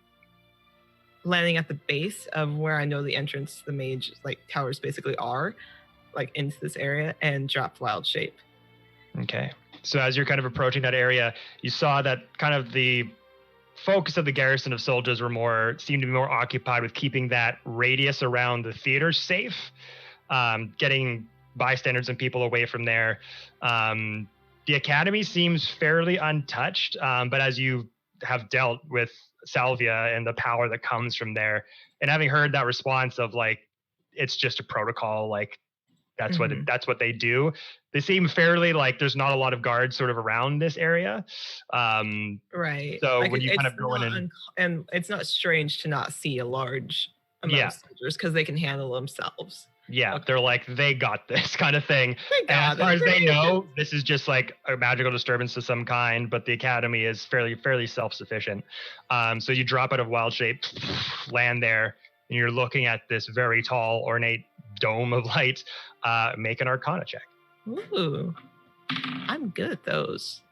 landing at the base of where I know the entrance, the mage towers basically are, into this area, and drop wild shape. Okay. So as you're kind of approaching that area, you saw that kind of the focus of the garrison of soldiers seemed to be more occupied with keeping that radius around the theater safe, getting bystanders and people away from there. The academy seems fairly untouched, but as you have dealt with salvia and the power that comes from there, and having heard that response of like it's just a protocol, like that's what they do. They seem fairly like there's not a lot of guards sort of around this area. Right. So like when you kind of go in and it's not strange to not see a large amount of soldiers because they can handle themselves. Yeah, they're like, they got this kind of thing. They got and as far as they know, this is just like a magical disturbance of some kind, but the academy is fairly self-sufficient. So you drop out of wild shape, land there, and you're looking at this very tall, ornate dome of light. Make an Arcana check. Ooh, I'm good at those.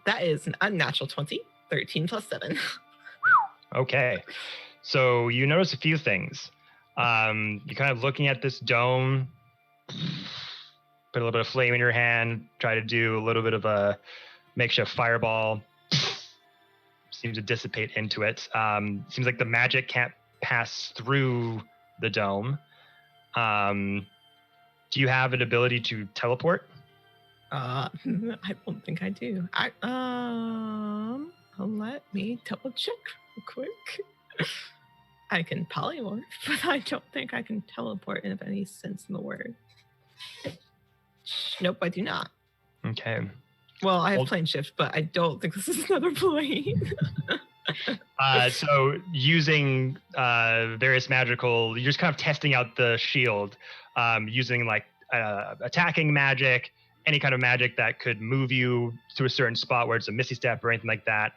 That is an unnatural 20, 13 plus 7. Okay, so you notice a few things. You're kind of looking at this dome, put a little bit of flame in your hand, try to do a little bit of a makeshift fireball. Seems to dissipate into it. Seems like the magic can't pass through the dome. Do you have an ability to teleport? I don't think I do. Let me double check real quick. I can polymorph, but I don't think I can teleport in any sense in the word. Nope, I do not. Okay. Well, I have plane shift, but I don't think this is another plane. So using various magical, you're just kind of testing out the shield, using like attacking magic, any kind of magic that could move you to a certain spot where it's a misty step or anything like that.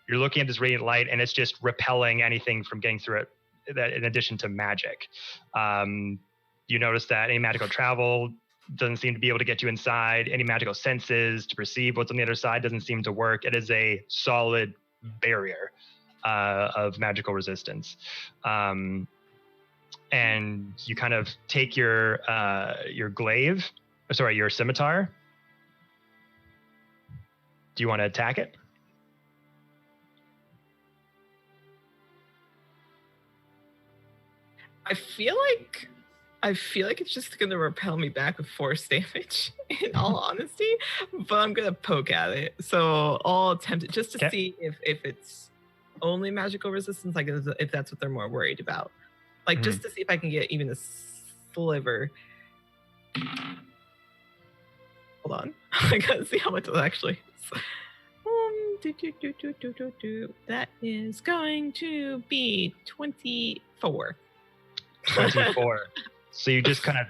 You're looking at this radiant light and it's just repelling anything from getting through it, that in addition to magic. You notice that any magical travel doesn't seem to be able to get you inside. Any magical senses to perceive what's on the other side doesn't seem to work. It is a solid barrier of magical resistance. And you kind of take your glaive, your scimitar. Do you want to attack it? I feel like it's just gonna repel me back with force damage, in all honesty. But I'm gonna poke at it. So I'll attempt it just to see if it's only magical resistance, like if that's what they're more worried about. Like just to see if I can get even a sliver. Hold on. I gotta see how much it actually is. That is going to be 24. 24. So you just kind of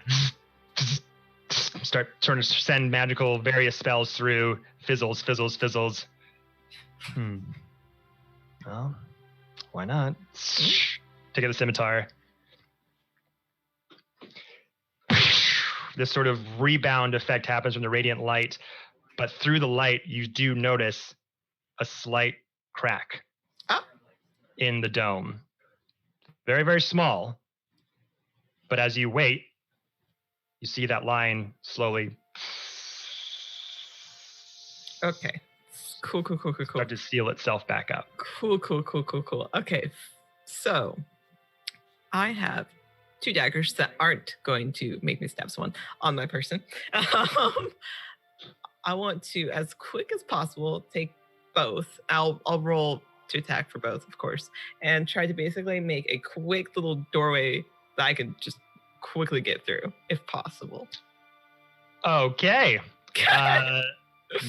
start trying to send magical various spells through. Fizzles. Well, why not? Take out the scimitar. This sort of rebound effect happens from the radiant light, but through the light, you do notice a slight crack in the dome. Very, very small. But as you wait, you see that line slowly. Okay. Cool. Start to seal itself back up. Cool. Okay. So I have 2 daggers that aren't going to make me stab someone on my person. I want to, as quick as possible, take both. I'll roll to attack for both, of course, and try to basically make a quick little doorway that I can just quickly get through, if possible. Okay.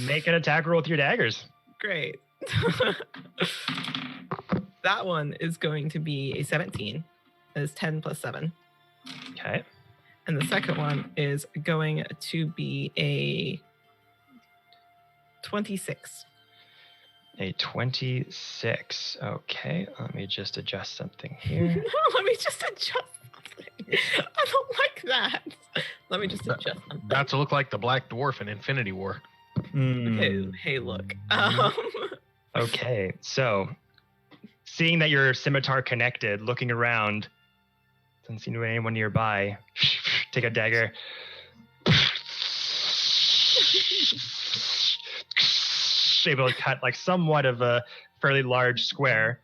Make an attack roll with your daggers. Great. That one is going to be a 17. That is 10 plus 7. Okay. And the second one is going to be a 26. A 26. Okay. Let me just adjust something here. Let me just adjust something. I don't like that. Let me just adjust something. About to look like the Black Dwarf in Infinity War. Hey, look. Okay. So, seeing that your scimitar connected, looking around, doesn't seem to be anyone nearby. Take a dagger. Able to cut like somewhat of a fairly large square.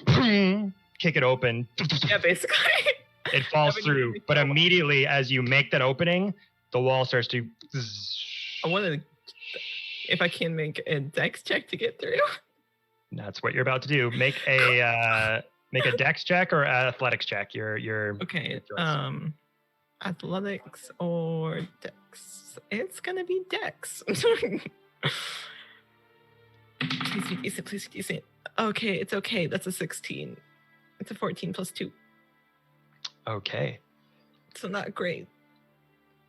Kick it open. Yeah, basically. It falls through, but immediately as you make that opening, the wall starts to. I wanted to. if I can make a dex check to get through. That's what you're about to do. Make a dex check or athletics check. Your Okay. choice. Athletics or dex? It's gonna be dex. Please be decent. Please be decent. Okay, it's okay. That's a 16. It's a 14 plus 2. Okay. So not great.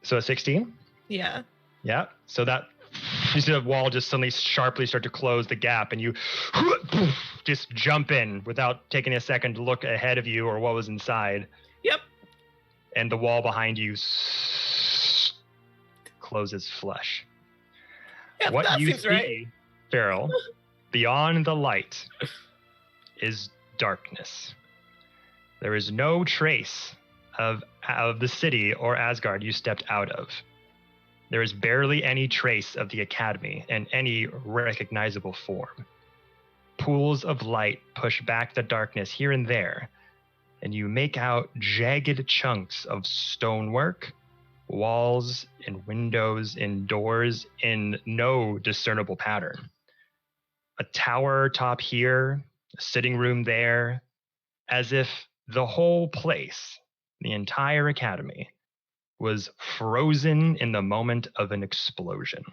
So a 16? Yeah. Yeah. So that you see the wall just suddenly sharply start to close the gap, and you just jump in without taking a second to look ahead of you or what was inside. Yep. And the wall behind you closes flush. Yep, What that you seems see, right. Farrell, beyond the light is darkness. There is no trace of the city or Asgard you stepped out of. There is barely any trace of the Academy in any recognizable form. Pools of light push back the darkness here and there, and you make out jagged chunks of stonework, walls and windows and doors in no discernible pattern. A tower top here, a sitting room there, as if the whole place, the entire academy, was frozen in the moment of an explosion.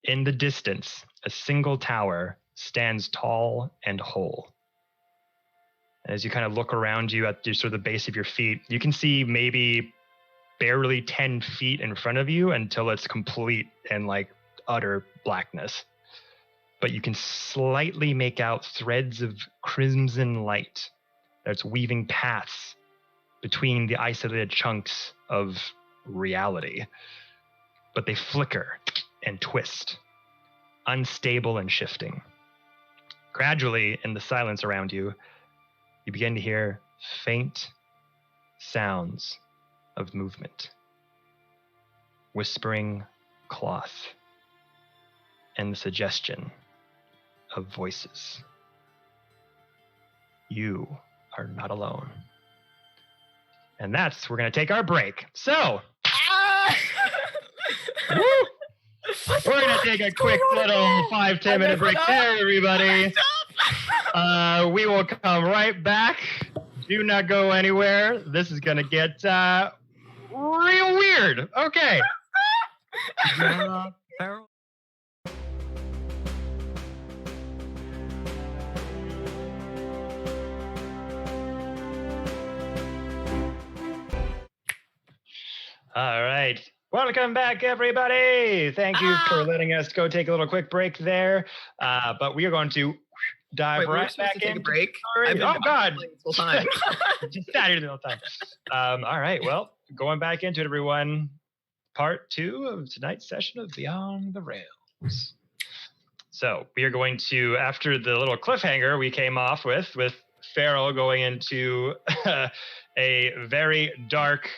In the distance, a single tower stands tall and whole. As you kind of look around you at sort of the base of your feet, you can see maybe barely 10 feet in front of you until it's complete and like utter blackness. But you can slightly make out threads of crimson light that's weaving paths between the isolated chunks of reality. But they flicker and twist, unstable and shifting. Gradually, in the silence around you, you begin to hear faint sounds of movement, whispering cloth, and the suggestion of voices. You are not alone. And that's, we're going to take our break. So, woo! We're going to take a quick little 5-10 minute break there, everybody. We will come right back. Do not go anywhere. This is going to get real weird. Okay. All right. Welcome back, everybody. Thank you for letting us go take a little quick break there. But we are going to dive right back to take in. a break. Oh, God. This whole time. Just sat here the whole time. All right. Well, going back into it, everyone. Part 2 of tonight's session of Beyond the Rails. So we are going to, after the little cliffhanger we came off with Farrell going into a very dark,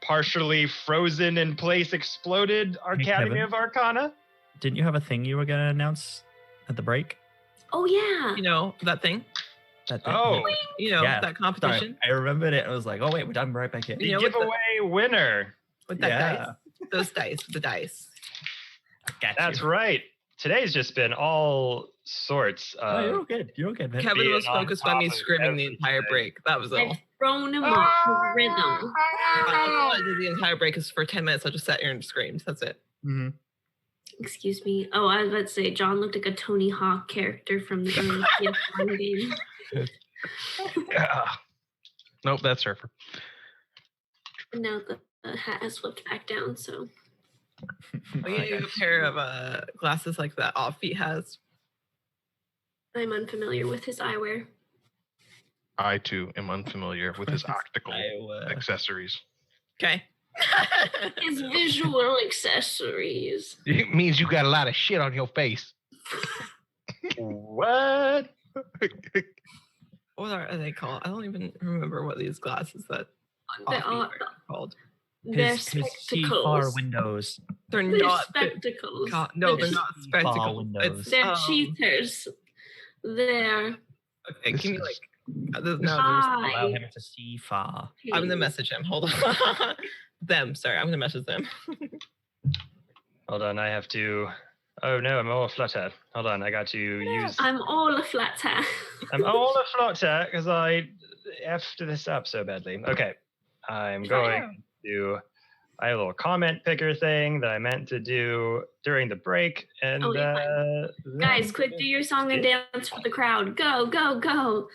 partially frozen in place, exploded Academy Kevin. of Arcana. Didn't you have a thing you were going to announce at the break? Oh yeah. You know, that thing? That thing? Oh, You know, Yeah. that competition? Sorry, I remembered it. I was like, oh, wait, I'm right back in. You the know, with the- giveaway winner. With that Yeah. dice? Those dice, the dice. Got That's you. right. Today's just been all sorts Oh, you're of all good. You're all good, man. Kevin being was on focused on me top of screaming the entire everything. break. That was all. I've thrown him off his rhythm. All I did the entire break is for 10 minutes. I just sat here and screamed. That's it. Mhm. Excuse me. Oh, I was about to say, John looked like a Tony Hawk character from the PS1 game. Yeah. Nope, that's Surfer. And now the hat has flipped back down, so. We need a pair of glasses like that Offbeat has. I'm unfamiliar with his eyewear. I, too, am unfamiliar with his optical I, accessories. Okay. His visual accessories. It means you got a lot of shit on your face. what? What are they called? I don't even remember what these glasses that They Offbeat are, are called. they're his far spectacles. windows. They're They're not. spectacles. No, They're they're not Far spectacles. windows. They're cheaters. They're Okay, give me This like. No, Hi. Allow him to see far. I'm gonna message him. Hold on. Them. Sorry, I'm gonna message them. Hold on, I have to. Oh no, I'm all flutter. Hold on, I got to use. I'm all a flutter. I'm all a flutter because I effed this up so badly. Okay, I'm going to. I have a little comment picker thing that I meant to do during the break, and guys, quick, do your song and dance for the crowd. Go, go, go!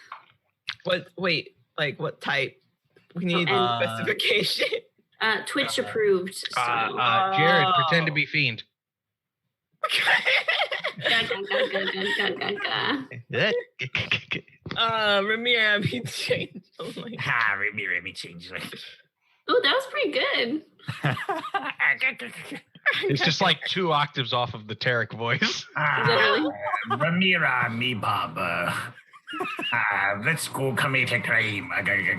What? Wait, like what type? We need specification. Twitch approved. So. Jared, pretend to be Fiend. Ramir, me change. Remy change. Oh, that was pretty good. It's just like 2 octaves off of the Tarek voice. Literally. Ramira, me baba. Let's go come eat a cream. I think we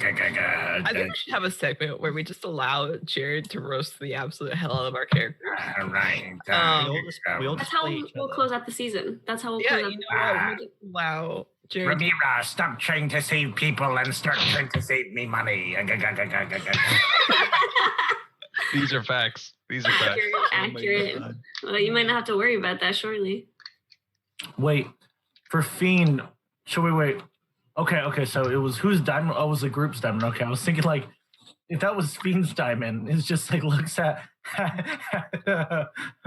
should have a segment where we just allow Jared to roast the absolute hell out of our characters. All right. That's how we'll close out the season. That's how we'll close out. You know what? We'll just allow Jared. Ramira, stop trying to save people and start trying to save me money. These are facts. These are facts. Accurate. Well, you might not have to worry about that shortly. Wait, for Fiend, should we wait? Okay, so it was whose diamond? Oh, it was the group's diamond. Okay, I was thinking like, if that was Fiend's diamond, it's just like looks at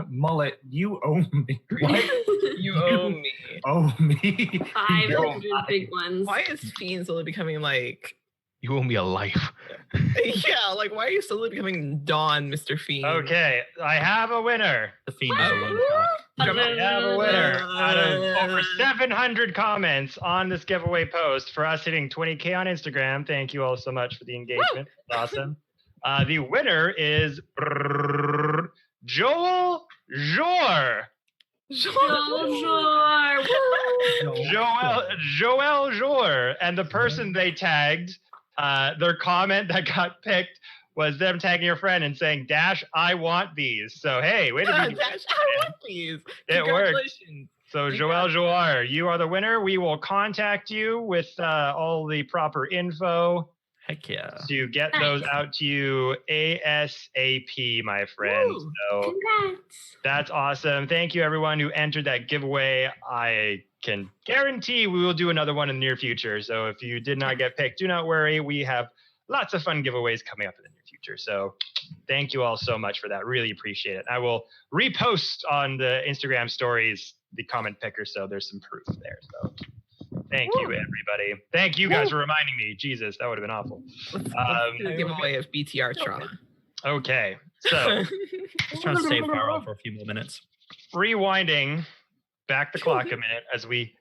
Mullet, you owe me. What? You owe me. Owe me. 500 big ones. Why is Fiend slowly becoming like... You owe me a life. Yeah, like why are you slowly becoming Dawn, Mr. Fiend? Okay, I have a winner. The Fiend is a low shot. I have a winner out of over 700 comments on this giveaway post for us hitting 20K on Instagram. Thank you all so much for the engagement. It's awesome. The winner is Joel Jor. Joel Jor. And the person they tagged, their comment that got picked was them tagging your friend and saying, Dash, I want these. So, hey, way to be. Dash, I want these. It worked. So, Joel Joar, you are the winner. We will contact you with all the proper info. Heck yeah. To get those out to you ASAP, my friend. Woo, so congrats. That's awesome. Thank you, everyone who entered that giveaway. I can guarantee we will do another one in the near future. So if you did not get picked, do not worry. We have lots of fun giveaways coming up in the near future. So thank you all so much for that. Really appreciate it. I will repost on the Instagram stories the comment picker, so there's some proof there. So thank you, everybody. Thank you guys for reminding me. Jesus, that would have been awful. Let's do the giveaway of BTR trauma. Okay, so Just trying to save Farrell for a few more minutes. rewinding back the clock a minute as we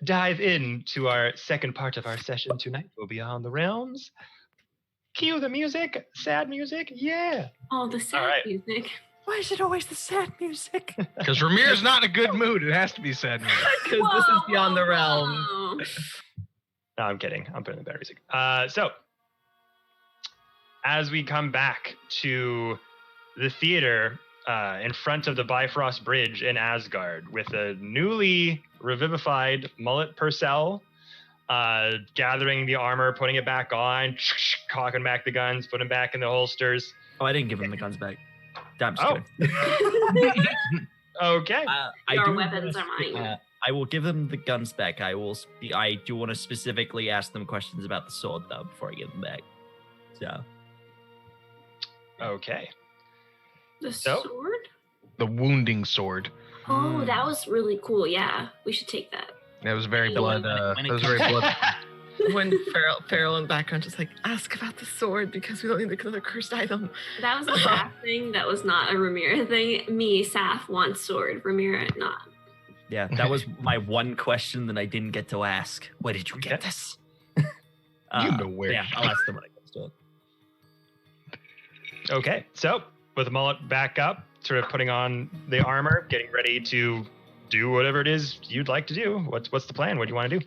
dive into our second part of our session tonight. We'll be Beyond the Realms. Cue the music, sad music, yeah. Oh, the sad music. Why is it always the sad music? Because Ramir's not in a good mood. It has to be sad music. Because this is Beyond the Realm. No, I'm kidding. I'm putting the better music. So, as we come back to the theater in front of the Bifrost Bridge in Asgard with a newly revivified Mullet Purcell, gathering the armor, putting it back on, cocking back the guns, putting back in the holsters. Oh, I didn't give him the guns back. I'm just kidding. Okay. Your weapons are mine. I will give them the guns back. I do want to specifically ask them questions about the sword though before I give them back. So. Okay. The sword? The wounding sword. Oh, that was really cool. Yeah, we should take that. That was very blood. That when it was very blood. When Farrell in the background just like, ask about the sword because we don't need another cursed item. That was a Saf thing. That was not a Ramira thing. Me, Saf, wants sword. Ramira, not. Yeah, that was my one question that I didn't get to ask. Where did you get this? You know where. Yeah, I'll ask them when it comes to it. Okay. So, with the mullet back up, sort of putting on the armor, getting ready to do whatever it is you'd like to do. What's the plan? What do you want to do?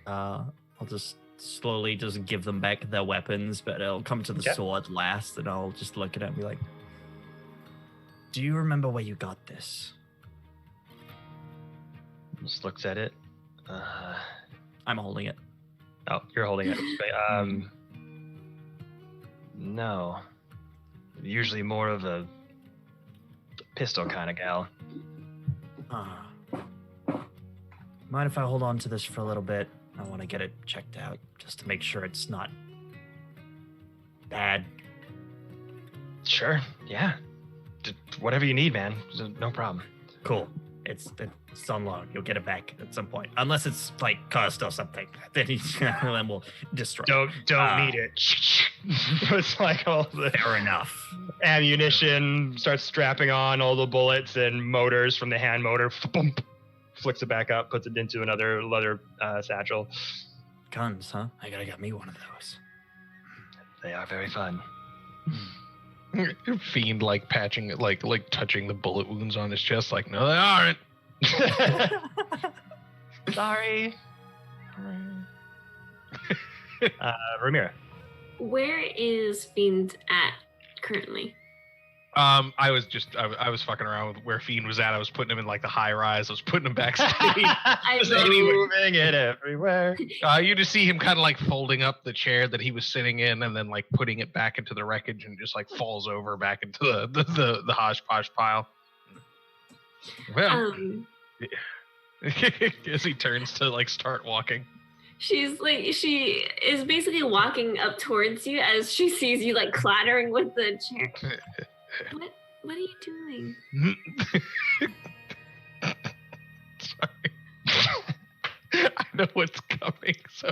I'll just slowly just give them back their weapons, but I'll come to the sword last, and I'll just look at it and be like, do you remember where you got this? Just looks at it. I'm holding it. Oh, you're holding it. No. Usually more of a pistol kind of gal. Mind if I hold on to this for a little bit? I want to get it checked out just to make sure it's not bad. Sure, yeah. Whatever you need, man. No problem. Cool. It's on loan. You'll get it back at some point, unless it's like cursed or something. Then we'll destroy. Don't need it. It's like all the Fair enough. ammunition, starts strapping on all the bullets and motors from the hand motor. Boom, flicks it back up, puts it into another leather satchel. Guns, huh? I gotta get me one of those. They are very fun. Fiend like patching it, like touching the bullet wounds on his chest. Like, no, they aren't. Sorry. Ramira. Where is Fiend at currently? I was fucking around with where Fiend was at. I was putting him in like the high rise. I was putting him backstage. I love Moving it everywhere. You just see him kind of like folding up the chair that he was sitting in, and then like putting it back into the wreckage, and just like falls over back into the hodgepodge pile. Well, as he turns to like start walking. she is basically walking up towards you as she sees you like clattering with the chair. What are you doing? Sorry. I know what's coming, so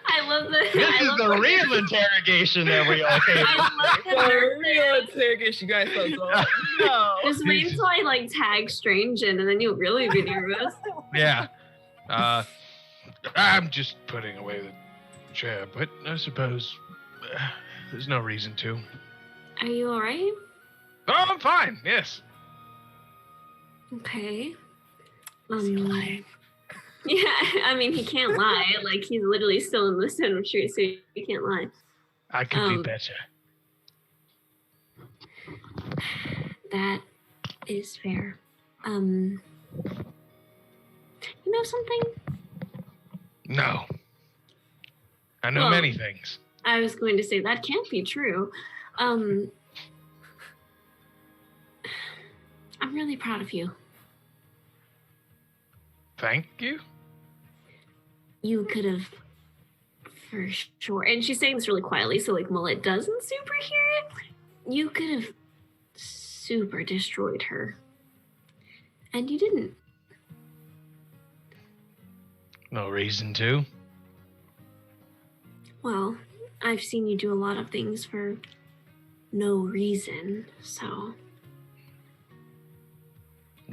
I love the. This is the real interrogation that we all came. I love the The nerve real there. interrogation, guys. No. Just wait until I like tag Strange in, and then you'll really be nervous. yeah. I'm just putting away the chair, but I suppose there's no reason to. Are you all right? Oh, I'm fine. Yes. Okay. Yeah, I mean he can't lie. Like he's literally still in the sandwich tree, so he can't lie. I could be better. That is fair. You know something? No. I know Well, many things. I was going to say that can't be true. I'm really proud of you. Thank you. You could have, for sure. And she's saying this really quietly, so like Mullet doesn't super hear it. You could have super destroyed her, and you didn't. No reason to. Well, I've seen you do a lot of things for no reason, so.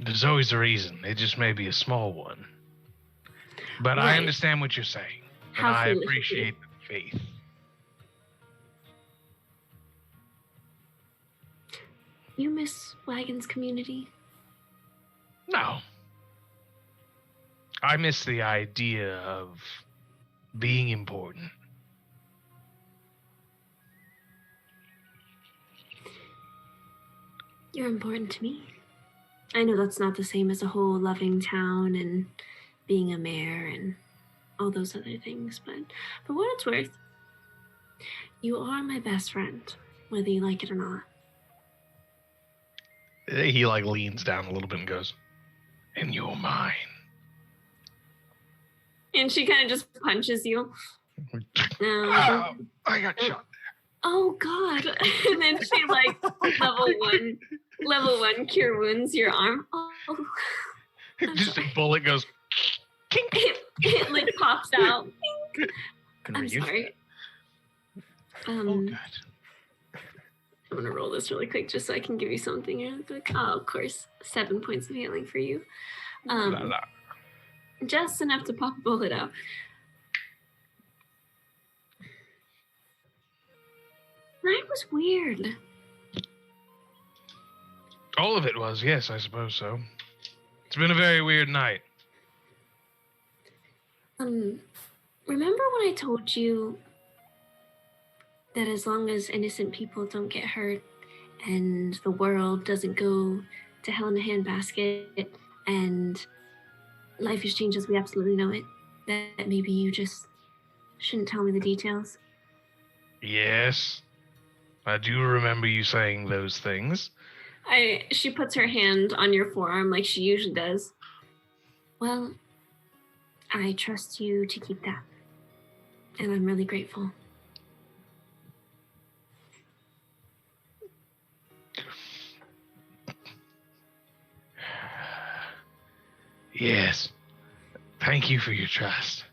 There's always a reason. It just may be a small one. But I Right. understand what you're saying. And How I foolish of you. appreciate the faith. You miss Wagon's community? No. I miss the idea of being important. You're important to me. I know that's not the same as a whole loving town and being a mayor and all those other things, but for what it's worth, you are my best friend, whether you like it or not. He like leans down a little bit and goes, "And you're mine." And she kind of just punches you. Oh, I got shot. Oh God! And then she like level one cure wounds your arm. Oh, I'm Just a sorry. bullet goes. Kink. It like pops out. Can I'm read you? sorry. Oh, good. I'm gonna roll this really quick just so I can give you something really quick. Oh, of course, 7 points of healing for you. La, la. Just enough to pop a bullet out. Night was weird. All of it was, yes, I suppose so. It's been a very weird night. Remember when I told you that as long as innocent people don't get hurt and the world doesn't go to hell in a handbasket and life has changed as we absolutely know it, that maybe you just shouldn't tell me the details? Yes. I do remember you saying those things. She puts her hand on your forearm like she usually does. Well, I trust you to keep that. And I'm really grateful. Yes. Thank you for your trust.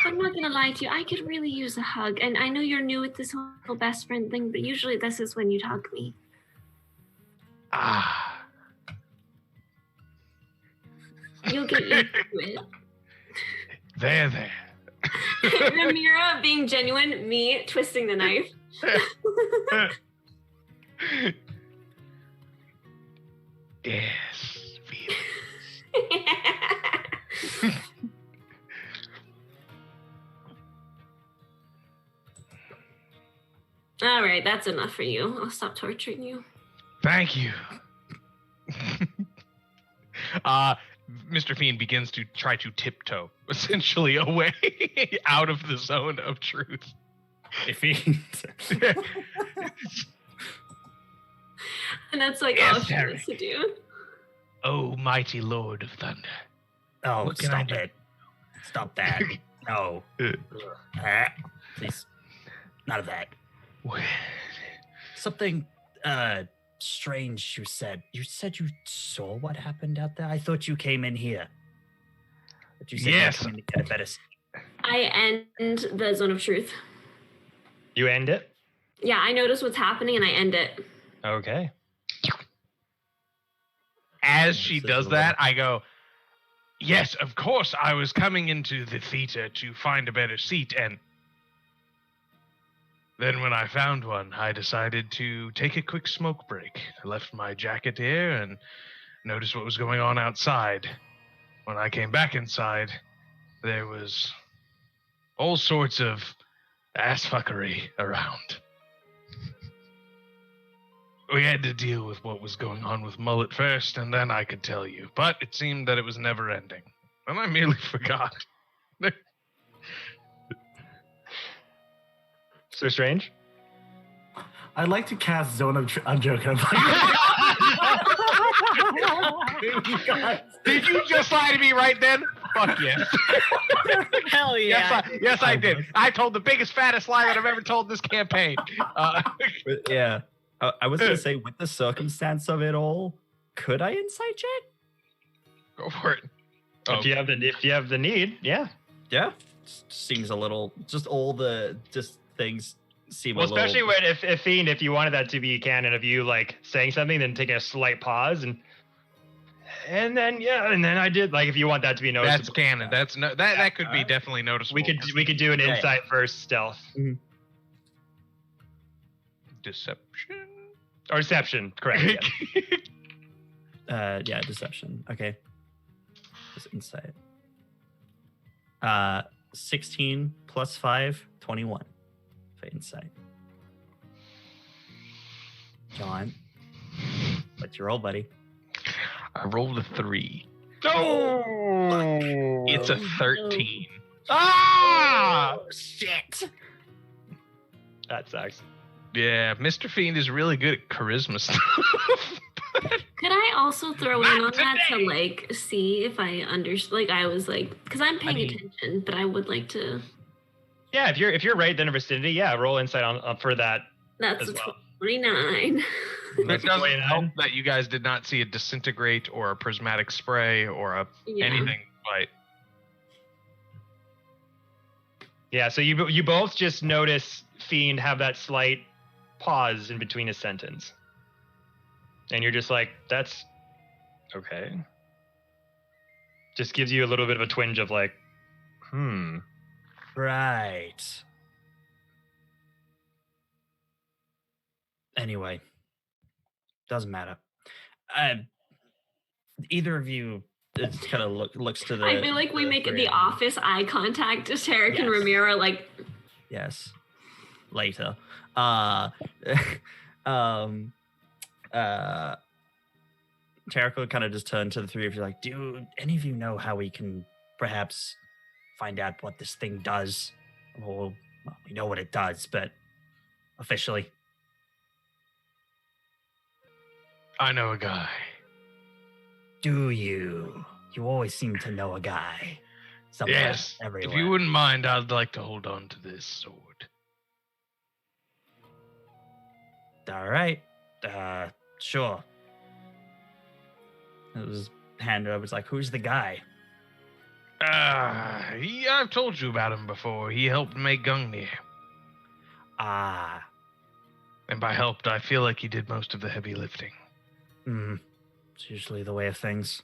I'm not gonna lie to you, I could really use a hug. And I know you're new with this whole best friend thing, but usually this is when you'd hug me. Ah. You'll get used to it. There. Ramira being genuine, me twisting the knife. Yes. All right, that's enough for you. I'll stop torturing you. Thank you. Mr. Fiend begins to try to tiptoe, essentially away out of the zone of truth. Fiend. And that's like Yes, all she Harry. wants to do. Oh, mighty Lord of Thunder. Oh, What can I stop do? it. Stop that. No. Please. None of that. Something strange you said. You said you saw what happened out there? I thought you came in here. But you said Yes. you came in to get a better seat. I end the zone of truth. You end it? Yeah, I notice what's happening and I end it. Okay. As she This is does a that, I go, yes, of course, I was coming into the theater to find a better seat, and then when I found one, I decided to take a quick smoke break. I left my jacket here and noticed what was going on outside. When I came back inside, there was all sorts of assfuckery around. We had to deal with what was going on with Mullet first, and then I could tell you. But it seemed that it was never ending. And I merely forgot. So strange. I'd like to cast Zone of I'm joking. Did you just lie to me right then? Fuck yes. Hell yeah. Yes, I did. I told the biggest, fattest lie that I've ever told this campaign. Yeah. I was going to say, with the circumstance of it all, could I insight check? Go for it. Oh, If you have the need, yeah. Yeah. Seems a little, just all the things seem Well, a little. especially when if Fiend, if you wanted that to be canon of you like saying something, then taking a slight pause and then I did like if you want that to be noticeable. that's canon. That's no, that could be definitely noticeable. We could do an Yeah. insight versus stealth Deception. or deception, correct? Yeah. Yeah, deception. Okay. Just insight. 16 plus 5, 21 for insight. John, what's your roll, buddy? I rolled a 3. Oh, It's a 13. ah! Shit! That sucks. Yeah, Mr. Fiend is really good at charisma stuff. Could I also throw in Not on that to today. like see if I understand? Like I was like, because I'm paying attention, but I would like to. Yeah, if you're right in the vicinity, yeah, roll insight on for that. That's As a well. 29. It That's doesn't 29. help that you guys did not see a disintegrate or a prismatic spray or a Yeah. anything like. Yeah, so you both just notice Fiend have that slight pause in between a sentence. And you're just like, that's okay. Just gives you a little bit of a twinge of like, Right. Anyway, doesn't matter. Either of you kind of looks to the. I feel like we make three the of you. office eye contact, just Tarek and Yes. Ramira, like, Yes. Later. Tarek will kind of just turn to the three of you like, do any of you know how we can perhaps find out what this thing does. Well, we know what it does, but officially. I know a guy. Do you? You always seem to know a guy. Somewhere, Yes. everywhere. If you wouldn't mind, I'd like to hold on to this sword. All right. Sure. It was handed over. It's like, who's the guy? I've told you about him before. He helped make Gungnir. Ah. And by helped, I feel like he did most of the heavy lifting. It's usually the way of things.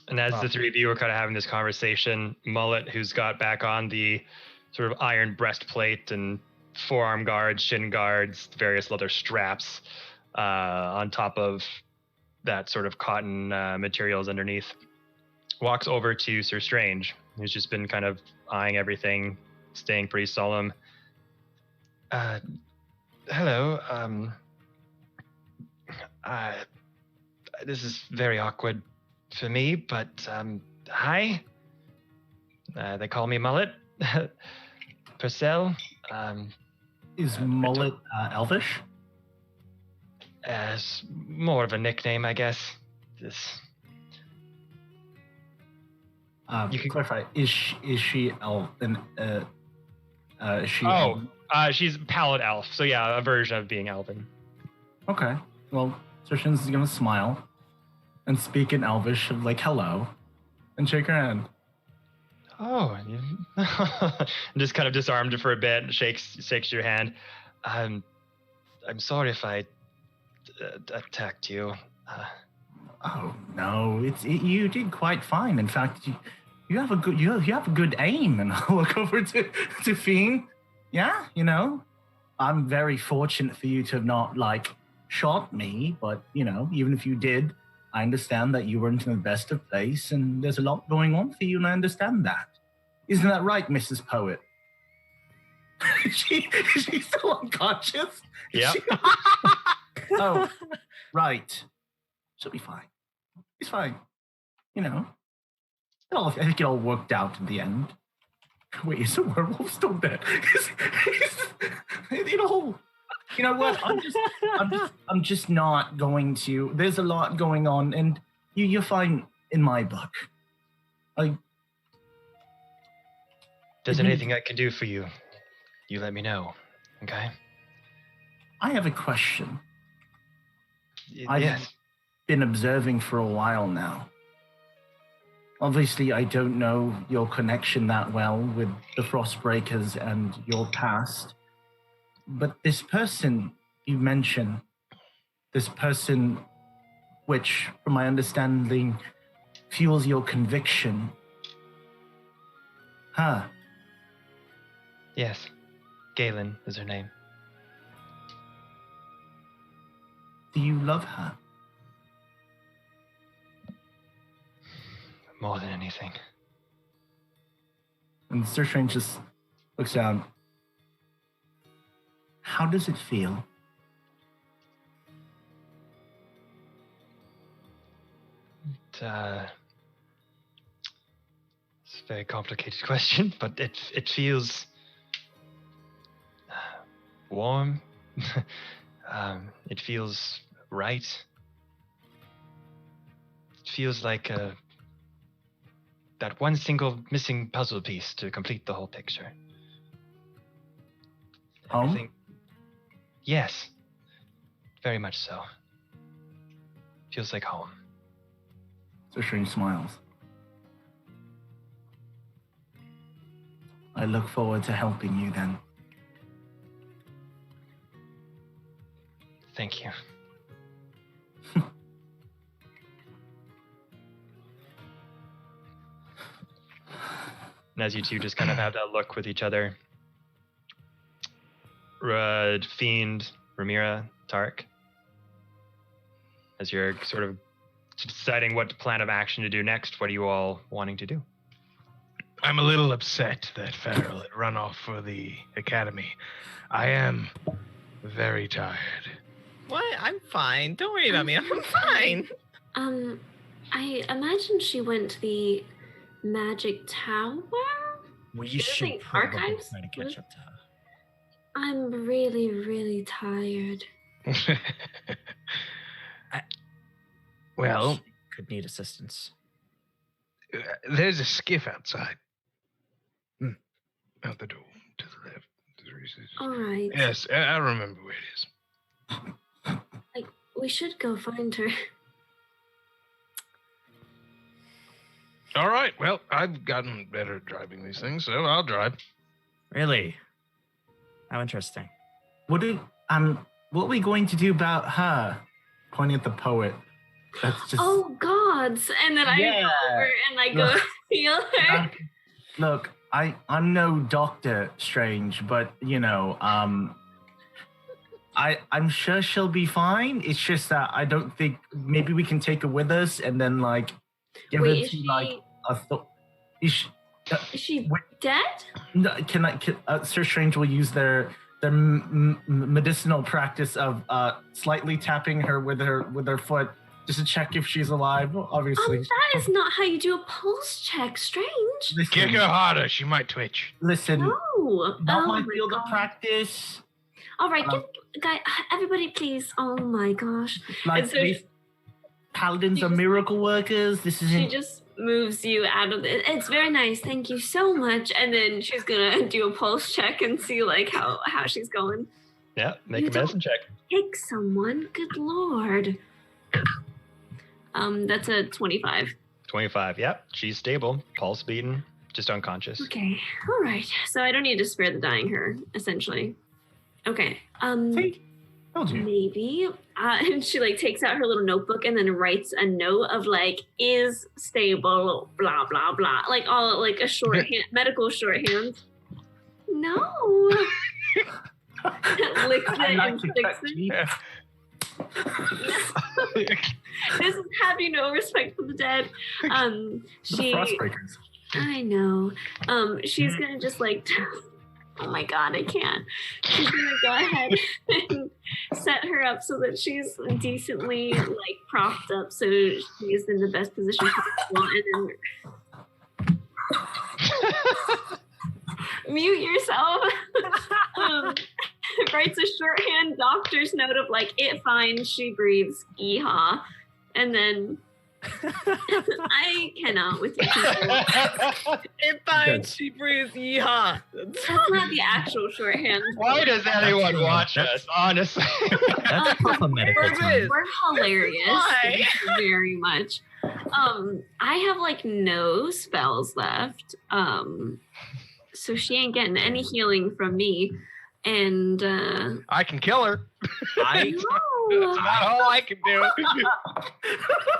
And as the three of you are kind of having this conversation, Mullet, who's got back on the sort of iron breastplate and forearm guards, shin guards, various leather straps on top of that sort of cotton materials underneath, walks over to Sir Strange, who's just been kind of eyeing everything, staying pretty solemn. Hello. This is very awkward for me, but hi. They call me Mullet. Purcell. Is Mullet Elvish? As more of a nickname, I guess. This. You can clarify. Is she elven? Is she? Oh, she's Pallid Elf. So yeah, a version of being Elven. Okay. Well, Sir Shins is gonna smile and speak in Elvish, like hello, and shake her hand. Oh, just kind of disarmed for a bit, and shakes your hand. I'm sorry if I attacked you. Oh no, you did quite fine. In fact, you have a good aim. And I'll look over to Fiend. Yeah, I'm very fortunate for you to have not shot me, but even if you did, I understand that you weren't in the best of place, and there's a lot going on for you, and I understand that. Isn't that right, Mrs. Poet? She's still unconscious? Yeah. Oh, right. She'll be fine. It's fine. I think it all worked out in the end. Wait, is the werewolf still dead? You know what? I'm just not going to. There's a lot going on, and you're fine in my book. There's anything I can do for you, you let me know, okay? I have a question. Yes. I've been observing for a while now. Obviously, I don't know your connection that well with the Frostbreakers and your past. But this person you mentioned, this person which, from my understanding, fuels your conviction. Huh. Yes. Galen is her name. Do you love her? More than anything. And Sir Strange just looks down. How does it feel? It's a very complicated question, but it feels warm. It feels right. It feels like that one single missing puzzle piece to complete the whole picture. Home? Yes, very much so. Feels like home. Sir Strange smiles. I look forward to helping you then. Thank you. And as you two just kind of have that look with each other, Fiend, Ramira, Tark, as you're sort of deciding what plan of action to do next, what are you all wanting to do? I'm a little upset that Farrell had run off for the academy. I am very tired. What? I'm fine. Don't worry about me. I'm fine. I imagine she went to the magic tower? We She should doesn't probably archives? try to catch up to her. I'm really, really tired. Well, She could need assistance. there's a skiff outside. Hmm. Out the door to the left. To the recess. All right. Yes, I remember where it is. We should go find her. All right. Well, I've gotten better at driving these things, so I'll drive. Really? How interesting. What are we going to do about her? Pointing at the poet. That's just Oh gods! And then I go Yeah. over and I go feel her. Look, I'm no Doctor Strange, but I'm sure she'll be fine. It's just that I don't think maybe we can take her with us and then give Wait, her is to she, a thought. Is is she wait. dead? no, can Sir Strange will use their medicinal practice of slightly tapping her with her foot just to check if she's alive. Obviously, That is not how you do a pulse check, Strange. Kick her harder. She might twitch. Listen, No. not my my field of God. practice. All right, everybody, please. Oh my gosh. Like And so these paladins she are just- miracle workers. This She isn't. just moves you out of it. It's very nice. Thank you so much. And then she's gonna do a pulse check and see how she's going. Yeah, make You a medicine check. Pick someone. Good lord. That's a 25. 25. Yep, she's stable. Pulse beaten, just unconscious. Okay. All right. So I don't need to spare the dying her, essentially. Okay. See? Told you. Maybe. And she takes out her little notebook and then writes a note of is stable, blah blah blah, all a shorthand, medical shorthand. No. Licks I it like and to sticks cut it. teeth. This is having no respect for the dead. The She. Frostbreakers. I know. She's gonna just oh my god, I can't. She's gonna go ahead and set her up so that she's decently propped up so she's in the best position possible, and then mute yourself. Writes a shorthand doctor's note of it finds, she breathes, yeehaw, and then I cannot with you people. It finds she breathes. Yeehaw. That's not the actual shorthand. Why does anyone watch us, honestly? That's proper medical Where is term. it? We're hilarious. Why? Thank you very much. I have no spells left. So she ain't getting any healing from me. And I can kill her. I That's no. about all I can do.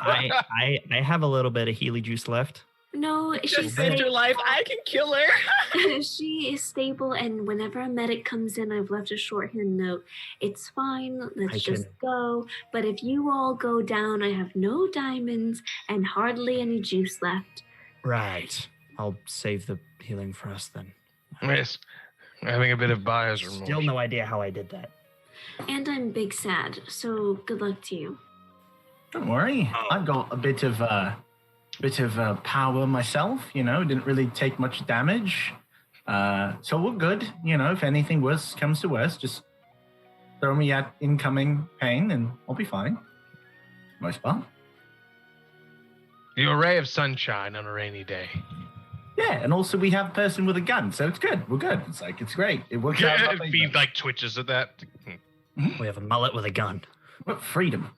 I have a little bit of Healy juice left. No, Just she's saved her life. I can kill her. she is stable, and whenever a medic comes in, I've left a shorthand note. It's fine. Let's I just can- go. But if you all go down, I have no diamonds and hardly any juice left. Right. I'll save the healing for us then. Yes. Having a bit of buyer's remorse. Still no idea how I did that. And I'm big sad, so good luck to you. Don't worry. I've got a bit of power myself. Didn't really take much damage. So we're good. If anything worse comes to worse, just throw me at incoming pain, and I'll be fine. Most part. You're a ray of sunshine on a rainy day. Yeah, and also we have a person with a gun, so it's good. We're good. It's great. It works out. in our He favor. twitches at that. We have a mullet with a gun. But freedom.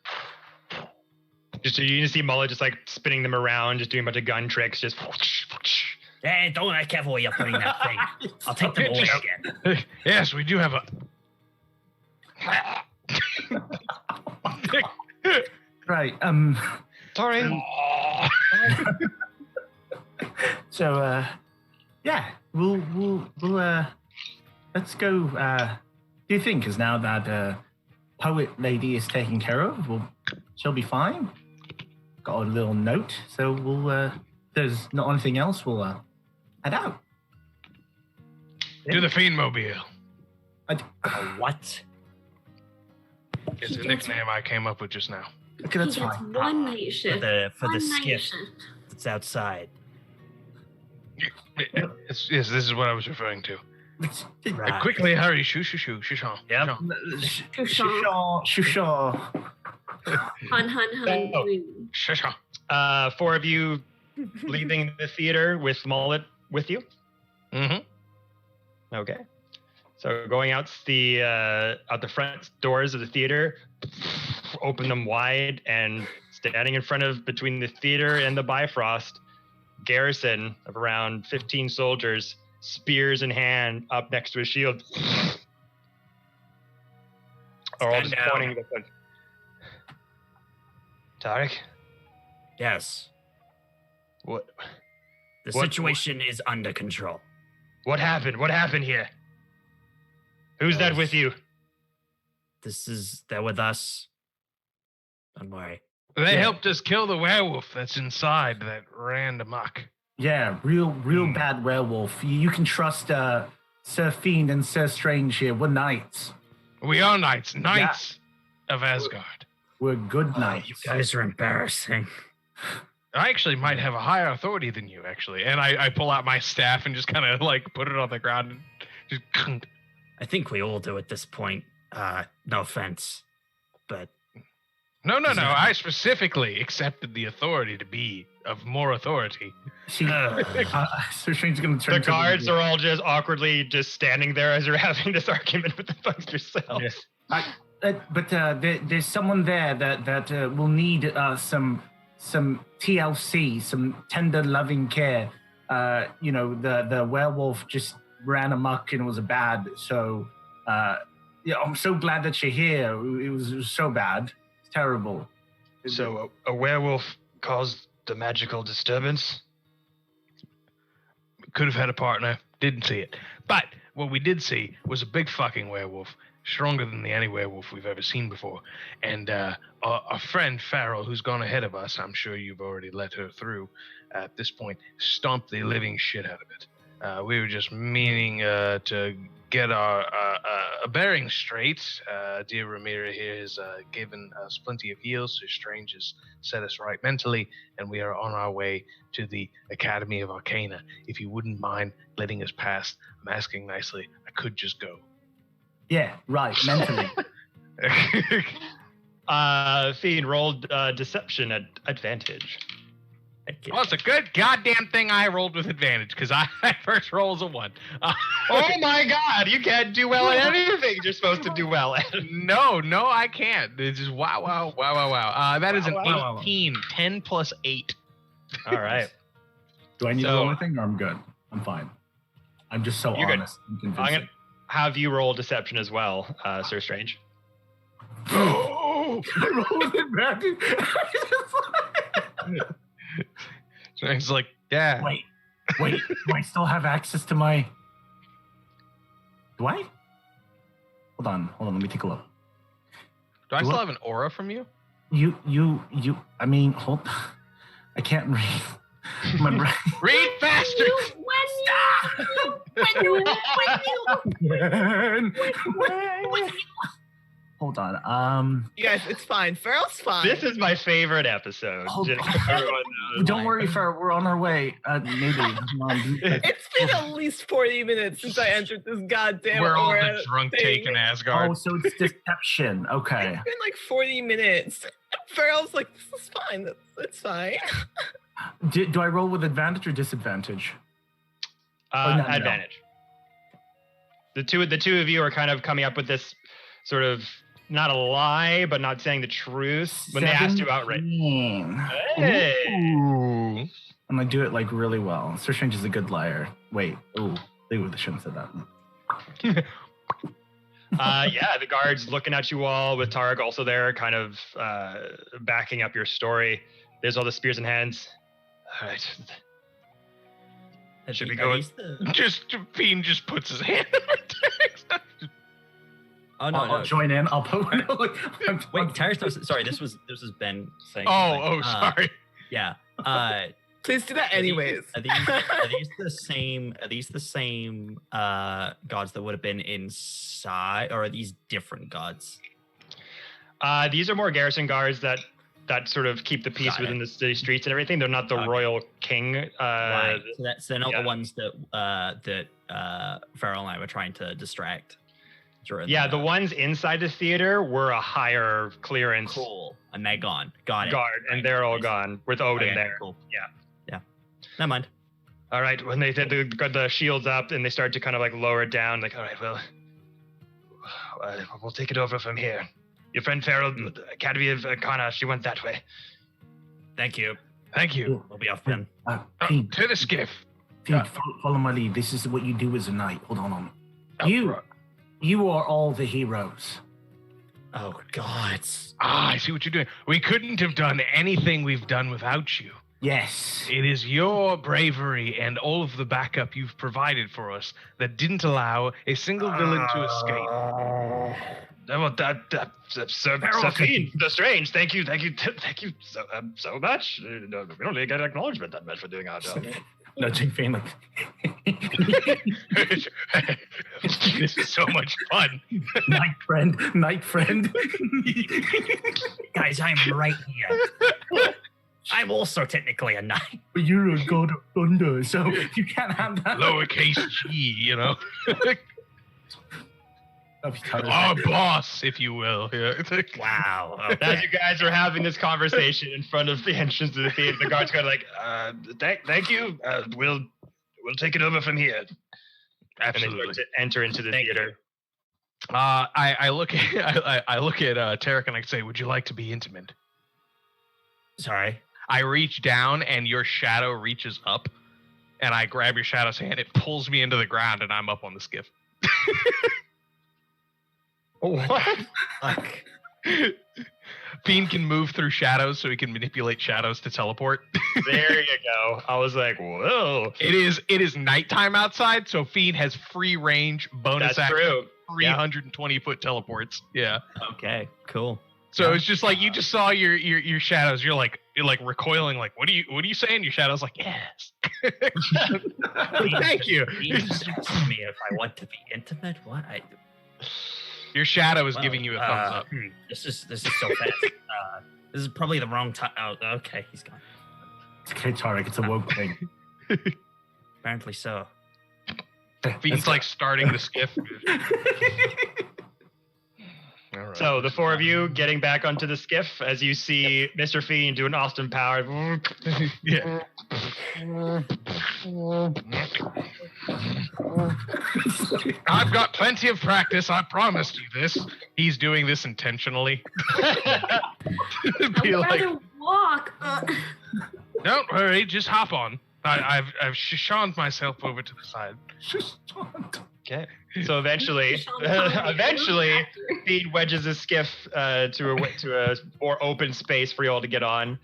Just you can see Mullet just spinning them around, just doing a bunch of gun tricks, just. Hey, don't be careful where you're putting that thing. I'll take the bullet again. Yes, we do have a. Right. Sorry. So yeah, we'll let's go. Do you think is now that poet lady is taken care of, she'll be fine? Got a little note, so we'll there's not anything else, we'll head out. Do the Fiend Mobile. What? It's a nickname I came up with just now. Okay, that's he gets fine. one night For shift. the One night skiff shift. that's outside. Yes, this is what I was referring to. Right. Quickly, hurry, shoo, shoo, shoo, shoo, shoo. Yep. Shushaw. Hun, hun, hun. Oh. Gloom. Shoo, shoo. 4 of you leaving the theater with Mullet with you. Mm-hmm. Okay. So going out the front doors of the theater, open them wide, and standing in front of between the theater and the Bifrost, garrison of around 15 soldiers, spears in hand, up next to a shield. Are all just pointing at the Tarek, Yes. what The What- situation is under control. What happened? What happened here? Who's that with you? They're with us. Don't worry. They Yeah. helped us kill the werewolf that's inside that ran amok. Yeah, real bad werewolf. You can trust Sir Fiend and Sir Strange here. We're knights. We are knights of Asgard. We're good knights. You guys are embarrassing. I actually might have a higher authority than you, actually. And I pull out my staff and just kind of like put it on the ground and just. I think we all do at this point. No offense, but No. I specifically accepted the authority to be of more authority. See, Sir Strange is going to turn. The to guards are all just awkwardly just standing there as you're having this argument with the folks yourselves. But there's someone there that will need some TLC, some tender, loving care. The werewolf just ran amok and it was bad. So, I'm so glad that you're here. It was so bad. It's terrible. So a werewolf caused the magical disturbance? Could have had a partner. Didn't see it. But what we did see was a big fucking werewolf, stronger than any werewolf we've ever seen before. And our friend Farrell, who's gone ahead of us, I'm sure you've already let her through at this point, stomped the living shit out of it. We were just meaning to get our bearings straight. Dear Ramira here has given us plenty of heals, so Strange has set us right mentally, and we are on our way to the Academy of Arcana. If you wouldn't mind letting us pass, I'm asking nicely. I could just go. Yeah, right. Mentally. Fiend rolled deception at advantage. Well, it's a good goddamn thing I rolled with advantage, because I first roll is a 1. Oh my god, you can't do well at anything you're supposed to do well at. No, I can't. It's just wow. That is an 18. 10 plus 8. All right. Do I need to So- roll anything, or I'm good? I'm fine. I'm just so You're good. honest and I'm convincing. going to have you roll deception as well, Sir Strange. I rolled with advantage. So it's like, yeah. Wait. Do I still have access to my? Do I? Hold on. Let me take a look. Do I Do still I- have an aura from you? You. I mean, hold. I can't read. My brain. Read faster! Hold on. You guys, it's fine. Farrell's fine. This is my favorite episode. Oh, Just God. everyone knows. Don't worry, Farrell. We're on our way. Maybe. It's been at least 40 minutes since I entered this goddamn We're all aura the drunk thing. taking Asgard. Oh, so it's deception. Okay. It's been like 40 minutes. Farrell's like, this is fine. That's fine. Do I roll with advantage or disadvantage? No. Advantage. The two of you are kind of coming up with this sort of not a lie, but not saying the truth when they asked you outright. 17. Hey. Ooh. I'm gonna do it like really well. Sir Strange is a good liar. Wait. Ooh. They shouldn't have said that. Yeah, the guards looking at you all with Tarek also there, kind of backing up your story. There's all the spears in hands. All right. Should we go? Just Fiend just puts his hand over Tarek's. Oh no, I'll no. join in. I'll put. Wait, Tarek's sorry. This was Ben saying. Oh, something. sorry. Yeah. Please do that anyways. Are these the same? Are these the same gods that would have been inside, or are these different gods? These are more garrison guards that that sort of keep the peace Got it. within the city streets and everything. They're not the Okay. royal king. Right. So they're not yeah. the ones that Farrell and I were trying to distract during. The ones inside the theater were a higher clearance Cool, and they're gone. Got it. guard, and they're all gone with Odin Okay, there. Cool. Yeah. Never mind. All right, when they got the shields up and they start to kind of like lower it down, like, all right, well, we'll take it over from here. Your friend Farrell, the Academy of Kana, she went that way. Thank you. Thank you. We'll be off then. Feed, To the skiff. follow my lead. This is what you do as a knight. Hold on. Oh, You, right. you are all the heroes. Oh God. I see what you're doing. We couldn't have done anything we've done without you. Yes. It is your bravery and all of the backup you've provided for us that didn't allow a single villain to escape. Sophie, Strange, thank you so much. We don't really get acknowledgement that much for doing our job. Nudging Fane like. This is so much fun. Night friend. Guys, I'm right here. I'm also technically a knight. But you're a god of thunder, so you can't have that. Lowercase g, you know. Our Our boss, if you will. Yeah. Wow. As you guys are having this conversation in front of the entrance to the theater, the guards kind of like, thank you. We'll take it over from here. And they start Absolutely. to enter into the theater. I look at Tarek and I say, "Would you like to be intimate?" Sorry. I reach down and your shadow reaches up, and I grab your shadow's hand. It pulls me into the ground, and I'm up on the skiff. What? Fuck. Fiend can move through shadows, so he can manipulate shadows to teleport. There you go. I was like, whoa. It is nighttime outside, so Fiend has free range bonus That's action, true. 320-foot teleports. Yeah. Okay. Cool. So Yeah. it's just like you just saw your shadows. You're like recoiling. Like, what are you saying? Your shadow's like, yes. Thank you. You just asked me if I want to be intimate. What? Your shadow is Well, giving you a thumbs up. This is so fast. This is probably the wrong time. Oh, okay, he's gone. It's okay, Tarek. It's a woke thing. Apparently so. Fiend's like starting the skiff. All right. So the four of you getting back onto the skiff as you see Mr. Fiend do an Austin Power. Yeah. I've got plenty of practice. I promised you this. He's doing this intentionally. Be I'd like, rather walk. don't worry, just hop on. I've shishoned myself over to the side. Okay. So eventually, Fiend wedges his skiff to a more open space for you all to get on.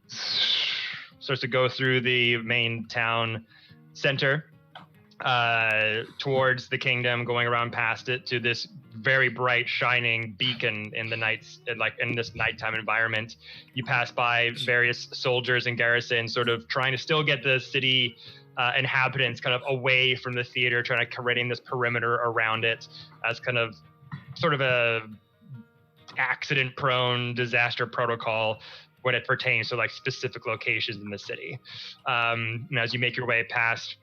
Starts to go through the main town center towards the kingdom, going around past it to this very bright, shining beacon in the nights, like in this nighttime environment. You pass by various soldiers and garrisons, sort of trying to still get the city inhabitants kind of away from the theater, trying to creating this perimeter around it as kind of sort of a accident-prone disaster protocol when it pertains to like specific locations in the city. And as you make your way past,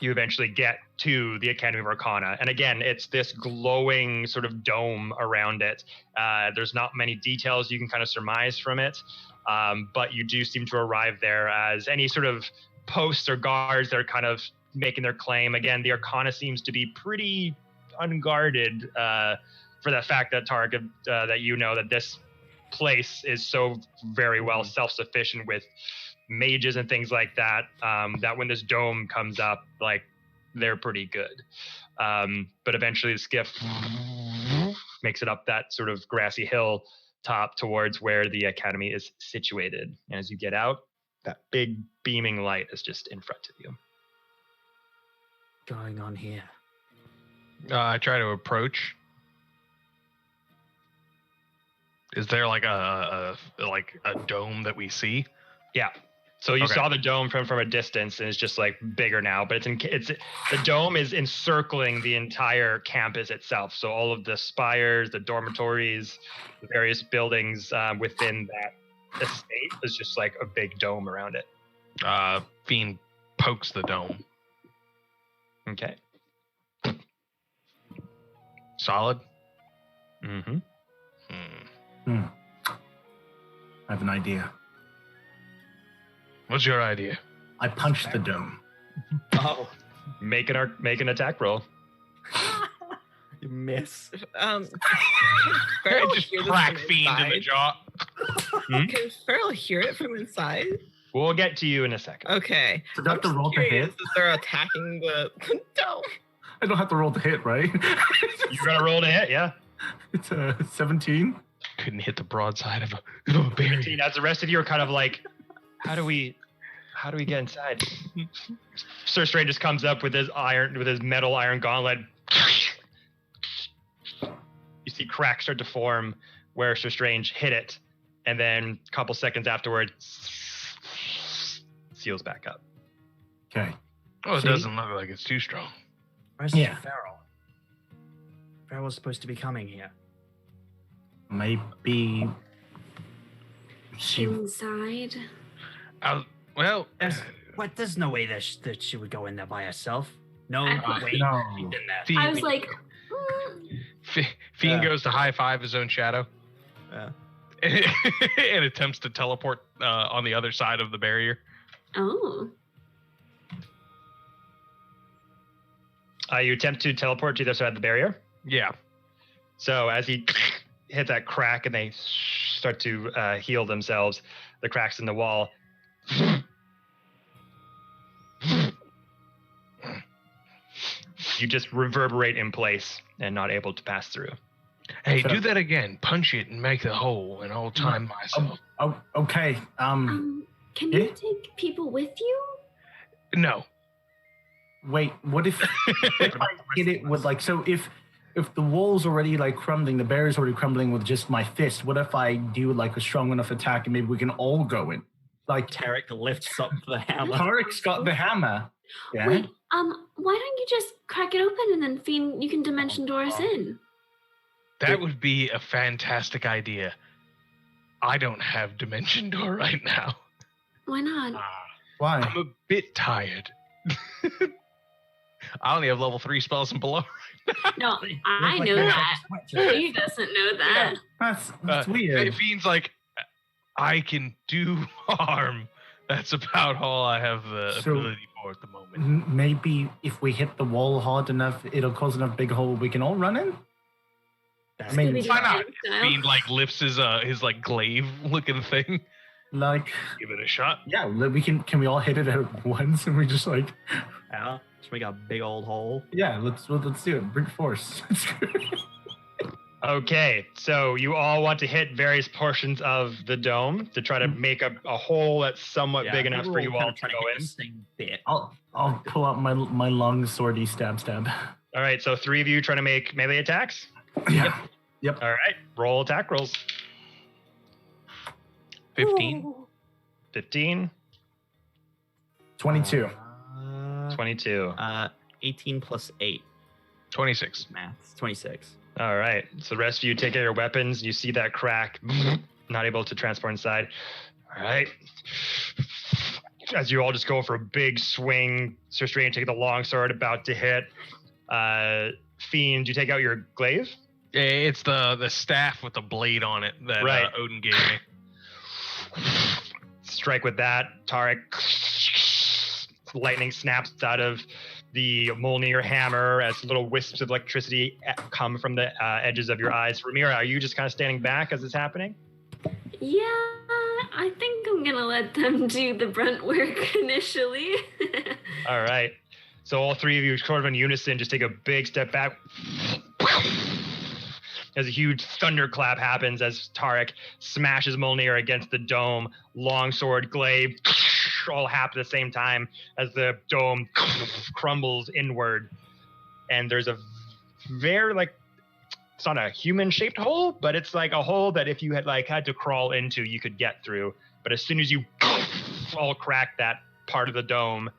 you eventually get to the Academy of Arcana. And again, it's this glowing sort of dome around it. There's not many details you can kind of surmise from it, but you do seem to arrive there as any sort of posts or guards that are kind of making their claim. Again, the Arcana seems to be pretty unguarded for the fact that Tarek, that you know that this place is so very well self-sufficient with mages and things like that, that when this dome comes up, like they're pretty good. But eventually the skiff makes it up that sort of grassy hill top towards where the academy is situated. And as you get out, that big beaming light is just in front of you. Going on here. I try to approach. Is there like a dome that we see? Yeah. So you Okay. saw the dome from a distance, and it's just like bigger now. But the dome is encircling the entire campus itself. So all of the spires, the dormitories, the various buildings within that estate is just like a big dome around it. Fiend pokes the dome. Okay. Solid. Mm-hmm. I have an idea. What's your idea? I punched the dome. Oh, Make an attack roll. you miss. Can I Farrell just hear this crack from Fiend in the inside? jaw. Can Farrell hear it from inside? We'll get to you in a second. Okay. So do I have to I'm just roll to curious hit? if they're attacking the dome. I don't have to roll to hit, right? You're gonna roll to hit, yeah. It's a 17. Couldn't hit the broadside of a barrier. As the rest of you are kind of like, how do we get inside? Sir Strange just comes up with his metal iron gauntlet. You see cracks start to form where Sir Strange hit it, and then a couple seconds afterward, seals back up. Okay. Oh, it See? doesn't look like it's too strong. Where's Yeah. Farrell? Farrell's supposed to be coming here. Maybe she. Inside. Well, There's no way that she would go in there by herself. No I- way. No. She's in there. Fiend, I was like, Fiend Yeah. goes to high five his own shadow Yeah. and attempts to teleport on the other side of the barrier. oh. You attempt to teleport to the other side of the barrier. Yeah. So as he hit that crack and they start to heal themselves, the cracks in the wall. You just reverberate in place and not able to pass through. Hey, So- do that again. Punch it and make the hole, and I'll time myself. Oh, okay. Can Yeah? you take people with you? No. Wait. What if I hit it with like? So if the wall's already like crumbling, the barrier's already crumbling with just my fist. What if I do like a strong enough attack and maybe we can all go in? Like Tarek lifts up the hammer. Tarek's got the hammer. Yeah. Wait, why don't you just crack it open and then Fiend, you can dimension door us in? That would be a fantastic idea. I don't have Dimension Door right now. Why not? Why? I'm a bit tired. I only have level 3 spells and below. No, I Look like know they that. have sweat He doesn't know that. That's weird. Fiend's like, I can do harm. That's about all I have the So- ability for at the moment. Maybe if we hit the wall hard enough, it'll cause enough big hole we can all run in. I mean, Scooby-Doo why not? style. Fiend like lifts his like glaive looking thing. like, Give it a shot. yeah, we can. Can we all hit it at once? And we just like, Yeah. Just make a big old hole. yeah, let's do it. Brute force. Okay, so you all want to hit various portions of the dome to try to make a hole that's somewhat Yeah, big maybe enough for we'll you kind all of to try go hit in. the same bit. I'll pull out my long swordy stab. All right, so 3 of you trying to make melee attacks. Yeah. All right, roll attack rolls. 15. 15, 22. 22. 18 plus 8. 26. Math. 26. All right, so the rest of you take out your weapons. You see that crack, not able to transport inside. All right. As you all just go for a big swing, Sir Strange take the long sword, about to hit. Fiend, you take out your glaive. Yeah, it's the staff with the blade on it that Right. Odin gave me. Strike with that. Tarek, lightning snaps out of the Mjolnir hammer as little wisps of electricity come from the edges of your eyes. Ramira, are you just kind of standing back as it's happening? Yeah, I think I'm gonna let them do the brunt work initially. All right. So all 3 of you, sort of in unison, just take a big step back. As a huge thunderclap happens as Tarek smashes Mjolnir against the dome, longsword, glaive, all happen at the same time as the dome crumbles inward. And there's a very, like, it's not a human-shaped hole, but it's like a hole that if you had to crawl into, you could get through. But as soon as you all crack that part of the dome,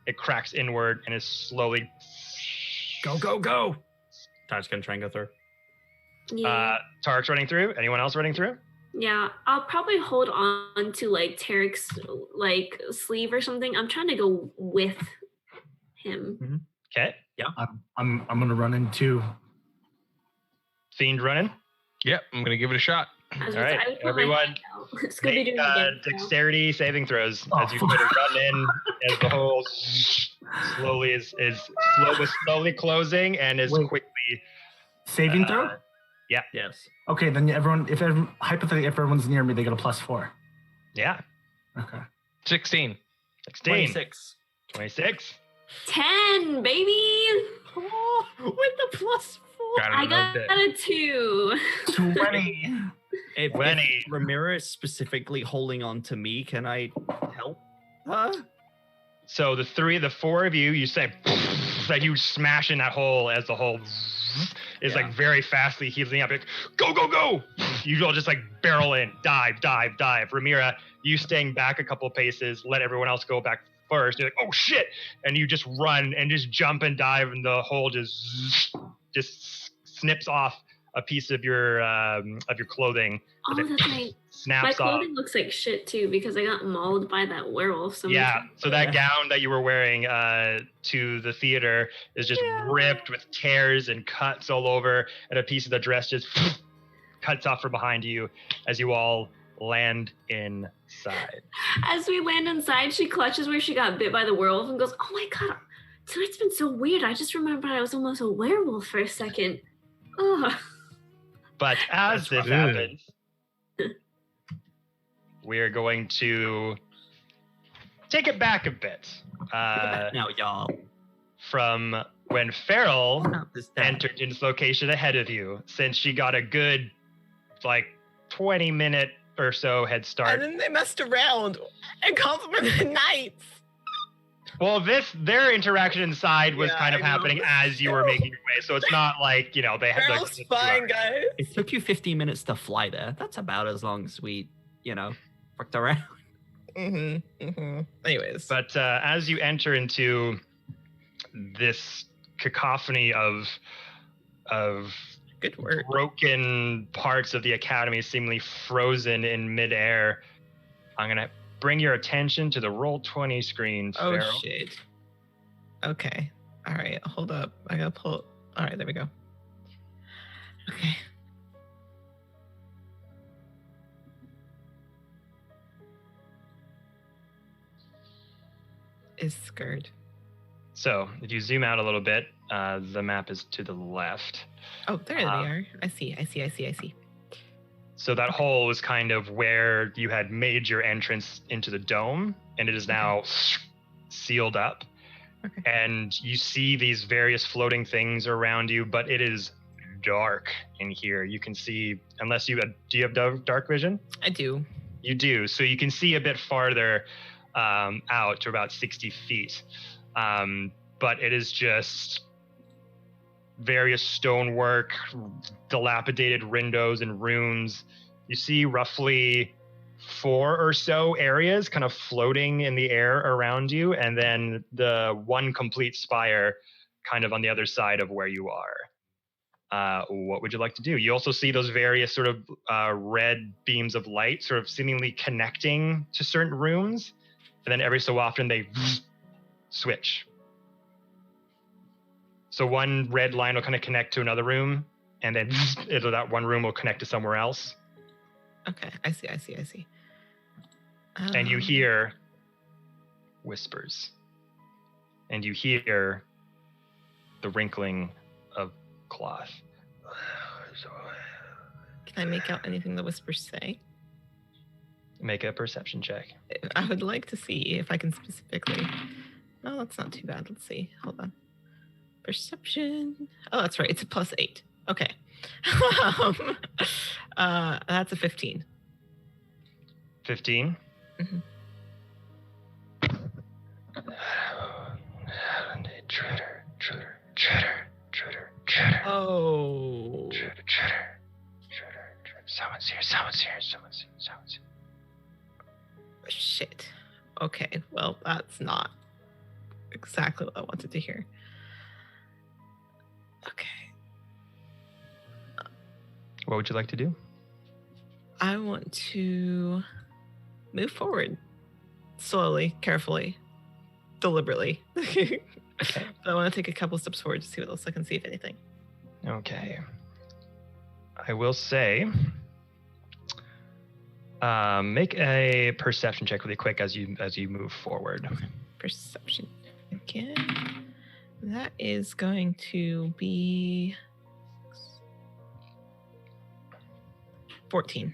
it cracks inward and is slowly. Go, go, go! Tarek's gonna try and go through. Yeah. Tarek's running through. Anyone else running through? Yeah, I'll probably hold on to like Tarek's like sleeve or something. I'm trying to go with him. Okay. I'm gonna run into. Fiend running. Yep, I'm gonna give it a shot. I was All gonna say, right, I would put my everyone, hand out. Scooby Make Doo again. dexterity saving throws Oh, as you try to run in as the hole slowly is slowly closing and is Wait. quickly. Saving throw? Yes. Okay, then hypothetically, if everyone's near me, they get a +4. Yeah. Okay. 16. 16. 26. 26. 10, baby. Oh, with the +4. I got a 2. 20. If 20. Ramira is specifically holding on to me, can I help her? So the four of you say that you smash in that hole as the hole is like very fastly healing up. Like, go, go, go! You all just like barrel in, dive. Ramira, you staying back a couple paces, let everyone else go back first. You're like, oh shit! And you just run and just jump and dive, and the hole just snips off a piece of your clothing. Oh, As it that's right. snaps My off. clothing looks like shit too because I got mauled by that werewolf. So Yeah, so that gown that you were wearing to the theater is just ripped with tears and cuts all over, and a piece of the dress just cuts off from behind you as you all land inside. As we land inside, she clutches where she got bit by the werewolf and goes, "Oh my god, tonight's been so weird. I just remembered I was almost a werewolf for a second." Ugh. But as this Good. happens, we're going to take it back a bit Now, y'all. from when Farrell Not this down. entered into this location ahead of you, since she got a good, 20-minute or so head start. And then they messed around and called them the Knights. Well, their interaction inside was Yeah, kind of I know. happening as you were making your way, so it's not like, they had Farrell's fine, guys. It took you 15 minutes to fly there. That's about as long as we, fucked around. Anyways. But as you enter into this cacophony of Good work. broken parts of the academy seemingly frozen in midair, I'm going to bring your attention to the Roll20 screen, Oh, Farrell. shit. Okay. All right. Hold up. I gotta pull. All right. There we go. Okay. Is scared. So if you zoom out a little bit, the map is to the left. Oh, there they are. I see. So that hole was kind of where you had made your entrance into the dome, and it is now sealed up. Okay. And you see these various floating things around you, but it is dark in here. You can see, unless do you have dark vision? I do. You do. So you can see a bit farther out to about 60 feet. But it is just various stonework, dilapidated windows and rooms. You see roughly 4 or so areas kind of floating in the air around you, and then the one complete spire kind of on the other side of where you are. What would you like to do? You also see those various sort of red beams of light sort of seemingly connecting to certain rooms, and then every so often they switch. So one red line will kind of connect to another room, and then that one room will connect to somewhere else. Okay. I see. And you hear whispers. And you hear the wrinkling of cloth. Can I make out anything the whispers say? Make a perception check. I would like to see if I can specifically. No, that's not too bad. Let's see. Hold on. Perception. Oh, that's right. It's a +8. Okay. That's a 15. 15? Mm-hmm. Traitor. Oh. Traitor. Someone's here. Shit. Okay. Well, that's not exactly what I wanted to hear. Okay. What would you like to do? I want to move forward slowly, carefully, deliberately. Okay. But I want to take a couple steps forward to see what else I can see, if anything. Okay. I will say, make a perception check really quick as you move forward. Perception again. That is going to be 14.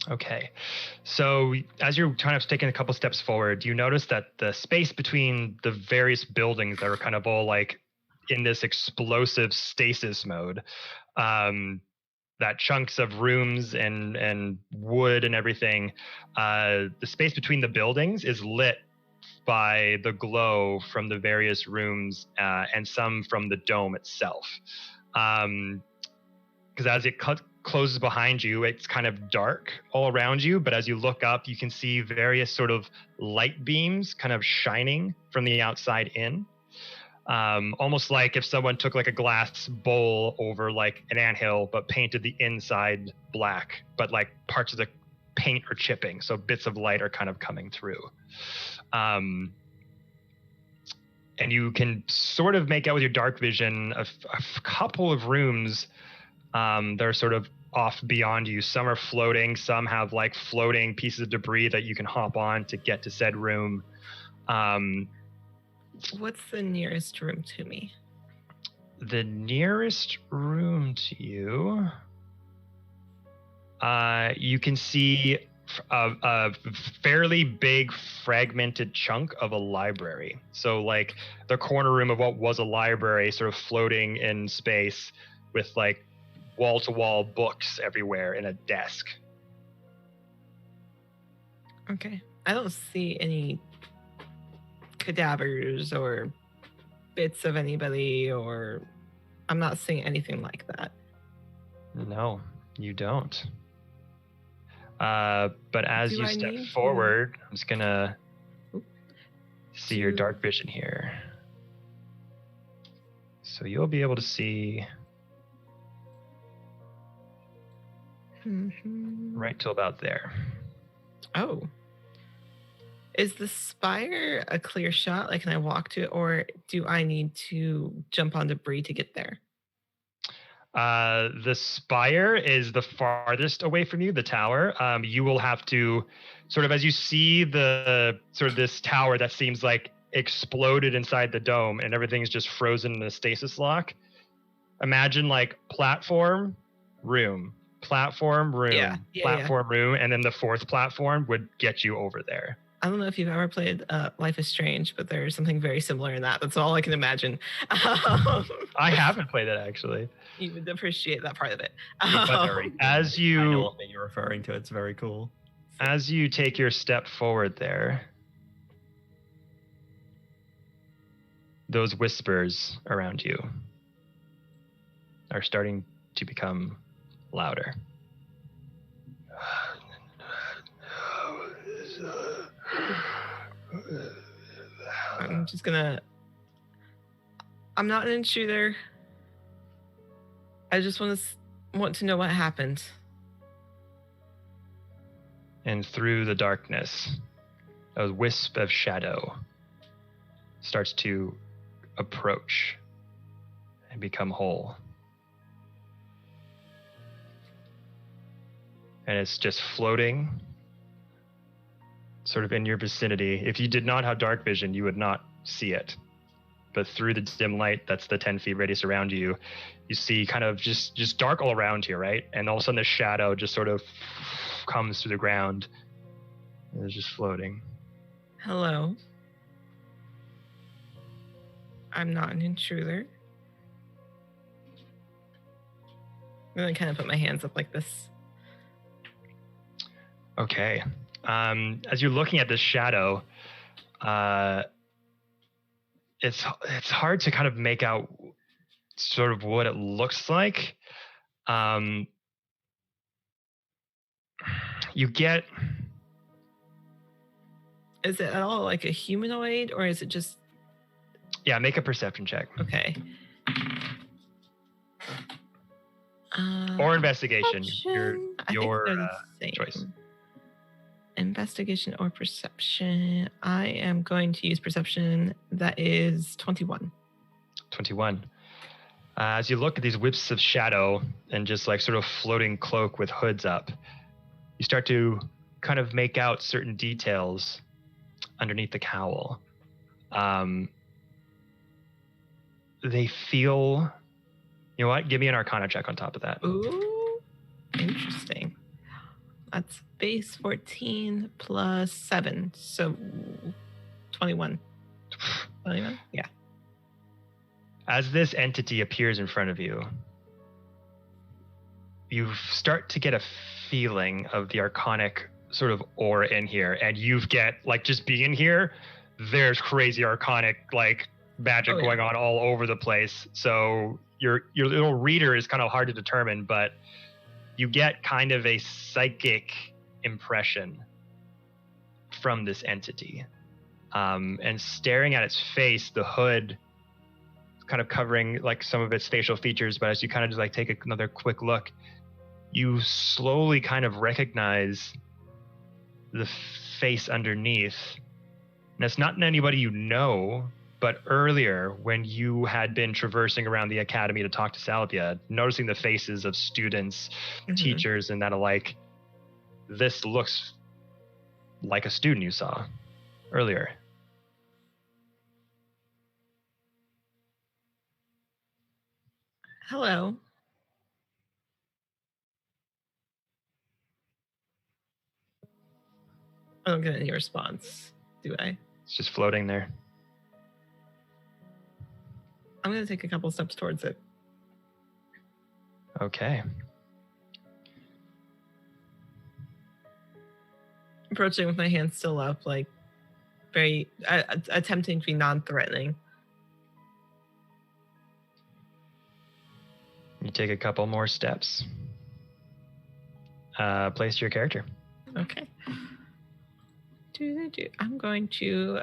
Okay. So as you're kind of taking a couple steps forward, you notice that the space between the various buildings that are kind of all like in this explosive stasis mode, that chunks of rooms and wood and everything, the space between the buildings is lit by the glow from the various rooms and some from the dome itself. Because as it closes behind you, it's kind of dark all around you, but as you look up, you can see various sort of light beams kind of shining from the outside in. Almost like if someone took like a glass bowl over like an anthill, but painted the inside black, but like parts of the paint are chipping, so bits of light are kind of coming through. And you can sort of make out with your dark vision a couple of rooms that are sort of off beyond you. Some are floating, some have like floating pieces of debris that you can hop on to get to said room. What's the nearest room to me? The nearest room to you, you can see a fairly big fragmented chunk of a library. So like the corner room of what was a library sort of floating in space with like wall-to-wall books everywhere in a desk. Okay. I don't see any cadavers or bits of anybody, or I'm not seeing anything like that. No, you don't. But as you step forward, I'm just gonna see your dark vision here. So you'll be able to see right till about there. Oh. Is the spire a clear shot? Like, can I walk to it, or do I need to jump on debris to get there? The spire is the farthest away from you, the tower. You will have to sort of, as you see the sort of this tower that seems like exploded inside the dome and everything's just frozen in a stasis lock. Imagine like platform, room, platform, room, platform, room, and then the fourth platform would get you over there. I don't know if you've ever played Life is Strange, but there's something very similar in that. That's all I can imagine. I haven't played it, actually. You would appreciate that part of it. As you... I know what you're referring to. It's very cool. As you take your step forward there, those whispers around you are starting to become louder. I'm just gonna... I'm not an intruder. I just want to know what happened. And through the darkness, a wisp of shadow starts to approach and become whole. And it's just floating sort of in your vicinity. If you did not have dark vision, you would not see it. But through the dim light that's the 10 feet radius around you, you see kind of just dark all around here, right? And all of a sudden the shadow just sort of comes through the ground and is just floating. Hello. I'm not an intruder. I'm gonna kind of put my hands up like this. Okay. As you're looking at this shadow, it's hard to kind of make out sort of what it looks like. You get... Is it at all like a humanoid, or is it just... Yeah, make a perception check. Okay. Or investigation. I think Your they're the same. choice. Investigation or perception. I am going to use perception. That is 21. 21. As you look at these whips of shadow and just like sort of floating cloak with hoods up, you start to kind of make out certain details underneath the cowl. They feel, you know what? Give me an Arcana check on top of that. Ooh, interesting. That's base 14 plus 7, so 21. 21? Yeah. As this entity appears in front of you, you start to get a feeling of the arcanic sort of aura in here, and you get, like, just being here, there's crazy arcanic, like, magic going on all over the place. So your little reader is kind of hard to determine, but you get kind of a psychic impression from this entity. And staring at its face, the hood kind of covering like some of its facial features, but as you kind of just like take another quick look, you slowly kind of recognize the face underneath. And it's not anybody you know, but earlier when you had been traversing around the academy to talk to Salvia, noticing the faces of students, teachers, and that alike, this looks like a student you saw earlier. Hello. I don't get any response, do I? It's just floating there. I'm going to take a couple steps towards it. Okay. Approaching with my hand still up, like very attempting to be non-threatening. You take a couple more steps. Place your character. Okay. I'm going to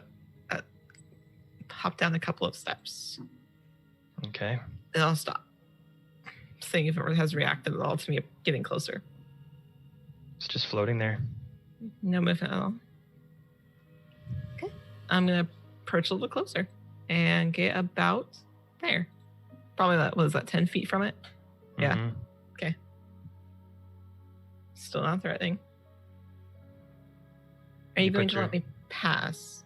hop down a couple of steps. Okay. And I'll stop. Seeing if it has reacted at all to me getting closer. It's just floating there. No movement at all. Okay. I'm going to approach a little closer and get about there. Probably that, was that 10 feet from it? Yeah. Mhm. Okay. Still not threatening. Are you going to let me pass?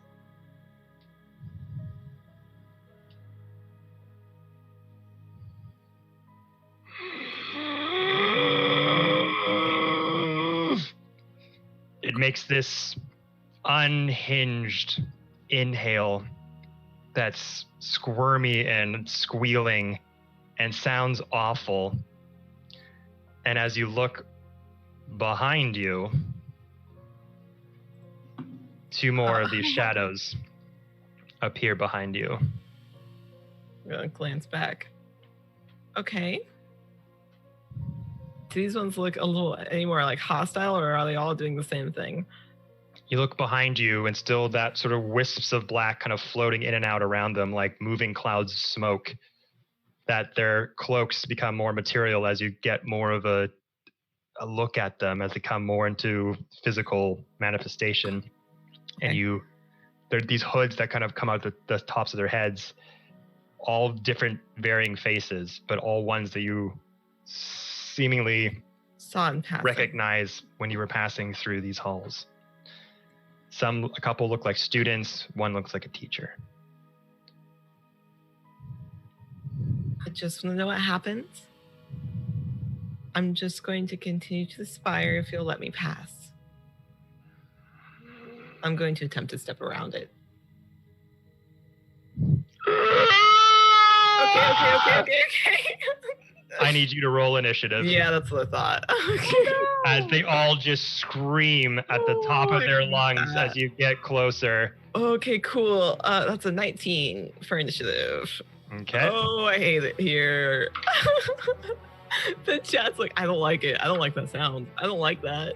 It makes this unhinged inhale that's squirmy and squealing and sounds awful. And as you look behind you, two more of these shadows appear behind you. I'm going to glance back. Okay. Do these ones look a little any more like hostile, or are they all doing the same thing? You look behind you and still that sort of wisps of black kind of floating in and out around them like moving clouds of smoke, that their cloaks become more material as you get more of a look at them as they come more into physical manifestation. And there are these hoods that kind of come out the tops of their heads, all different varying faces, but all ones that you seemingly saw in passing. Recognize when you were passing through these halls. A couple look like students, one looks like a teacher. I just want to know what happens. I'm just going to continue to aspire if you'll let me pass. I'm going to attempt to step around it. Okay. I need you to roll initiative. Yeah, that's what I thought. As they all just scream at the top of their lungs as you get closer. Okay, cool. That's a 19 for initiative. Okay. Oh, I hate it here. The chat's like, I don't like it. I don't like that sound. I don't like that.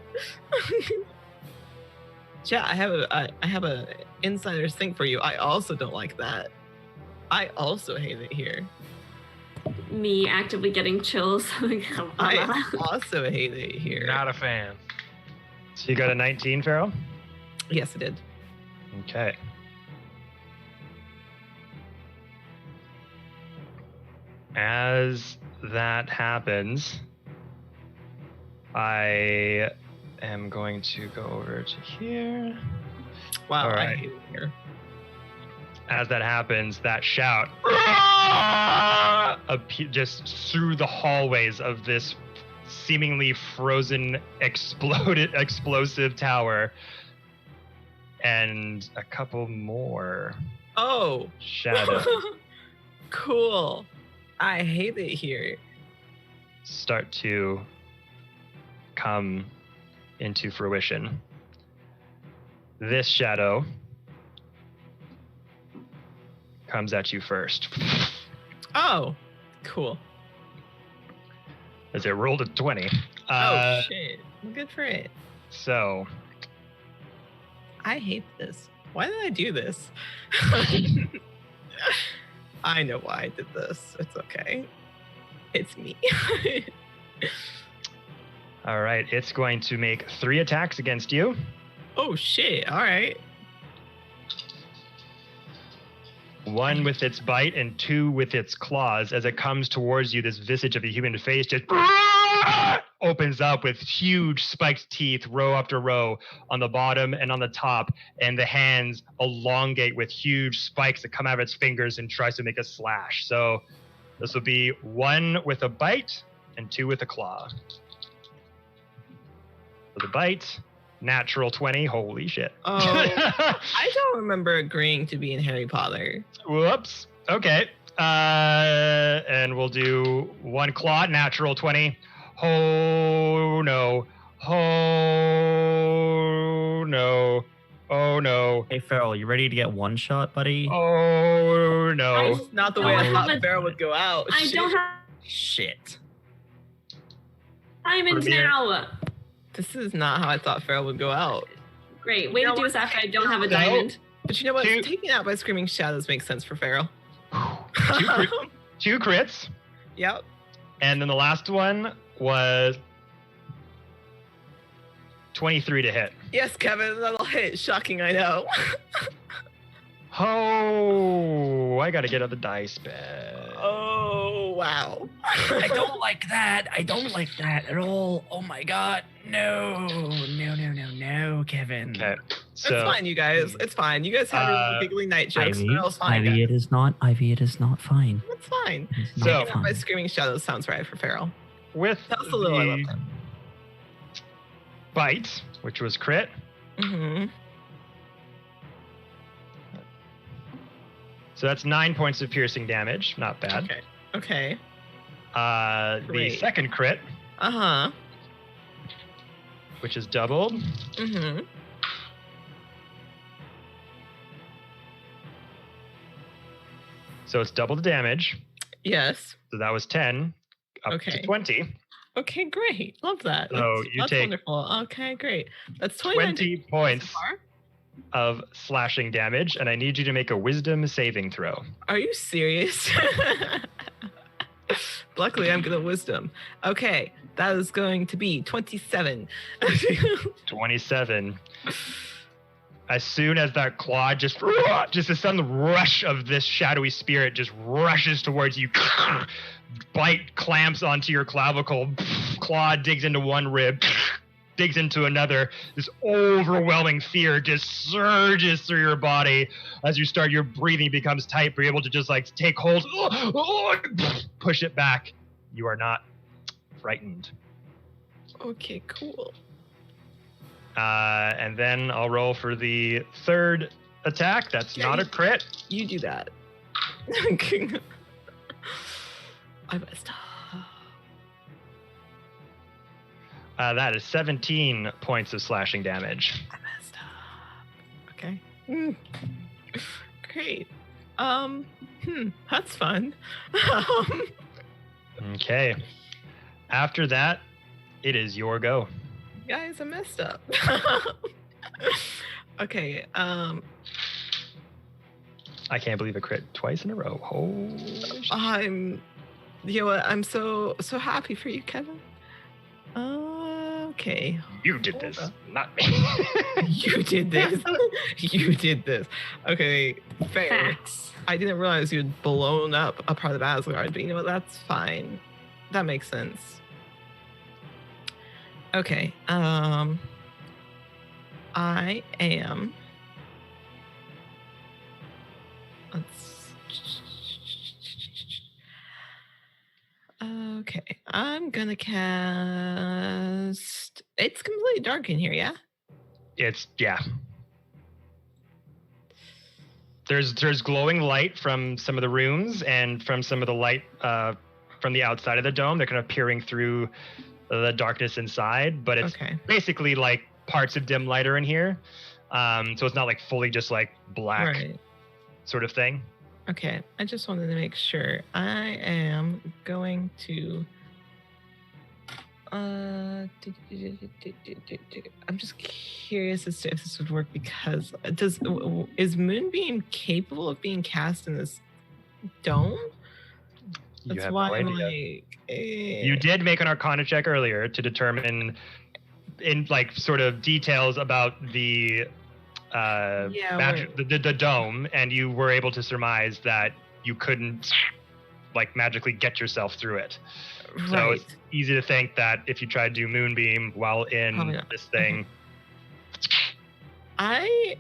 Chat, I have a insider's thing for you. I also don't like that. I also hate it here. me actively getting chills. I also hate it here. Not a fan. So you got a 19, Pharaoh? Yes, it did. Okay. As that happens, I am going to go over to here. Wow, All I right. hate it here. As that happens, that shout just through the hallways of this seemingly frozen, explosive tower, and a couple more Oh, shadows cool. I hate it here. start to come into fruition. This shadow comes at you first. Oh, cool. As it rolled a 20. Oh, shit. Good for it. So, I hate this. Why did I do this? I know why I did this. It's okay. It's me. all right, it's going to make 3 attacks against you. Oh, shit. All right. 1 with its bite and 2 with its claws. As it comes towards you, this visage of a human face just opens up with huge spiked teeth, row after row, on the bottom and on the top, and the hands elongate with huge spikes that come out of its fingers and tries to make a slash. So this will be 1 with a bite and 2 with a claw. For the bite, natural 20. Holy shit. Oh, I don't remember agreeing to be in Harry Potter. Whoops. Okay. And we'll do 1 claw, natural 20. Oh no. Oh no. Oh no. Hey, Farrell, you ready to get one shot, buddy? Oh no. Not the way I don't thought have a- Farrell would go out. I don't have Shit. diamonds Premier. now. This is not how I thought Farrell would go out. Great. Way You to know do this after I don't have a No. diamond. But you know what? 2. Taking out by Screaming Shadows makes sense for Farrell. 2 crits. Yep. And then the last one was 23 to hit. Yes, Kevin, that'll hit. Shocking, I know. Oh, I gotta get out the dice bed. Oh, wow. I don't like that. I don't like that at all. Oh my god. No, Kevin. Okay, It's so fine, you guys. It's fine. You guys have your giggly night jokes. Ivy, Farrell's fine. Ivy, guys. it is not. Ivy, it is not fine. It's fine. It's So- not Taking out by fine. Screaming Shadows sounds right for Farrell. with That's a little I love the him. bite, which was crit, Mm-hmm. so that's 9 points of piercing damage. Not bad. Okay. Okay. The Great. second crit, Uh-huh. which is doubled, Mm-hmm. so it's double the damage. Yes. So that was 10, up Okay. to 20. Okay, great. Love that. So That's, you that's take wonderful. Okay, great. That's 29 20 so points far. of slashing damage, and I need you to make a wisdom saving throw. Are you serious? Luckily, I'm good at wisdom. Okay, that is going to be 27. 27. As soon as that claw just a sudden rush of this shadowy spirit just rushes towards you, bite clamps onto your clavicle, claw digs into one rib, digs into another. This overwhelming fear just surges through your body as you start. Your breathing becomes tight, but you're able to just like take hold, push it back. You are not frightened. Okay, cool. And then I'll roll for the third attack. That's Yeah, not a crit. You do that. I messed up. That is 17 points of slashing damage. I messed up. Okay. Great. That's fun. Okay. After that, it is your go. Guys, I messed up. Okay. I can't believe a crit twice in a row. Holy shit. You know what? I'm so happy for you, Kevin. Okay. You did this, not me. You did this. You did this. Okay, fair. Facts. I didn't realize you had blown up a part of Asgard, but you know what? That's fine. That makes sense. Okay. I am. Okay, I'm gonna cast. It's completely dark in here, yeah? Yeah. There's glowing light from some of the runes and from some of the light from the outside of the dome. They're kind of peering through the darkness inside, but it's basically like parts of dim light are in here. So it's not like fully just like black sort of thing. Okay, I just wanted to make sure. I am going to. I'm just curious as to if this would work because is Moonbeam capable of being cast in this dome? That's why I'm like. You did make an Arcana check earlier to determine, in like sort of details about the. The dome, and you were able to surmise that you couldn't like magically get yourself through it. Right. So it's easy to think that if you try to do Moonbeam while in this thing, I'm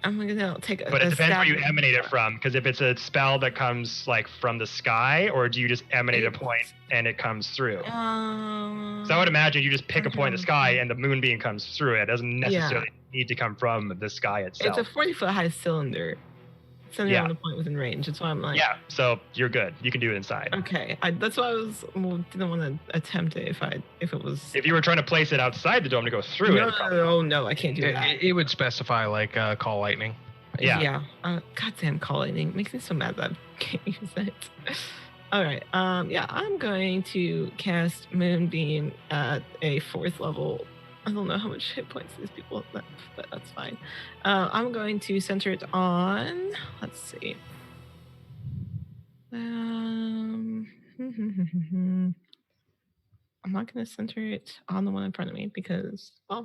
gonna take a. But it depends where you emanate it from, because if it's a spell that comes like from the sky, or do you just emanate a point and it comes through? So I would imagine you just pick a point in the sky and the Moonbeam comes through it. It doesn't necessarily need to come from the sky itself. It's a 40-foot high cylinder. Send it on the point within range. That's why I'm like. Yeah, so you're good. You can do it inside. Okay, that's why I didn't want to attempt it if it was. If you were trying to place it outside the dome to go through No, I can't do that. It would specify like call lightning. Yeah. Goddamn call lightning makes me so mad that I can't use it. All right. I'm going to cast Moonbeam at a 4th level. I don't know how much hit points these people have, but that's fine. I'm going to center it on. Let's see. I'm not going to center it on the one in front of me because, my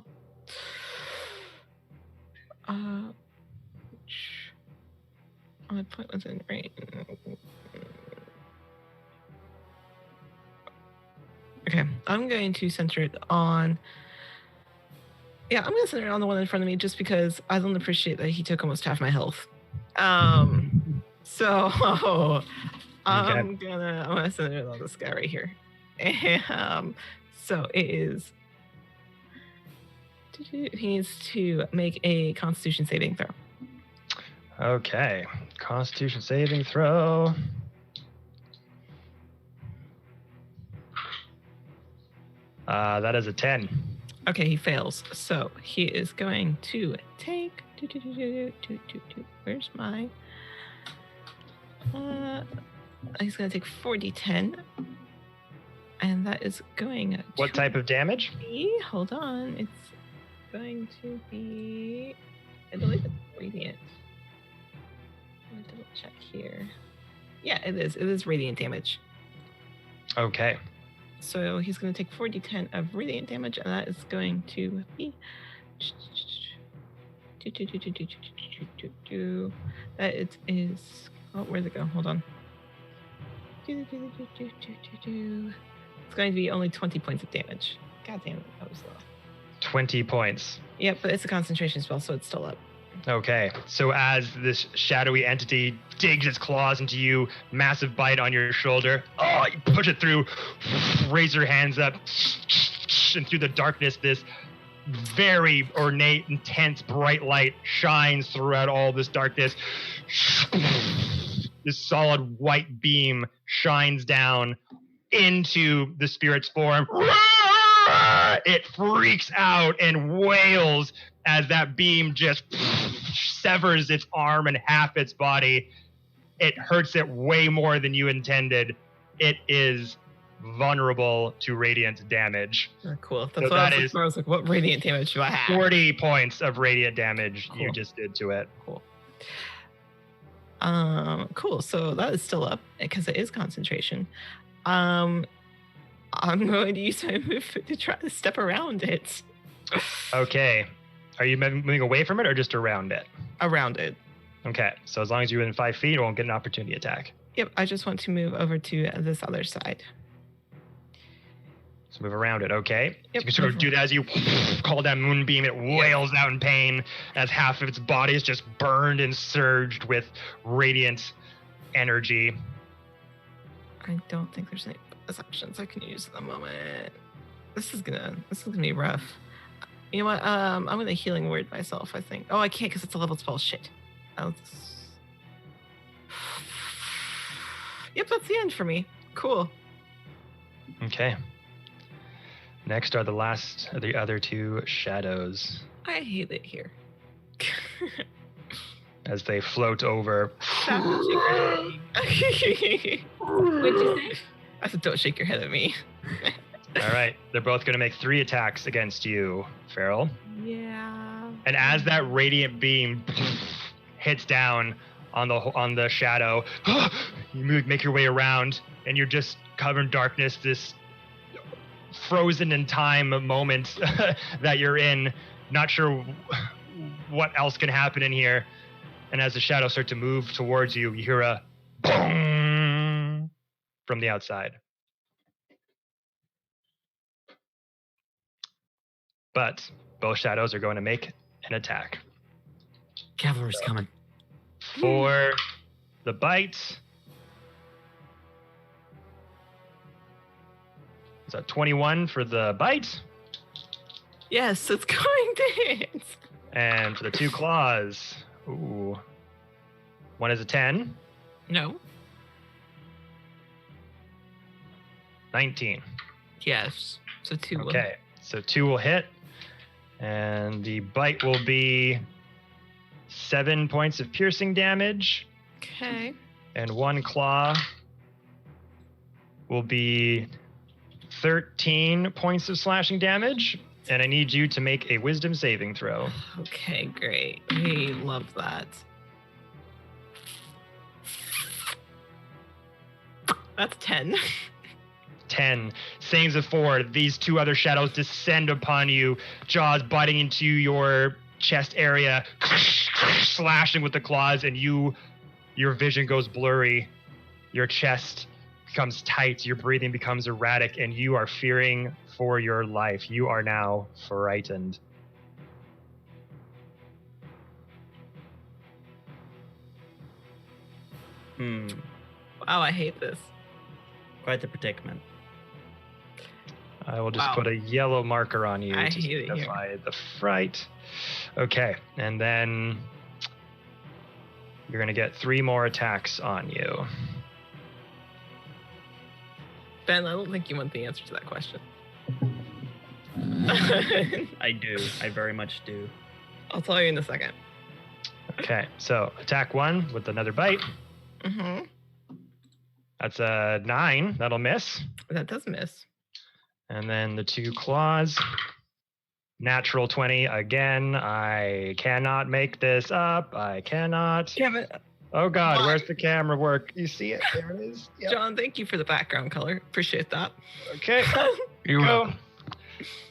point was in range. Okay, I'm going to center it on. Yeah, I'm gonna center it on the one in front of me just because I don't appreciate that he took almost half my health. So I'm gonna center it on this guy right here. So it is. He needs to make a Constitution saving throw. Okay, Constitution saving throw. That is a 10. Okay, he fails. So he is going to take. Where's my? He's going to take 4d10, and that is going. What type of damage? Hold on, it's going to be. I believe it's radiant. I'm going to double check here. Yeah, it is. It is radiant damage. Okay. So he's going to take 4d10 of radiant damage, and that is going to be. That it is. Oh, where'd it go? Hold on. It's going to be only 20 points of damage. God damn it, that was low. 20 points. Yep, but it's a concentration spell, so it's still up. Okay, so as this shadowy entity digs its claws into you, massive bite on your shoulder, you push it through, raise your hands up, and through the darkness, this very ornate, intense, bright light shines throughout all this darkness. This solid white beam shines down into the spirit's form. It freaks out and wails as that beam just severs its arm and half its body. It hurts it way more than you intended. It is vulnerable to radiant damage. Oh, cool. That's so I was like, what radiant damage do I have? 40 points of radiant damage you just did to it. Cool. Cool. So that is still up because it is concentration. I'm going to use my move to try to step around it. Okay. Are you moving away from it or just around it? Around it. Okay. So as long as you're within 5 feet, it won't get an opportunity attack. Yep. I just want to move over to this other side. So move around it. Okay. Yep, You can sort of do that as you call that moonbeam. It wails out in pain as half of its body is just burned and surged with radiant energy. I don't think there's any actions I can use at the moment. This is gonna be rough. You know what? I'm gonna healing word myself, I think. Oh, I can't because it's a level spell. Shit. Yep, that's the end for me. Cool. Okay. Next are the other 2 shadows I hate it here. as they float over. What'd you say? I said, don't shake your head at me. All right. They're both going to make 3 attacks against you, Farrell. Yeah. And as that radiant beam hits down on the shadow, you make your way around, and you're just covered in darkness. This frozen in time moment that you're in, not sure what else can happen in here. And as the shadows start to move towards you, you hear a boom from the outside. But both shadows are going to make an attack. Cavalry's coming. For the bite. Is that 21 for the bite? Yes, it's going to hit. And for the 2 claws, ooh. One is a 10. No. 19. Yes. So 2 will. Okay, so 2 will hit. And the bite will be 7 points of piercing damage. Okay. And 1 claw will be 13 points of slashing damage. And I need you to make a wisdom saving throw. Okay, great. We love that. That's 10. 10. Same as before, these 2 other shadows descend upon you, jaws biting into your chest area, slashing with the claws, and your vision goes blurry. Your chest becomes tight, your breathing becomes erratic, and you are fearing for your life. You are now frightened. Wow, I hate this. Quite the predicament. I will just Wow. put a yellow marker on you I to hate it here. signify the fright. Okay, and then you're going to get 3 more attacks on you. Ben, I don't think you want the answer to that question. I do. I very much do. I'll tell you in a second. Okay, so attack 1 with another bite. Mm-hmm. That's a 9. That'll miss. That does miss. And then the 2 claws. Natural 20 again. I cannot make this up. I cannot. Damn it. Oh God, Why? where's the camera work? You see it? There it is. Yep. John, thank you for the background color. Appreciate that. Okay. You're Go. welcome.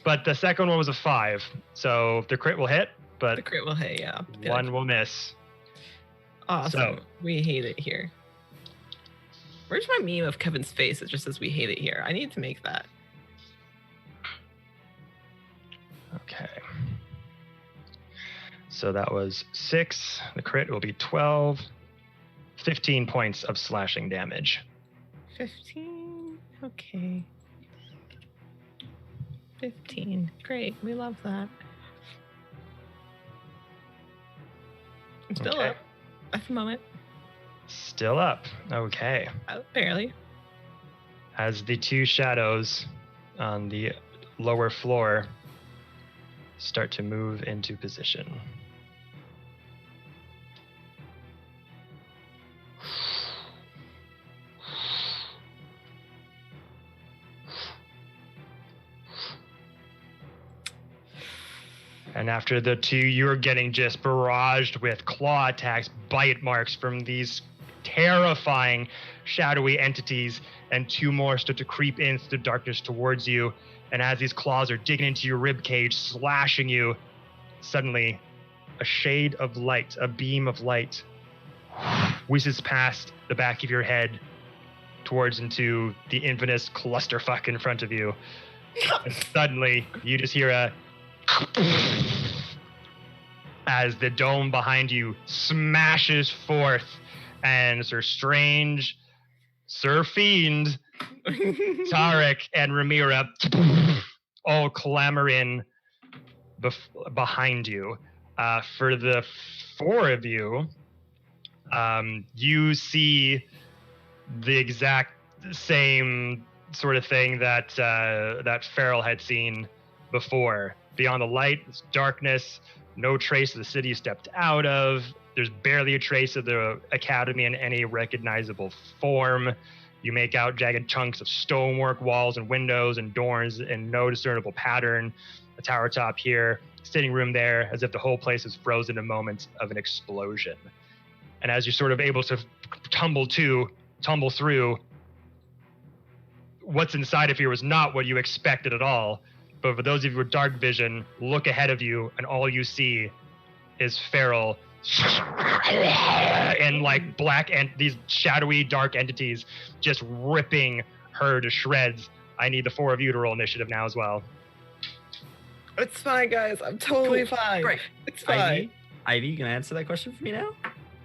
But the second one was a 5. So the crit will hit, but The crit will hit, yeah. Good. 1 will miss. Awesome. So- We hate it here. Where's my meme of Kevin's face that just says we hate it here? I need to make that. Okay. So that was 6. The crit will be 12. 15 points of slashing damage. 15. Okay. 15. Great. We love that. I'm still Okay. up at the moment. Still up. Okay. Barely. As the 2 shadows on the lower floor start to move into position. And after the two, you're getting just barraged with claw attacks, bite marks from these terrifying shadowy entities, and two more start to creep into the darkness towards you. And as these claws are digging into your rib cage, slashing you, suddenly a shade of light, a beam of light, whizzes past the back of your head towards into the infamous clusterfuck in front of you. And suddenly you just hear a as the dome behind you smashes forth, and Sir Strange, Sir Fiend, Tarek, and Ramira all clamber in behind you. For the four of you, you see the exact same sort of thing that that Farrell had seen before. Beyond the light, it's darkness, no trace of the city you stepped out of. There's barely a trace of the academy in any recognizable form. You make out jagged chunks of stonework, walls and windows and doors, and no discernible pattern. A tower top here, sitting room there, as if the whole place is frozen in moments of an explosion. And as you're sort of able to tumble through, what's inside of here was not what you expected at all. But for those of you with dark vision, look ahead of you, and all you see is Farrell and like black and these shadowy dark entities just ripping her to shreds. I need the four of you to roll initiative now as well. It's fine, guys. I'm totally fine. Great. It's fine. Ivy, you can answer that question for me now?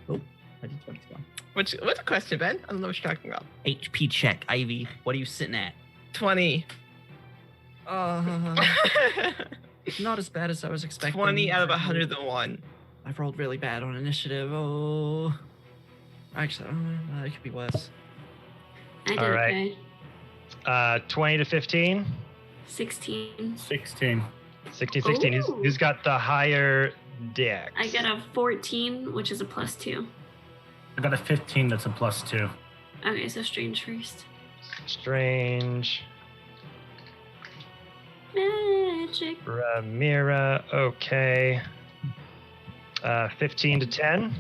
Oh, I did that as well. What's a question, Ben? I don't know what you're talking about. HP check, Ivy. What are you sitting at? 20. Not as bad as I was expecting. 20 out of 101. I've rolled really bad on initiative. Oh, actually, it could be worse. I did All right. okay. 20 to 15. 16. 16. 16. Ooh. Who's got the higher dex? I got a 14, which is a +2. I got a 15 that's a +2. Okay, so Strange first. Strange. Magic. Ramira, okay. 15 to 10.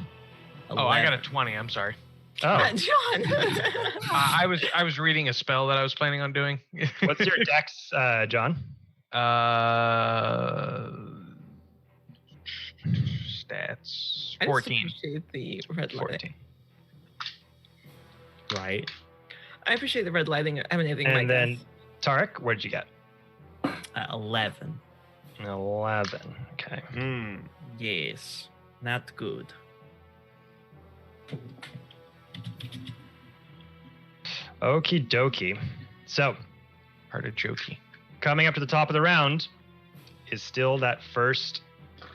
Oh, I got a 20. I'm sorry. Oh, John. I was reading a spell that I was planning on doing. what's your dex, John? Stats. I just 14. appreciate the red lighting. 14. Right. I appreciate the red lighting emanating my And then guess. Tarek, what did you get? 11. 11. Okay. Yes. Not good. Okie dokie. So, Part of jokey. coming up to the top of the round is still that first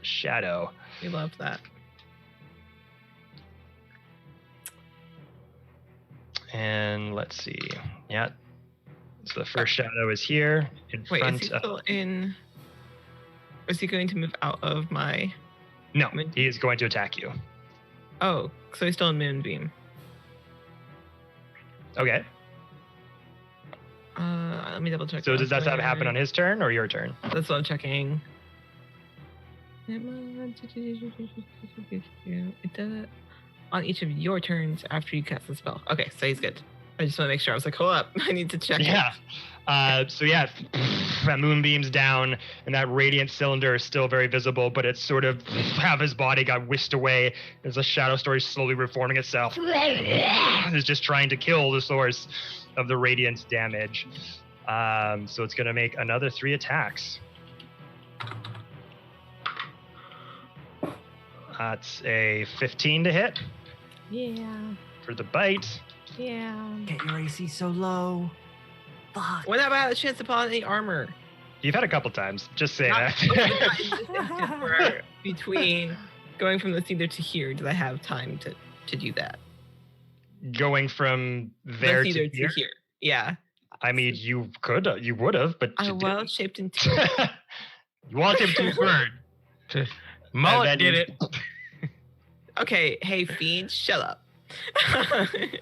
shadow. We love that. And let's see. Yeah. So the first shadow is here in Wait, is front he of. still in? Is he going to move out of my? No, he is going to attack you. Oh, so he's still in Moonbeam. Okay. Let me double check. So does that happen on his turn or your turn? That's what I'm checking. It does it on each of your turns after you cast the spell. Okay, so he's good. I just want to make sure. I was like, hold up, I need to check. Yeah. So yeah, that moonbeam's down, and that radiant cylinder is still very visible, but it's sort of half his body got whisked away as the shadow story slowly reforming itself. It's just trying to kill the source of the radiance damage. So it's going to make another 3 attacks. That's a 15 to hit Yeah. for the bite. Yeah. Get your AC so low. Fuck. When have I had a chance to put on any armor? You've had a couple times. Just say Not- that. Between going from this either to here, did I have time to do that? Going from there This either to here. Yeah. I mean, you could, you would have, but I you well shaped into. you want him to burn. Mullet did it. Okay, hey Fiend, shut up.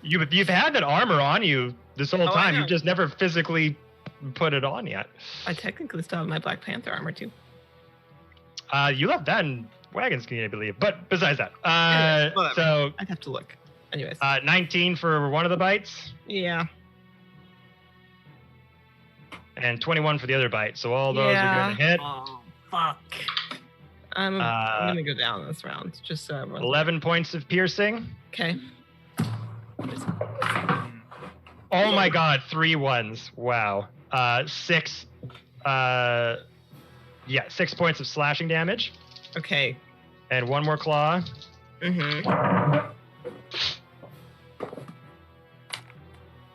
You've had that armor on you this whole Oh, I time. know. You've just never physically put it on yet. I technically still have my Black Panther armor too. You left that in Wagons community, I believe. But besides that, Anyways, whatever. so I'd have to look. Anyways. 19 for one of the bites, Yeah. and 21 for the other bite. So all those are Yeah. going to hit. Oh, fuck. I'm gonna go down this round, just so everyone's 11 points of piercing. okay. Oh my god, 3 ones. Wow. 6 6 points of slashing damage. Okay. And 1 more claw. Mm-hmm.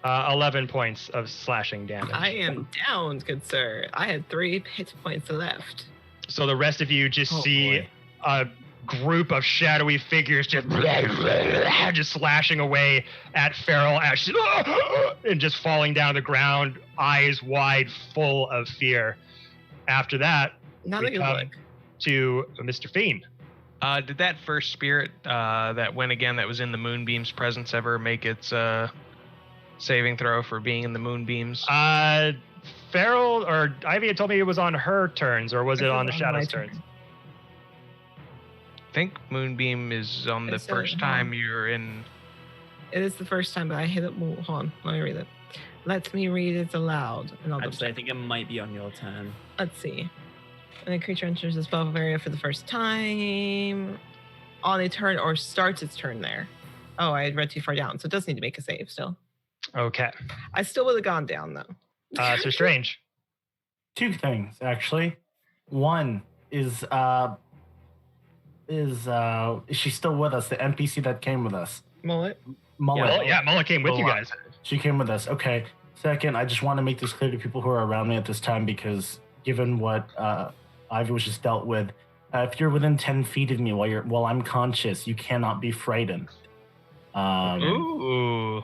11 points of slashing damage. I am down, good sir. I had 3 hit points left. So the rest of you just Oh, see boy. a group of shadowy figures just slashing away at Farrell and just falling down the ground, eyes wide, full of fear. After that, Not we a good come look. to Mr. Fiend. Did that first spirit that went again that was in the Moonbeam's presence ever make its saving throw for being in the Moonbeams? Farrell or Ivy had told me it was on her turns, or was it on the my Shadow's turn. turns? I think Moonbeam is on the It's, first hold time on. you're in. It is the first time, but I hit it. Well, hold on, let me read it. Let me read it aloud, and I'll double Actually, I check. think it might be on your turn. Let's see. When a creature enters the spell area for the first time on a turn or starts its turn there. Oh, I had read too far down, so it does need to make a save still. Okay. I still would have gone down though. So Strange. 2 things actually. One is she still with us? The NPC that came with us, Mullet. Mullet. Well, yeah, Mullet came with you guys. She came with us. Okay. Second, I just want to make this clear to people who are around me at this time, because given what Ivy was just dealt with, if you're within 10 feet of me while I'm conscious, you cannot be frightened. Ooh.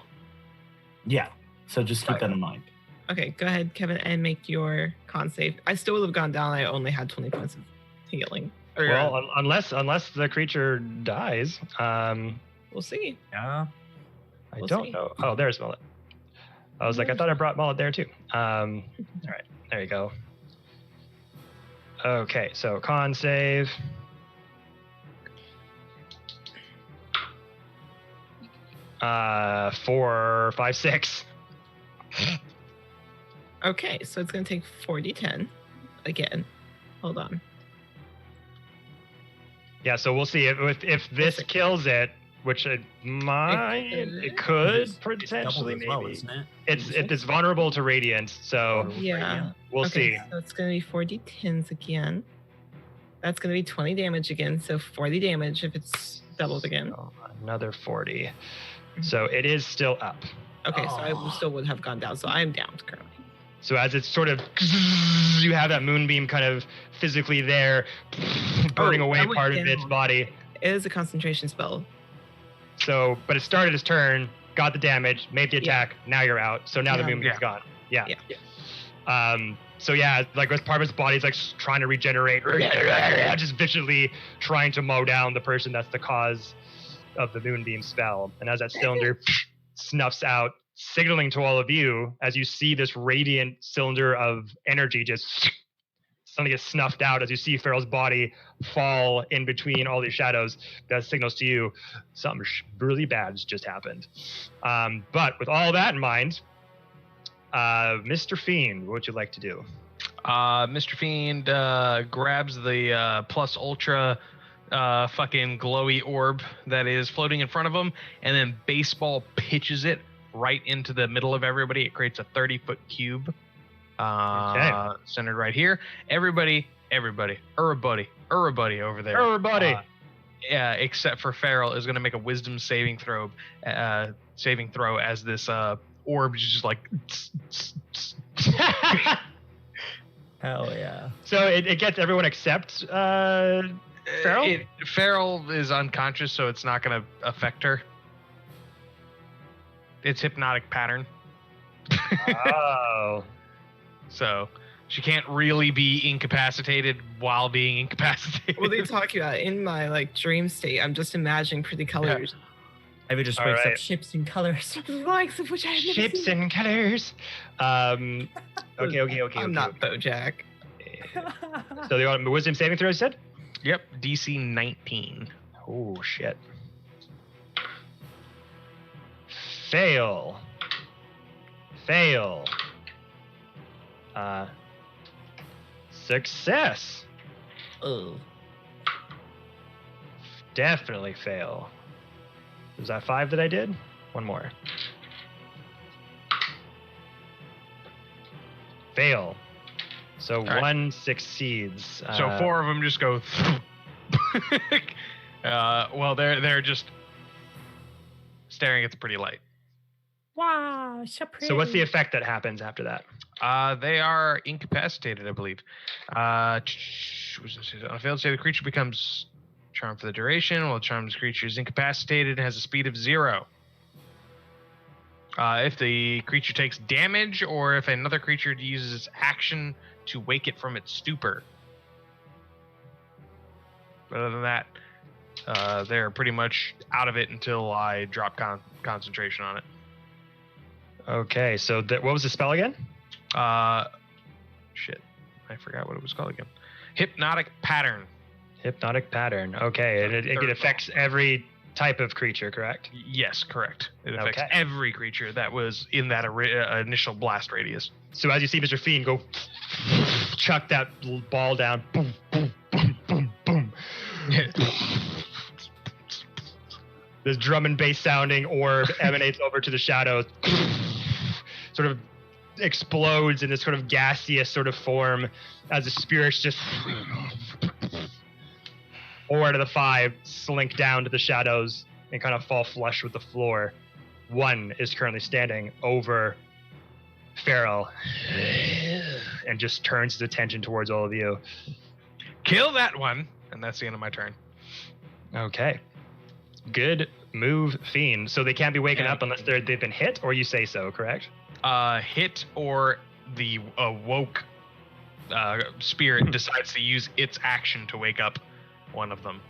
Yeah. So just keep that in mind. Okay, go ahead, Kevin, and make your con save. I still would have gone down. I only had 20 points of healing. Or, Well, unless the creature dies, we'll see. Yeah. I We'll don't see. know. Oh, there's Mullet. I was like, I thought I brought Mullet there too. All right, there you go. Okay, so con save. Uh, 4, 5, 6. Okay, so it's going to take 4d10 again. Hold on. Yeah, so we'll see if this see. kills it, which it might, it could It's potentially double as well, maybe. isn't it? It's vulnerable to radiance, so Yeah. we'll Okay, see. so it's going to be 4d10s again. That's going to be 20 damage again, so 40 damage if it's doubled again. So another 40. So it is still up. Okay, so I Oh. still would have gone down, so I'm down currently. So as it's sort of, you have that moonbeam kind of physically there, burning Oh, away I went part of down. its body. It is a concentration spell. So, but it started its turn, got the damage, made the attack. Now you're out. So now the Yeah. moonbeam's gone. Yeah. Yeah. So yeah, like with part of its body, it's like trying to regenerate, just viciously trying to mow down the person that's the cause of the moonbeam spell. And as that cylinder snuffs out, signaling to all of you, as you see this radiant cylinder of energy just suddenly gets snuffed out, as you see Farrell's body fall in between all these shadows, that signals to you something really bad has just happened. But with all that in mind, Mr. Fiend, what would you like to do? Mr. Fiend grabs the plus ultra fucking glowy orb that is floating in front of him, and then baseball pitches it right into the middle of everybody. It creates a 30-foot cube centered right here. Everybody over there. Everybody. Yeah, except for Farrell is going to make a wisdom saving throw as this orb is just like Hell yeah. So it gets everyone except Farrell? Farrell is unconscious, so it's not going to affect her. It's hypnotic pattern. Oh. So she can't really be incapacitated while being incapacitated. What are you talking about? In my like dream state, I'm just imagining pretty colors. Ivy just All wakes right. up ships and colors. The likes of which I have never Ships seen. and colors. Okay. I'm not BoJack. So they want wisdom saving throw, you said? Yep, DC 19. Oh, shit. Fail. Success. Oh. Definitely fail. Was that 5 that I did? One more. Fail. So right. 1 succeeds. So 4 of them just go. Well, they're just staring at the pretty light. Wow, so pretty. So what's the effect that happens after that? They are incapacitated, I believe. On a failed save, the creature becomes charmed for the duration. While the charmed creature is incapacitated, it has a speed of 0. If the creature takes damage, or if another creature uses its action to wake it from its stupor. But other than that, they're pretty much out of it until I drop concentration on it. Okay, so what was the spell again? Shit. I forgot what it was called again. Hypnotic Pattern. Hypnotic pattern. Okay, and it affects every type of creature, correct? Yes, correct. It affects Okay. every creature that was in that initial blast radius. So as you see Mr. Fiend go chuck that ball down, boom, boom, boom, boom, boom. This drum and bass sounding orb emanates over to the shadows, sort of explodes in this sort of gaseous sort of form as the spirits just 4 out of the 5 slink down to the shadows and kind of fall flush with the floor. 1 is currently standing over Farrell and just turns his attention towards all of you. Kill that one, and that's the end of my turn. Okay. Good move, Fiend. So they can't be waking up unless they've been hit, or you say so, correct? Hit or the woke spirit decides to use its action to wake up one of them.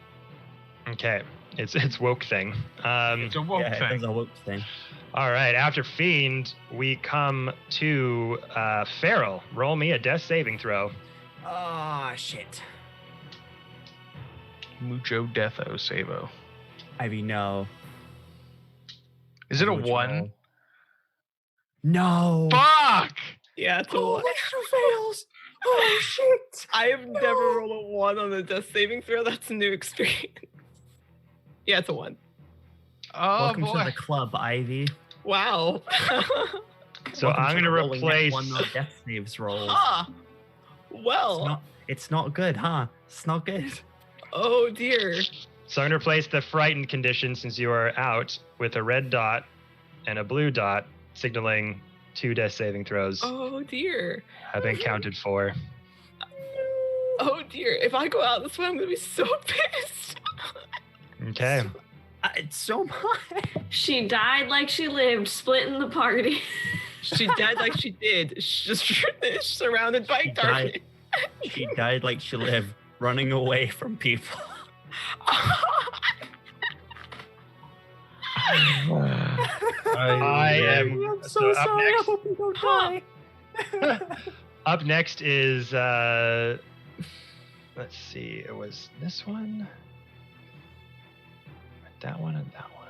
Okay. It's woke thing. It's a woke thing. It's a woke thing. All right. After Fiend, we come to Farrell. Roll me a death saving throw. Oh, shit. Mucho Deatho Savo. Ivy, no. Is it a Which 1? roll? No. Fuck! Yeah, it's a Oh, 1. fails. Oh, shit. I have never rolled a 1 on a death saving throw. That's a new experience. Yeah, it's a 1. Oh, Welcome boy. to the club, Ivy. Wow. So Welcome I'm to going to rolling that replace. one on death saves rolls. Ah. Well. It's not good, huh? It's not good. Oh dear. So I'm going to replace the frightened condition since you are out with a red dot and a blue dot, signaling 2 death saving throws Oh dear. have been counted for. Oh dear. If I go out this way, I'm gonna be so pissed. Okay. It's so much. She died like she lived, splitting the party. She died like she did. She's just surrounded by She died. darkness. She died like she lived, running away from people. I am I'm so up sorry. I next. hope you don't die. Up next is let's see, it was this one, that one, and that one.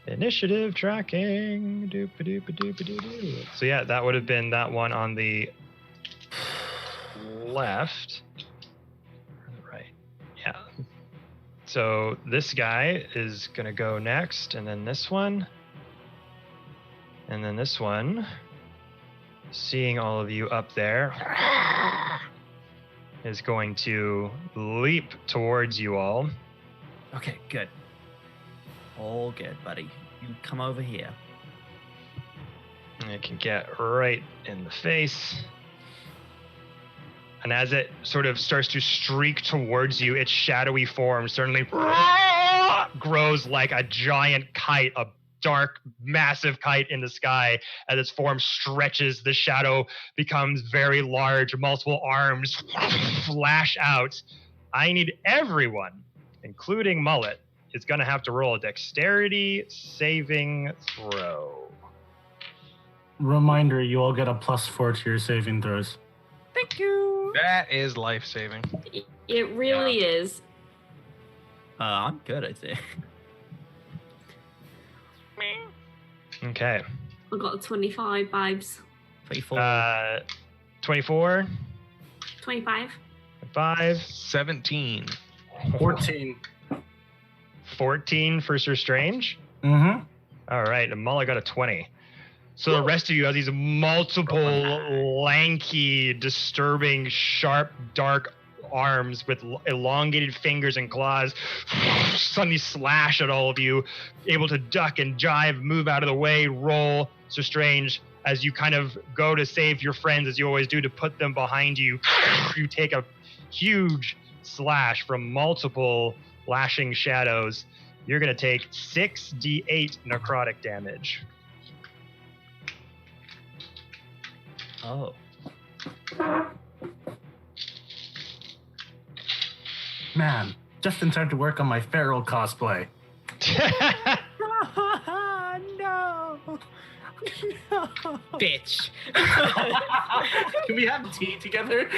Initiative tracking. Doop-a-doop-a-doop-a-doo-doo. So yeah, that would have been that one on the left. Or the right. Yeah. So this guy is gonna go next, and then this one. And then this one. Seeing all of you up there, is going to leap towards you all. Okay, good. All good, buddy. You come over here. And it can get right in the face. And as it sort of starts to streak towards you, its shadowy form suddenly grows like a giant kite, a dark, massive kite in the sky. As its form stretches, the shadow becomes very large. Multiple arms flash out. I need everyone, including Mullet, is going to have to roll a dexterity saving throw. Reminder, you all get a +4 to your saving throws. Thank you. That is life-saving. It really is. I'm good, I think. Okay. I got 25 vibes. 24. 24, 25. 5, 17. 14. 14 for Sir Strange. Mm-hmm. All right, and Mullet got a 20. So the rest of you have these multiple lanky, disturbing, sharp, dark arms with elongated fingers and claws suddenly slash at all of you, able to duck and jive, move out of the way, roll. So Strange, as you kind of go to save your friends, as you always do, to put them behind you, you take a huge slash from multiple lashing shadows. You're going to take 6d8 necrotic damage. Oh. Man, just in time to work on my feral cosplay. No. Bitch. Can we have tea together?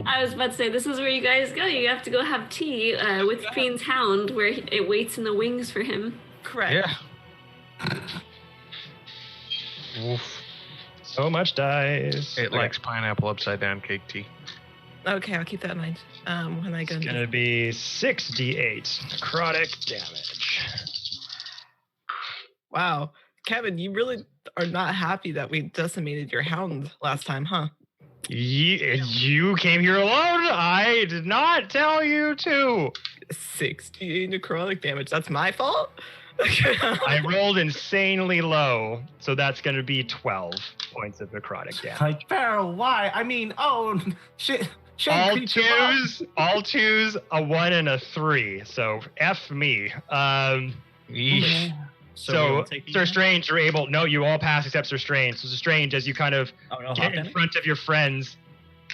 I was about to say, this is where you guys go. You have to go have tea with Fiend's Hound, where it waits in the wings for him. Correct. Yeah. Oof. So much dice. It Okay. likes pineapple upside down cake tea. Okay, I'll keep that in mind when I go. It's gonna be 6d8 necrotic damage. Wow, Kevin, you are not happy that we decimated your hound last time, huh? You came here alone. I did not tell you to. 68 necrotic damage. That's my fault? I rolled insanely low, so that's gonna be 12 points of necrotic damage. Like, feral, why? I mean, oh, shit. All twos, a 1 and a 3. So F me. Yeesh. So Sir Strange, you're able. No, you all pass except Sir Strange. So Sir Strange, as you kind of get in front of your friends,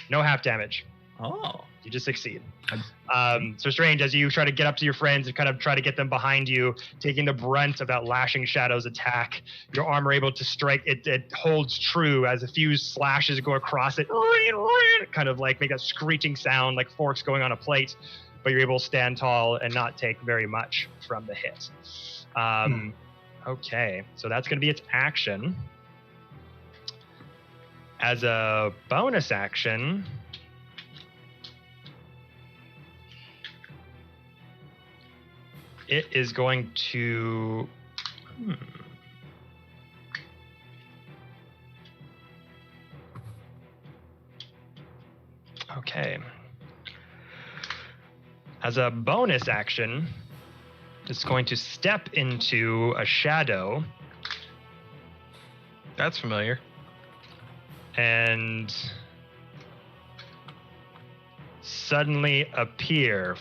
no half damage. Oh. You just succeed. So Strange, as you try to get up to your friends and kind of try to get them behind you, taking the brunt of that lashing shadows attack, your armor able to strike. It holds true as a few slashes go across it, kind of like make that screeching sound like forks going on a plate, but you're able to stand tall and not take very much from the hit. Okay, so that's going to be its action. As a bonus action, it is going to... Okay. As a bonus action, it's going to step into a shadow That's familiar. and suddenly appear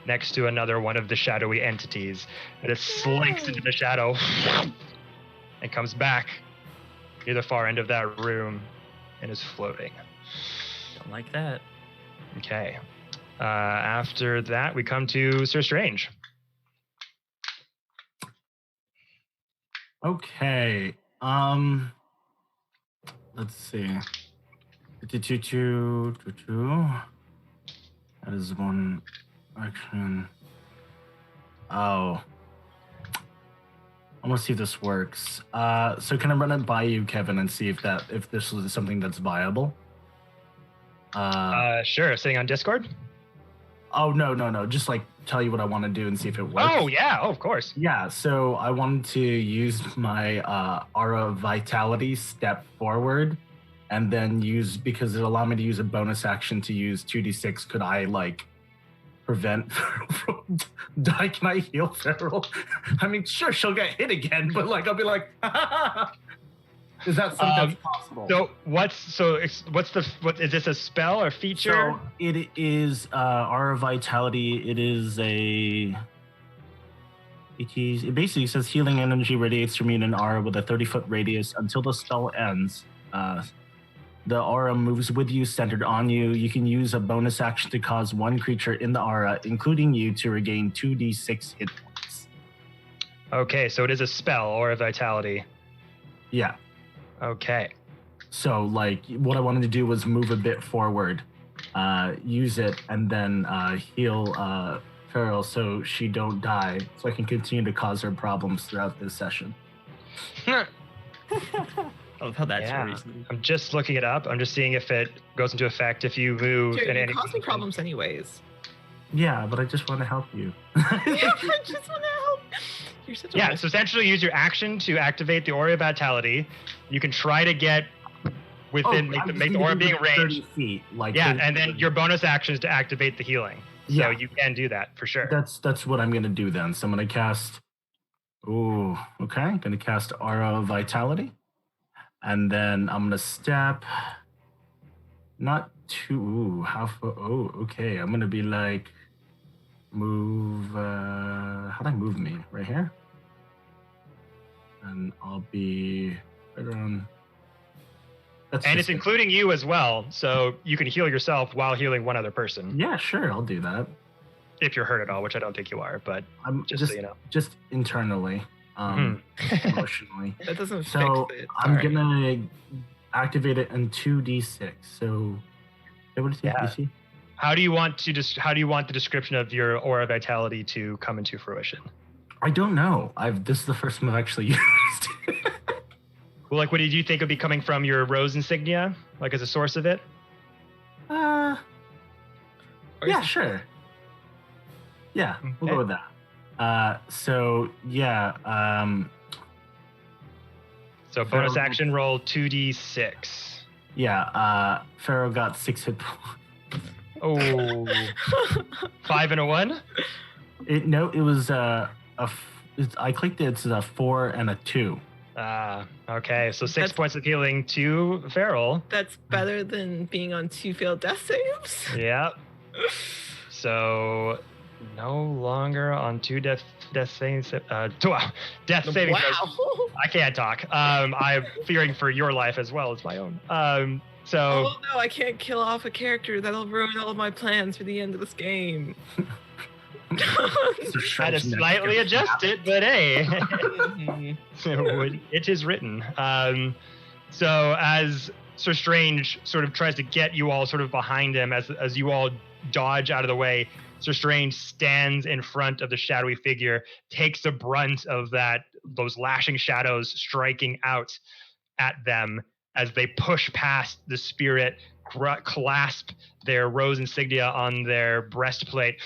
next to another one of the shadowy entities. And it slinks into the shadow and comes back near the far end of that room and is floating. Don't like that. Okay. After that, we come to Sir Strange. Okay. Let's see. That is one action. Oh. I want to see if this works. So can I run it by you, Kevin, and see if this is something that's viable? Sure. Sitting on Discord? Oh, no. Just like tell you what I want to do and see if it works. Oh, yeah. Oh, of course. Yeah, so I wanted to use my Aura Vitality step forward and then because it allowed me to use a bonus action to use 2d6, could I prevent Feral from die? Can I heal Feral? I mean, sure, she'll get hit again, but I'll be like, is that something that's possible? So what's is this a spell or feature? So it is Aura Vitality. It basically says healing energy radiates from you in an aura with a 30-foot radius until the spell ends. The aura moves with you, centered on you. You can use a bonus action to cause one creature in the aura, including you, to regain 2d6 hit points. Okay, so it is a spell or a vitality. Yeah. Okay. So, like, what I wanted to do was move a bit forward, use it, and then heal Farrell so she don't die, so I can continue to cause her problems throughout this session. I love how that's Yeah. your reason. I'm just looking it up. I'm just seeing if it goes into effect if you move. Dude, and you're any- causing problems anyways. Yeah, but I just want to help you. I just want to help. You're such a Yeah, so essentially use your action to activate the Aura of Vitality. You can try to get within, make the aura being 30 ranged. feet, like Yeah, 30 and then feet. your bonus action is to activate the healing. So Yeah. you can do that for sure. That's what I'm gonna do then. So I'm gonna cast. Ooh, okay. I'm gonna cast Aura of Vitality, and then I'm gonna step. Not too. Ooh, how far? Oh, okay. I'm gonna be like, move. How do I move me? Right here. And I'll be right around. That's And just it's including you as well, so you can heal yourself while healing one other person. Yeah, sure. I'll do that. If you're hurt at all, which I don't think you are, but I'm just so you know. just internally, emotionally. That doesn't So fix it. I'm Sorry. gonna activate it in 2d6. So what is it? Yeah. DC? How do you want the description of your Aura of Vitality to come into fruition? I don't know. This is the first one I've actually used. Well, like, what did you think would be coming from your rose insignia, like as a source of it? Or Yeah, is- sure. Yeah, we'll Okay. go with that. So yeah, So bonus Pharaoh- action roll 2d6. yeah. Pharaoh got 6 hit points. Oh, 5 and a 1. It was I clicked it. It's a 4 and a 2. Okay. So 6 That's- points of healing to Farrell. That's better than being on 2 failed death saves. Yep. So no longer on 2 death saves. Death saving throws. Wow. I can't talk. I'm fearing for your life as well as my own. So Oh no, I can't kill off a character. That'll ruin all of my plans for the end of this game. had to slightly adjust it, but hey. Mhm. It is written. So as Sir Strange sort of tries to get you all sort of behind him, as you all dodge out of the way, Sir Strange stands in front of the shadowy figure, takes the brunt of those lashing shadows striking out at them as they push past the spirit, clasp their rose insignia on their breastplate,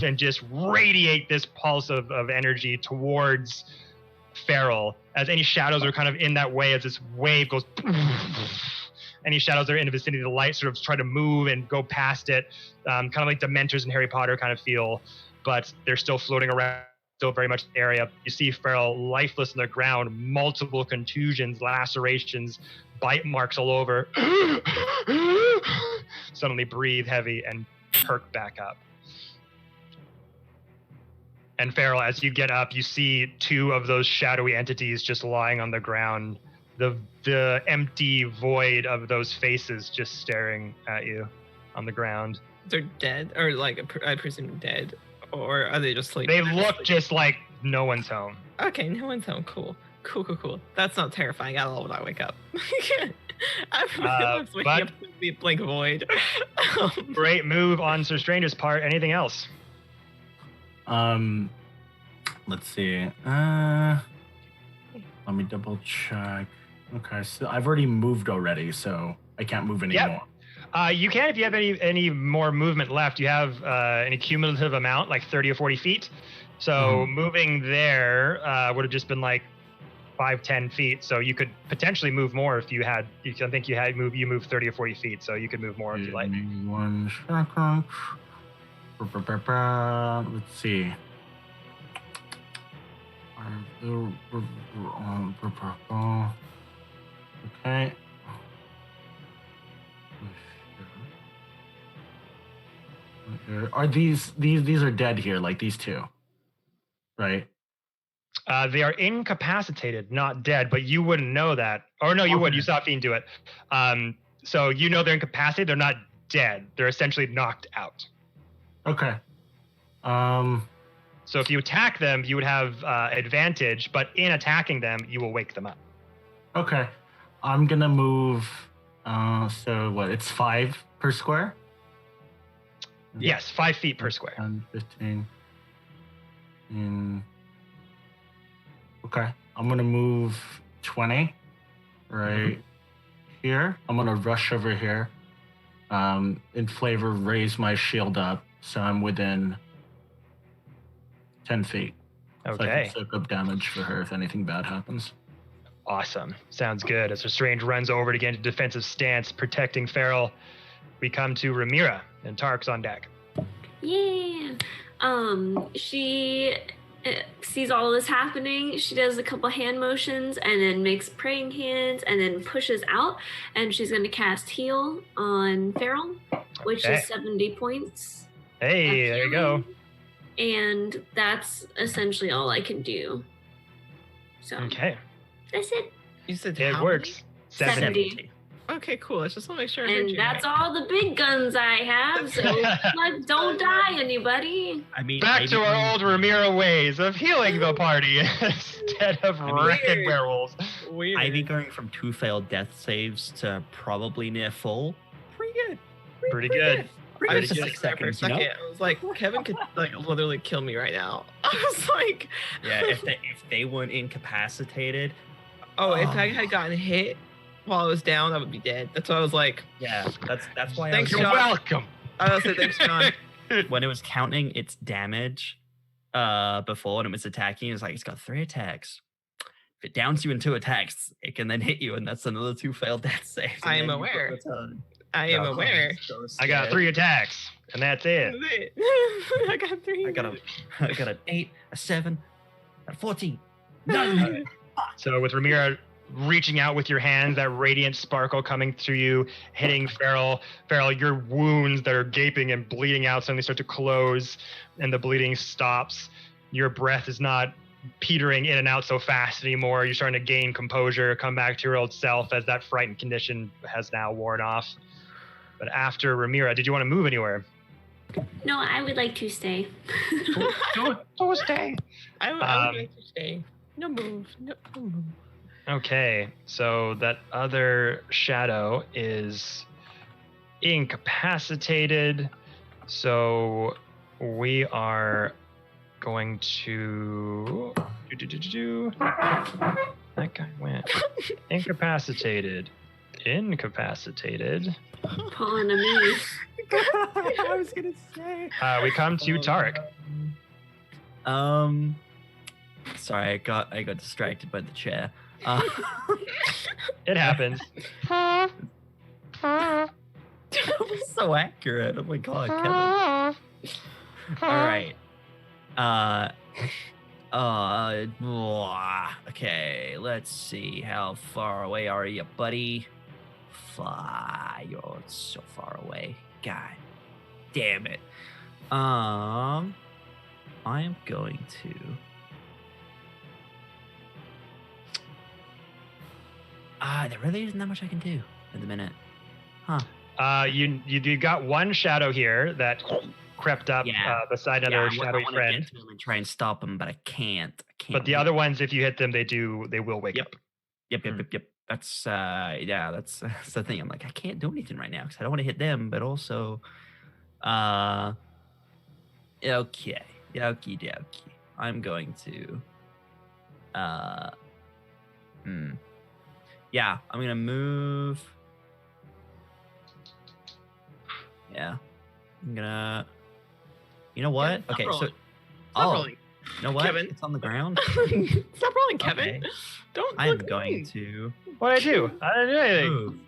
and just radiate this pulse of energy towards Farrell. As any shadows are kind of in that way, as this wave goes, any shadows that are in the vicinity of the light sort of try to move and go past it, kind of like Dementors in Harry Potter kind of feel, but they're still floating around, still very much in the area. You see Farrell lifeless on the ground, multiple contusions, lacerations, bite marks all over. Suddenly breathe heavy and perk back up. And Farrell, as you get up, you see 2 of those shadowy entities just lying on the ground. The empty void of those faces just staring at you on the ground. They're dead, or like I presume dead, or are they just like? They look just like no one's home. Okay, no one's home. Cool. That's not terrifying at all when I wake up. I'm waking but- up to the blank void. Great move on Sir Strange's part. Anything else? Let's see. Let me double check. Okay, so I've already moved already, so I can't move anymore. You can if you have any more movement left. You have an accumulative amount, like 30 or 40 feet. So moving there would have just been like 5-10 feet. So you could potentially move more if you had. I think you moved 30 or 40 feet, so you could move more if you like. Give me 1 second. Let's see. Okay. Are these are dead here, like these 2, right? They are incapacitated, not dead, but you wouldn't know that. Or no, you would. You saw Fiend do it. So you know they're incapacitated. They're not dead. They're essentially knocked out. Okay. So if you attack them, you would have advantage, but in attacking them, you will wake them up. Okay. I'm gonna move. So what? It's 5 per square. Yes, 5 feet per square. 10, 15. Okay, I'm gonna move 20 right here. I'm gonna rush over here. In flavor, raise my shield up so I'm within 10 feet. So I Okay. can soak up damage for her if anything bad happens. Awesome. Sounds good. As Strange runs over to get into defensive stance, protecting Feral, we come to Ramira, and Tark's on deck. Yeah. She sees all this happening. She does a couple hand motions and then makes praying hands and then pushes out. And she's going to cast Heal on Feral, which Okay. is 70 points. Hey, of there you go. healing. And that's essentially all I can do. So Okay. that's it. You said It how works. 70. 70. many? Okay, cool. I just want to make sure I heard And you that's right. all the big guns I have. So like, don't die, anybody. I mean, Back I'd to be our going- old Ramira ways of healing the party instead of wrecking Weird. werewolves. Weird. I'd be going from 2 failed death saves to probably near full. Pretty good. Pretty good. I was Pretty just good. like for a 6 seconds, you know? second. I was like, Kevin could like literally kill me right now. I was like, Yeah, if they weren't incapacitated, oh, if I had gotten hit while I was down, I would be dead. That's why I was like, yeah, that's why Thanks, I was You're John. welcome. I was like, thanks, John. when it was counting its damage before and it was attacking, it's like it's got 3 attacks. If it downs you in 2 attacks, it can then hit you, and that's another 2 failed death saves. and I am then you've got aware. return. I am Oh, aware. So I got scared. 3 attacks, and that's it. I got 3. I got an 8, a 7, a 14. No. So with Ramira reaching out with your hands, that radiant sparkle coming through you, hitting Feral. Feral, your wounds that are gaping and bleeding out suddenly start to close, and the bleeding stops. Your breath is not petering in and out so fast anymore. You're starting to gain composure, come back to your old self as that frightened condition has now worn off. But after Ramira, did you want to move anywhere? No, I would like to stay. Go stay. I would like to stay. No move. No move. Okay, so that other shadow is incapacitated. So we are going to that guy went incapacitated. Pulling a me. I was gonna say. We come to Tarek. Sorry, I got distracted by the chair. It happens. That was so accurate. Oh my god, Kevin. All right. Okay, let's see. How far away are you, buddy? You're so far away. God damn it. I am going to. There really isn't that much I can do at the minute. Huh. You got one shadow here that crept up Yeah. beside another I shadowy want to friend. get to him and try and stop him, but I can't. But the other ones, if you hit them, they will wake Yep. up. Yep. That's that's the thing. I'm like, I can't do anything right now because I don't want to hit them, but also, okay, okie dokie. I'm going to, yeah, I'm gonna move. Yeah, I'm gonna. You know what? Stop Okay, so rolling. Stop rolling. you know what? Kevin. It's on the ground. Stop rolling, Kevin. Okay. Don't. I'm look going mean. to What did I do? I didn't do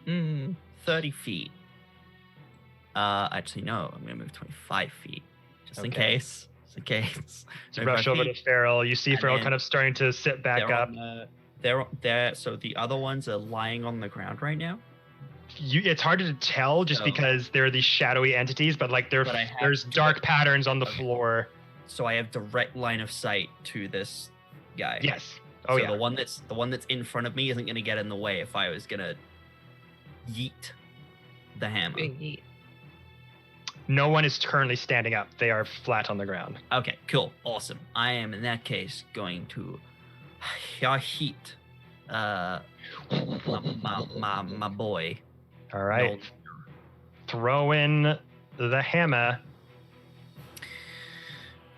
anything. move 30 feet. Actually, no, I'm gonna move 25 feet, just in Okay. case. Just in case. You rush over to Feral. You see And Feral then kind of starting to sit back They're up. on they're so the other ones are lying on the ground right now. It's hard to tell just So- because there are these shadowy entities, but like But I have there's to- dark patterns on the Okay. floor. So I have direct line of sight to this guy. Yes. Oh so yeah. the one that's in front of me isn't gonna get in the way if I was gonna yeet the hammer. Big yeet. No one is currently standing up. They are flat on the ground. Okay, cool, awesome. I am in that case going to heat my boy. All right. Throw in the hammer.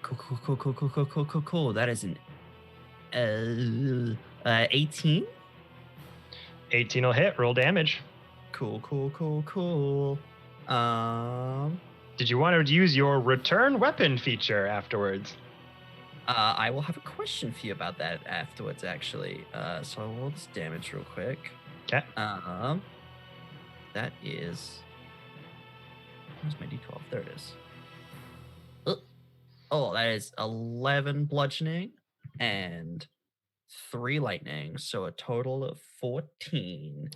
Cool. That is an 18. 18 will hit. Roll damage. Cool. Did you want to use your return weapon feature afterwards? I will have a question for you about that afterwards, actually. So I'll roll this damage real quick. Okay. That is. Where's my d12? There it is. Oh, that is 11 bludgeoning and 3 lightning, so a total of 14.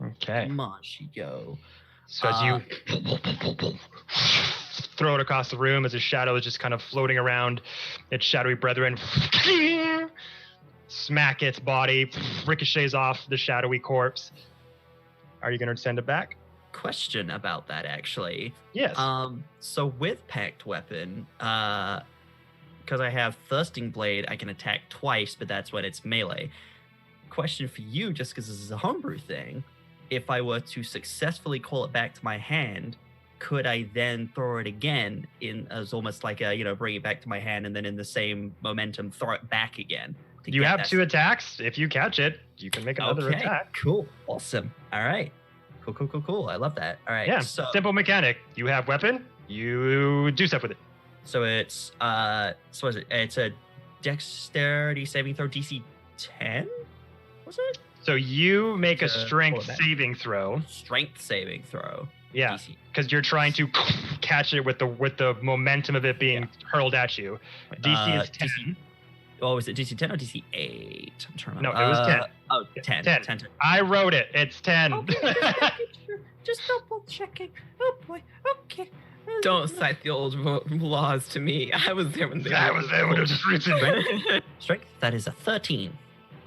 Okay. Come on, she go. So as you throw it across the room, as a shadow is just kind of floating around its shadowy brethren, smack its body, ricochets off the shadowy corpse. Are you going to send it back? Question about that, actually. Yes. So with Pact Weapon, because I have Thirsting Blade, I can attack twice, but that's when it's melee. Question for you, just because this is a homebrew thing, if I were to successfully call it back to my hand, could I then throw it again in as almost like a, bring it back to my hand and then in the same momentum, throw it back again? You have 2 attacks. If you catch it, you can make another Okay, attack. Cool. Awesome. All right. Cool. I love that. All right. Yeah, so, simple mechanic. You have weapon, you do stuff with it. So it's so is it? It's a dexterity saving throw DC 10. Was it? So you make a To strength pull it back. saving throw. Strength saving throw. Yeah, DC. because you're trying to catch it with the momentum of it being hurled at you. DC is 10. DC, was it DC 10 or DC 8? I'm trying to No, remember. it was 10. Oh, 10. 10. I wrote it. It's 10. Okay, just double checking. Oh boy. Okay. Don't cite the old laws to me. I was there when they I were was there when it was written. Strength. That is a 13.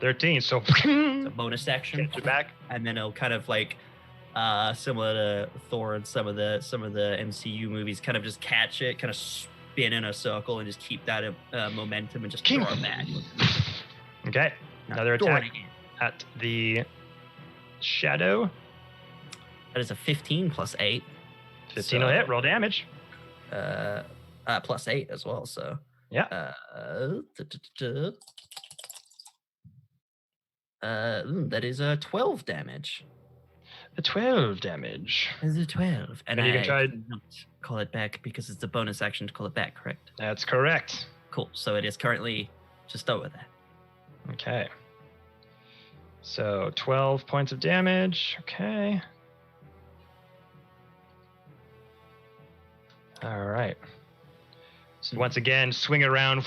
13. So It's a bonus action. get you back. And then it'll kind of like similar to Thor and some of the MCU movies, kind of just catch it, kind of spin in a circle and just keep that momentum and just throw it back. Okay. Another attack at the shadow. That is a 15 plus 8. 15 will hit. Roll damage. Plus 8 as well. So Yeah. That is a 12 damage. A 12 damage. Is a 12, and you can try. Not call it back because it's a bonus action to call it back. Correct. That's correct. Cool. So it is currently just over that. Okay. So 12 points of damage. Okay. All right. So once again, swing around.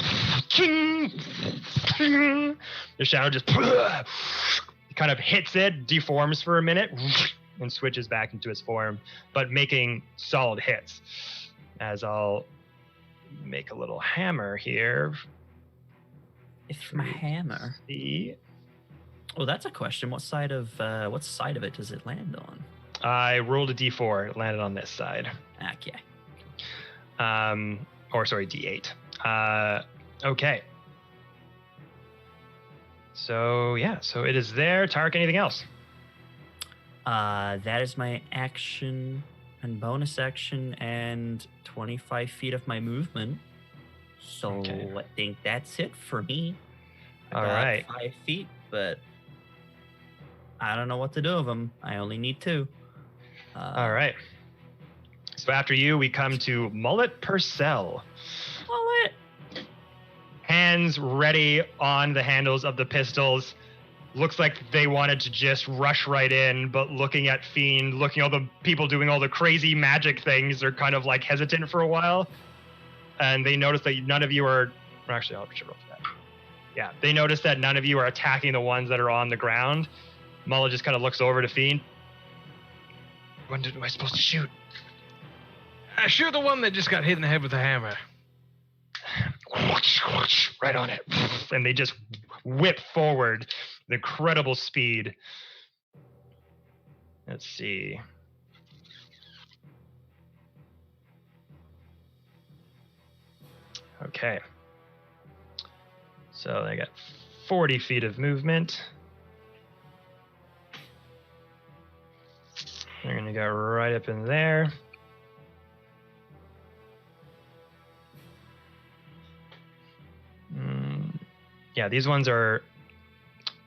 The shadow just kind of hits it, deforms for a minute, and switches back into its form, but making solid hits. As I'll make a little hammer here. It's my hammer. See. Oh, that's a question. What side of it does it land on? I rolled a d4. It landed on this side. Okay. Or sorry, d8. Okay. So yeah, so it is there. Tark, anything else? That is my action and bonus action and 25 feet of my movement. So Okay. I think that's it for me. I All got right. 5 feet, but I don't know what to do with them. I only need 2. All right. So after you, we come to Mullet Purcell. Mullet. Hands ready on the handles of the pistols. Looks like they wanted to just rush right in, but looking at Fiend, looking at all the people doing all the crazy magic things, they're kind of like hesitant for a while. And they notice that none of you are... Actually, I'll roll for that. Yeah, they notice that none of you are attacking the ones that are on the ground. Mullet just kind of looks over to Fiend. When am I supposed to shoot? Shoot the one that just got hit in the head with a hammer. Right on it. And they just whip forward with incredible speed. Let's see. Okay. So they got 40 feet of movement. You got right up in there. Yeah, these ones are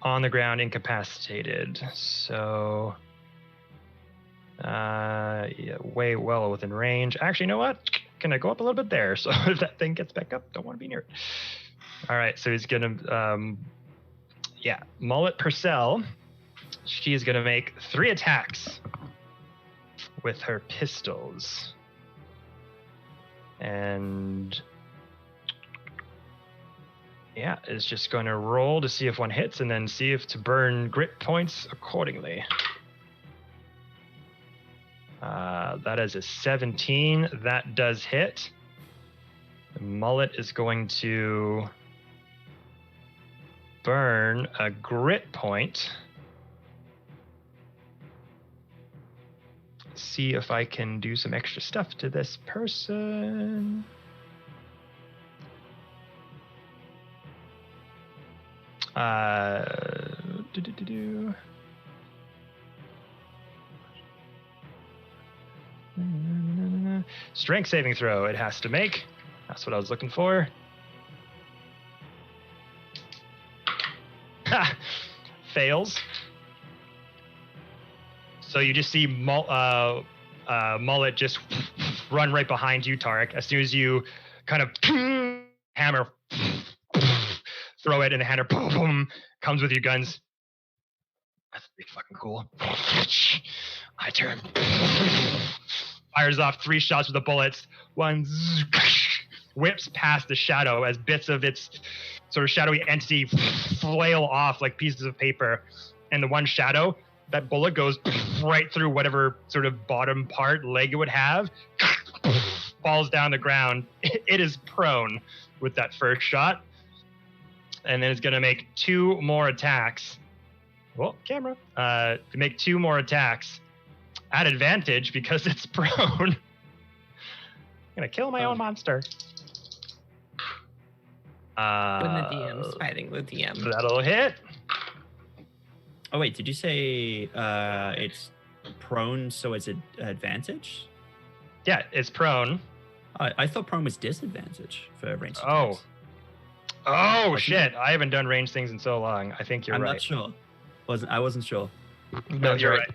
on the ground, incapacitated. So, yeah, way well within range. Actually, you know what? Can I go up a little bit there? So if that thing gets back up, don't want to be near it. All right, so he's gonna, yeah, Mullet Purcell. She's gonna make 3 attacks with her pistols. And yeah, is just going to roll to see if one hits and then see if to burn grit points accordingly. That is a 17. That does hit. The Mullet is going to burn a grit point. See if I can do some extra stuff to this person. Strength saving throw it has to make. That's what I was looking for. Ha! Fails. So you just see Mullet just run right behind you, Tarek. As soon as you kind of hammer, throw it, and the hammer comes with your guns. That's pretty fucking cool. My turn. Fires off 3 shots with the bullets. One whips past the shadow as bits of its sort of shadowy entity flail off like pieces of paper. And the one shadow, that bullet goes right through whatever sort of bottom part leg it would have, falls down the ground. It is prone with that first shot. And then it's going to make 2 more attacks. Well, camera. To make 2 more attacks at advantage because it's prone. I'm going to kill my own monster. When the DM's fighting the DM. That'll hit. Oh wait, did you say it's prone, so it's an advantage? Yeah, it's prone. I thought prone was disadvantage for ranged Oh. attacks. Oh shit! I haven't done ranged things in so long. I think you're I'm right. not sure. I wasn't sure. No, you're right.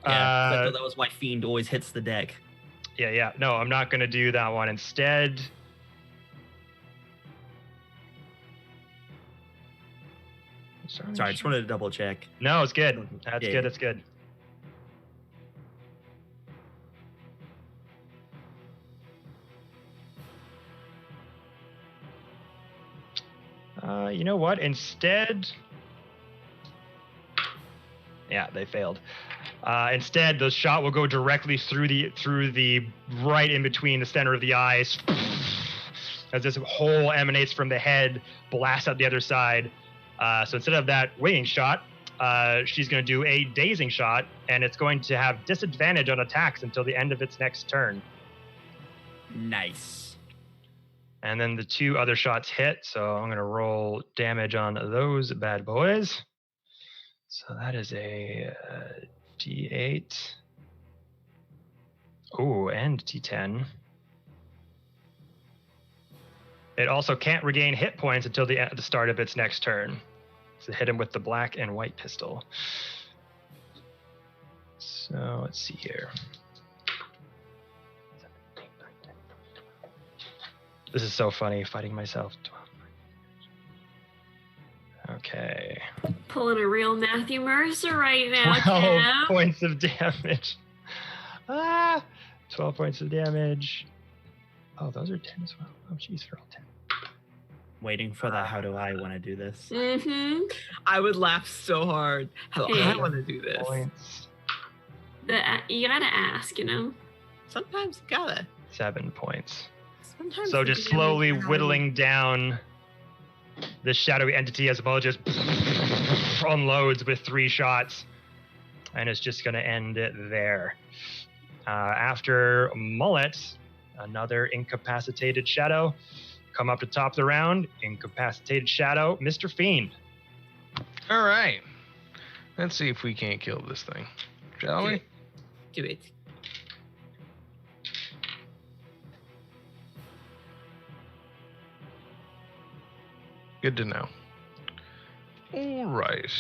Yeah, I thought that was why Fiend always hits the deck. Yeah. No, I'm not going to do that one. Instead, Sorry, I just wanted to double check. No, it's good. That's Yeah. good. That's good. You know what? Instead, yeah, they failed. Instead, the shot will go directly through the right in between the center of the eyes, as this hole emanates from the head, blasts out the other side. So instead of that winging shot, she's going to do a dazing shot, and it's going to have disadvantage on attacks until the end of its next turn. Nice. And then the 2 other shots hit, so I'm going to roll damage on those bad boys. So that is a D8. Oh, and D10. It also can't regain hit points until the start of its next turn. So hit him with the black and white pistol. So let's see here. This is so funny, fighting myself. Okay. Pulling a real Matthew Mercer right now, 12 Cam. points of damage. 12 points of damage. Oh, those are 10 as well. Oh, jeez, they're all 10. Waiting for the how do I want to do this? Mm-hmm. I would laugh so hard. How Hey. I want to do this. Points. You gotta ask, you know? Sometimes you gotta. 7 points. Sometimes So the just DM slowly is whittling down the shadowy entity as well, just unloads with 3 shots, and it's just going to end it there. After Mullet, another incapacitated shadow. Come up to top of the round, incapacitated shadow, Mr. Fiend. All right. Let's see if we can't kill this thing, shall we? Do it. Good to know. All right.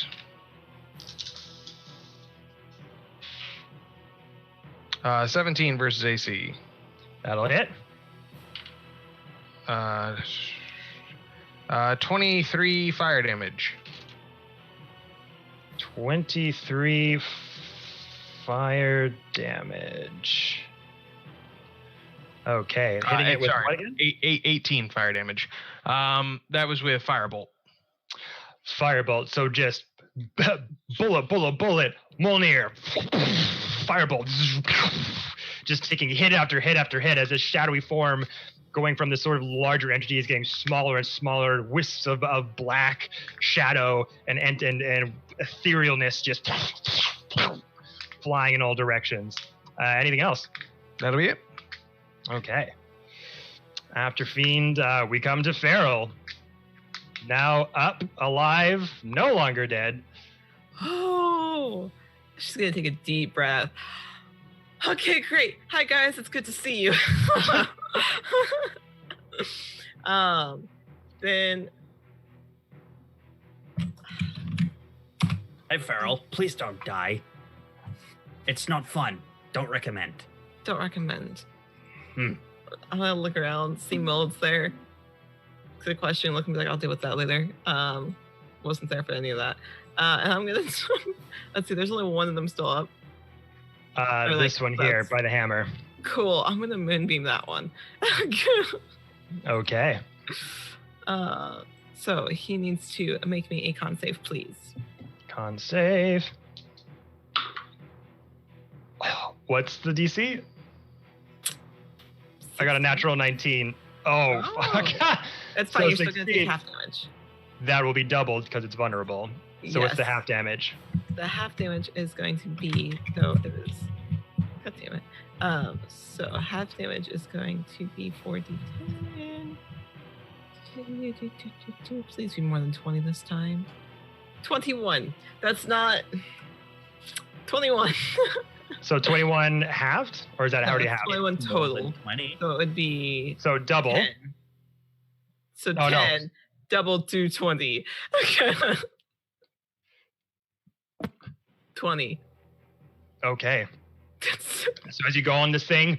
Uh, 17 versus AC. That'll hit. 23 fire damage. 23 fire damage. Okay, hitting it with what again? 18 fire damage. That was with firebolt. Firebolt. So just bullet, Mjolnir, firebolt. Just taking hit after hit after hit as this shadowy form, going from this sort of larger entity, is getting smaller and smaller. Wisps of black shadow and etherealness just flying in all directions. Anything else? That'll be it. Okay. After Fiend, we come to Feral. Now up, alive, no longer dead. Oh, she's gonna take a deep breath. Okay, great. Hi guys, it's good to see you. Then. Hey, Feral, please don't die. It's not fun. Don't recommend. Don't recommend. I'm gonna look around, see Mold's there. Good question. Look and be like, I'll deal with that later. Wasn't there for any of that. And I'm gonna let's see. There's only one of them still up. This one here by the hammer. Cool. I'm gonna moonbeam that one. Okay. So he needs to make me a con save, please. Con save. What's the DC? I got a natural 19. Oh. Fuck. That's fine. So You're still gonna 16. take half damage. That will be doubled because it's vulnerable. So what's the half damage? The half damage is going to be, so it is, god damn it. So half damage is going to be 4d10. Please be more than 20 this time. 21. That's not 21. So 21 halved? Or is that already halved? 21 total. 20. So it would be So double. 10. So Oh, 10 no. double to 20. Okay. 20. Okay. So as you go on this thing,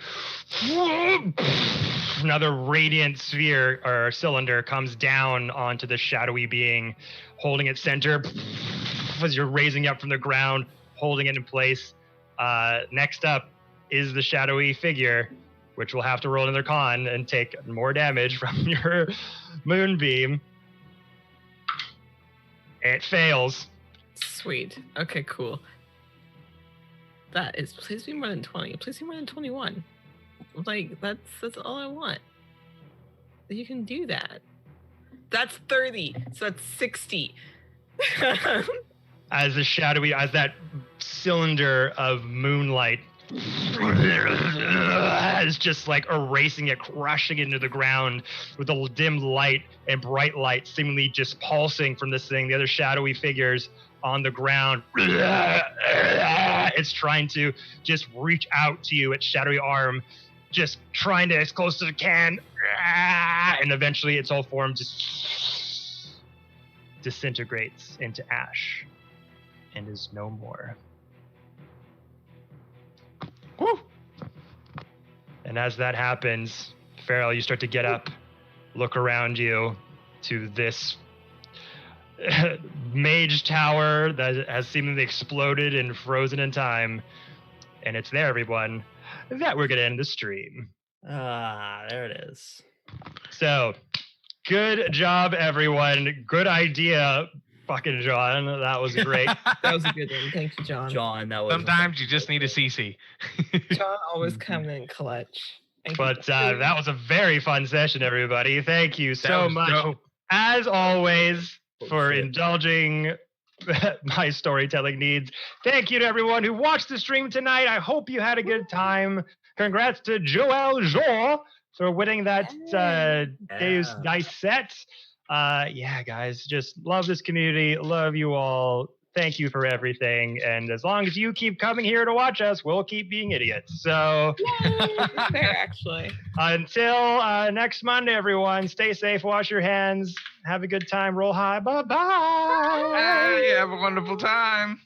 another radiant sphere or cylinder comes down onto the shadowy being, holding its center as you're raising up from the ground, holding it in place. Next up is the shadowy figure, which will have to roll another con and take more damage from your moonbeam. It fails. Sweet. Okay, cool. That is, please be more than 20. Please be more than 21. Like, that's all I want. You can do that. That's 30. So that's 60. As that cylinder of moonlight is just like erasing it, crushing it into the ground with a dim light and bright light seemingly just pulsing from this thing. The other shadowy figures on the ground, it's trying to just reach out to you, its shadowy arm, just trying to as close as it can, and eventually its whole form just disintegrates into ash and is no more. Woo! And as that happens, Farrell, you start to get up, look around you to this mage tower that has seemingly exploded and frozen in time. And it's there, everyone, that we're going to end the stream. There it is. So, good job, everyone. Good idea, fucking John. That was great. That was a good one. Thank you, John. John, that was Sometimes you just need a CC. John always coming in clutch. Thank you. But that was a very fun session, everybody. Thank you That so was much, dope. as always, for shit. indulging my storytelling needs. Thank you to everyone who watched the stream tonight. I hope you had a good time. Congrats to Joel Jean for winning that Deus Dice set. Yeah, guys, just love this community. Love you all. thank you for everything. And as long as you keep coming here to watch us, we'll keep being idiots. So Fair, actually. until next Monday, everyone, stay safe, wash your hands, have a good time, roll high. Bye-bye. Hey, have a wonderful time.